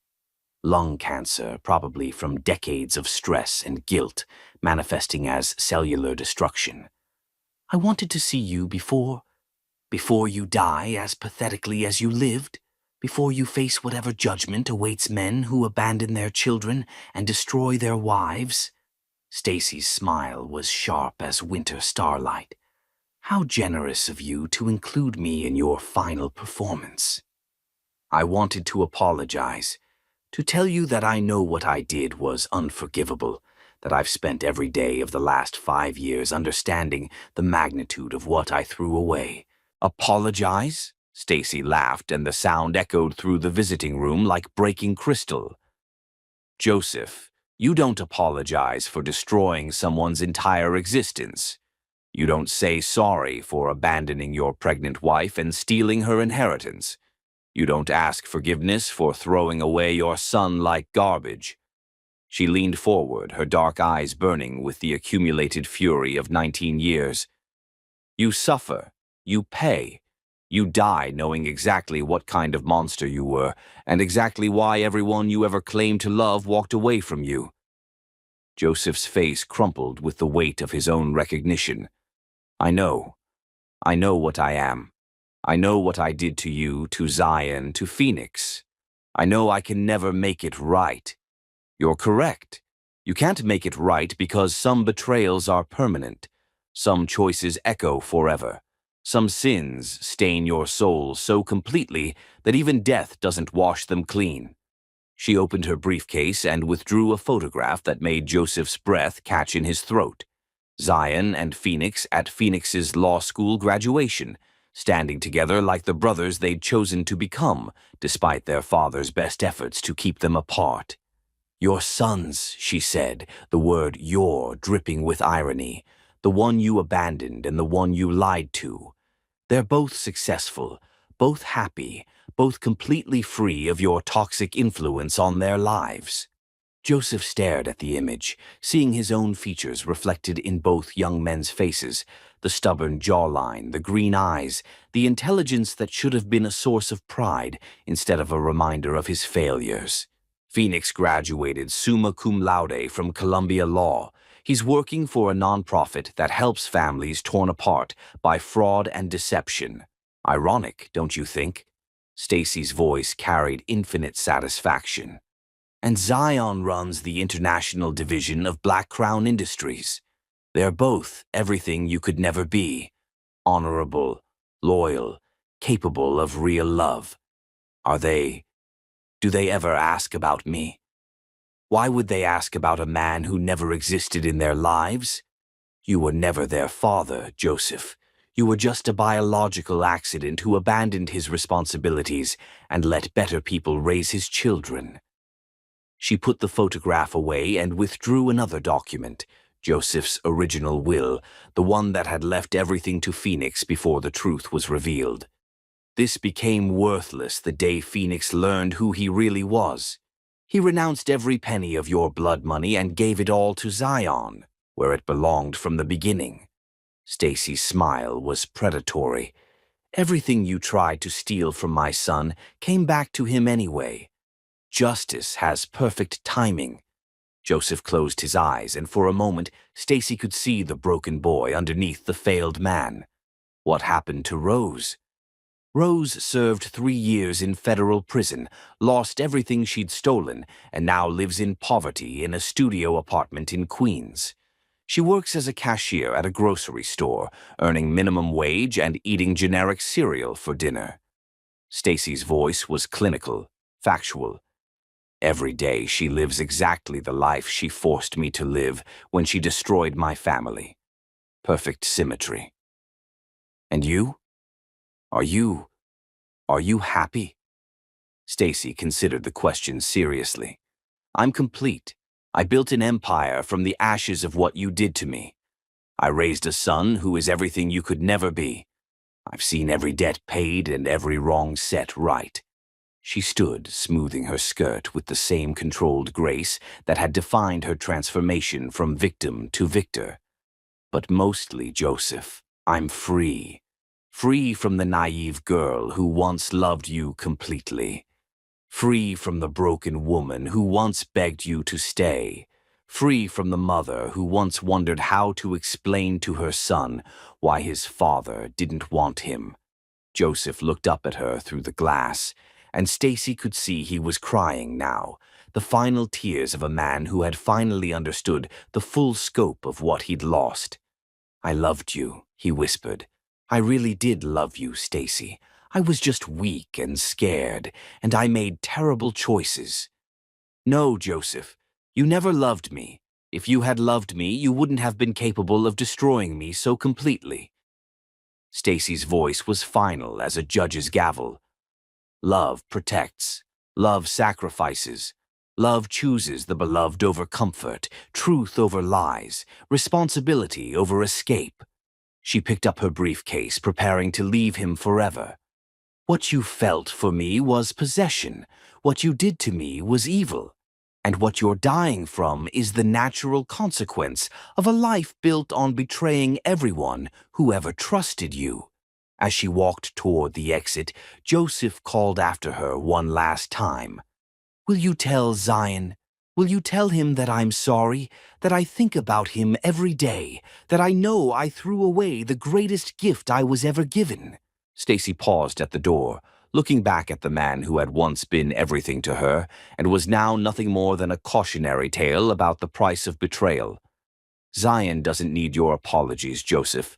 Lung cancer, probably from decades of stress and guilt, manifesting as cellular destruction. "I wanted to see you before you die as pathetically as you lived, before you face whatever judgment awaits men who abandon their children and destroy their wives." Stacy's smile was sharp as winter starlight. "How generous of you to include me in your final performance." "I wanted to apologize, to tell you that I know what I did was unforgivable, that I've spent every day of the last 5 years understanding the magnitude of what I threw away." "Apologize?" Stacy laughed, and the sound echoed through the visiting room like breaking crystal. "Joseph, you don't apologize for destroying someone's entire existence. You don't say sorry for abandoning your pregnant wife and stealing her inheritance. You don't ask forgiveness for throwing away your son like garbage." She leaned forward, her dark eyes burning with the accumulated fury of 19 years. "You suffer. You pay. You die knowing exactly what kind of monster you were, and exactly why everyone you ever claimed to love walked away from you." Joseph's face crumpled with the weight of his own recognition. I know what I am. I know what I did to you, to Zion, to Phoenix. I know I can never make it right." "You're correct. You can't make it right because some betrayals are permanent. Some choices echo forever. Some sins stain your soul so completely that even death doesn't wash them clean." She opened her briefcase and withdrew a photograph that made Joseph's breath catch in his throat. Zion and Phoenix at Phoenix's law school graduation, standing together like the brothers they'd chosen to become, despite their father's best efforts to keep them apart. "Your sons," she said, the word "your" dripping with irony, "the one you abandoned and the one you lied to. They're both successful, both happy, both completely free of your toxic influence on their lives. Joseph stared at the image, seeing his own features reflected in both young men's faces, the stubborn jawline, the green eyes, the intelligence that should have been a source of pride instead of a reminder of his failures. Phoenix graduated summa cum laude from Columbia Law. He's working for a nonprofit that helps families torn apart by fraud and deception. Ironic, don't you think? Stacy's voice carried infinite satisfaction. And Zion runs the international division of Black Crown Industries. They're both everything you could never be. Honorable, loyal, capable of real love. Do they ever ask about me? Why would they ask about a man who never existed in their lives? You were never their father, Joseph. You were just a biological accident who abandoned his responsibilities and let better people raise his children. She put the photograph away and withdrew another document, Joseph's original will, the one that had left everything to Phoenix before the truth was revealed. This became worthless the day Phoenix learned who he really was. He renounced every penny of your blood money and gave it all to Zion, where it belonged from the beginning. Stacy's smile was predatory. Everything you tried to steal from my son came back to him anyway. Justice has perfect timing. Joseph closed his eyes, and for a moment, Stacy could see the broken boy underneath the failed man. What happened to Rose? Rose served 3 years in federal prison, lost everything she'd stolen, and now lives in poverty in a studio apartment in Queens. She works as a cashier at a grocery store, earning minimum wage and eating generic cereal for dinner. Stacy's voice was clinical, factual. Every day she lives exactly the life she forced me to live when she destroyed my family. Perfect symmetry. And you? Are you happy? Stacy considered the question seriously. I'm complete. I built an empire from the ashes of what you did to me. I raised a son who is everything you could never be. I've seen every debt paid and every wrong set right. She stood, smoothing her skirt with the same controlled grace that had defined her transformation from victim to victor. But mostly, Joseph, I'm free. Free from the naive girl who once loved you completely. Free from the broken woman who once begged you to stay. Free from the mother who once wondered how to explain to her son why his father didn't want him. Joseph looked up at her through the glass, and Stacy could see he was crying now, the final tears of a man who had finally understood the full scope of what he'd lost. I loved you, he whispered. I really did love you, Stacy. I was just weak and scared, and I made terrible choices. No, Joseph, you never loved me. If you had loved me, you wouldn't have been capable of destroying me so completely. Stacy's voice was final as a judge's gavel. Love protects. Love sacrifices. Love chooses the beloved over comfort, truth over lies, responsibility over escape. She picked up her briefcase, preparing to leave him forever. What you felt for me was possession. What you did to me was evil. And what you're dying from is the natural consequence of a life built on betraying everyone who ever trusted you. As she walked toward the exit, Joseph called after her one last time. Will you tell Zion? Will you tell him that I'm sorry, that I think about him every day, that I know I threw away the greatest gift I was ever given? Stacy paused at the door, looking back at the man who had once been everything to her and was now nothing more than a cautionary tale about the price of betrayal. Zion doesn't need your apologies, Joseph.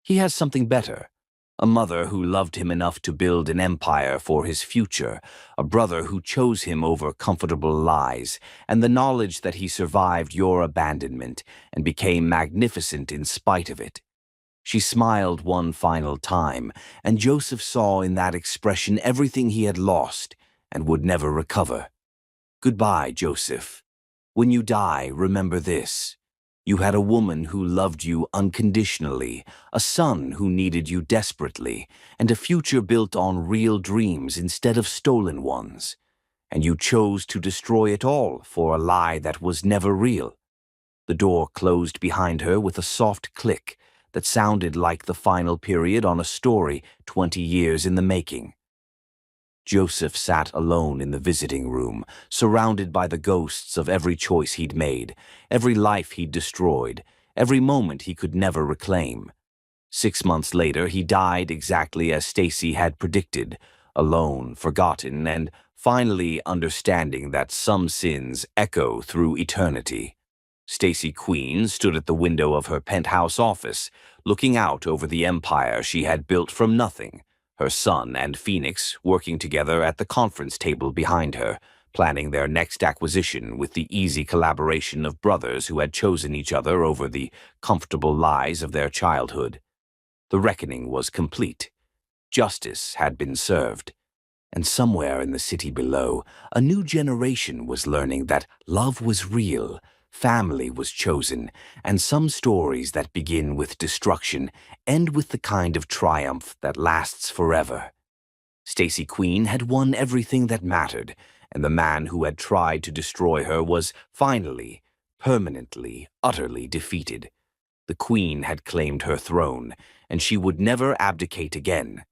He has something better. A mother who loved him enough to build an empire for his future, a brother who chose him over comfortable lies, and the knowledge that he survived your abandonment and became magnificent in spite of it. She smiled one final time, and Joseph saw in that expression everything he had lost and would never recover. Goodbye, Joseph. When you die, remember this. You had a woman who loved you unconditionally, a son who needed you desperately, and a future built on real dreams instead of stolen ones. And you chose to destroy it all for a lie that was never real. The door closed behind her with a soft click that sounded like the final period on a story 20 years in the making. Joseph sat alone in the visiting room, surrounded by the ghosts of every choice he'd made, every life he'd destroyed, every moment he could never reclaim. 6 months later, he died exactly as Stacy had predicted, alone, forgotten, and finally understanding that some sins echo through eternity. Stacy Queen stood at the window of her penthouse office, looking out over the empire she had built from nothing, her son and Phoenix working together at the conference table behind her, planning their next acquisition with the easy collaboration of brothers who had chosen each other over the comfortable lies of their childhood. The reckoning was complete. Justice had been served. And somewhere in the city below, a new generation was learning that love was real, family was chosen, and some stories that begin with destruction end with the kind of triumph that lasts forever. Stacy Queen had won everything that mattered, and the man who had tried to destroy her was finally, permanently, utterly defeated. The Queen had claimed her throne, and she would never abdicate again.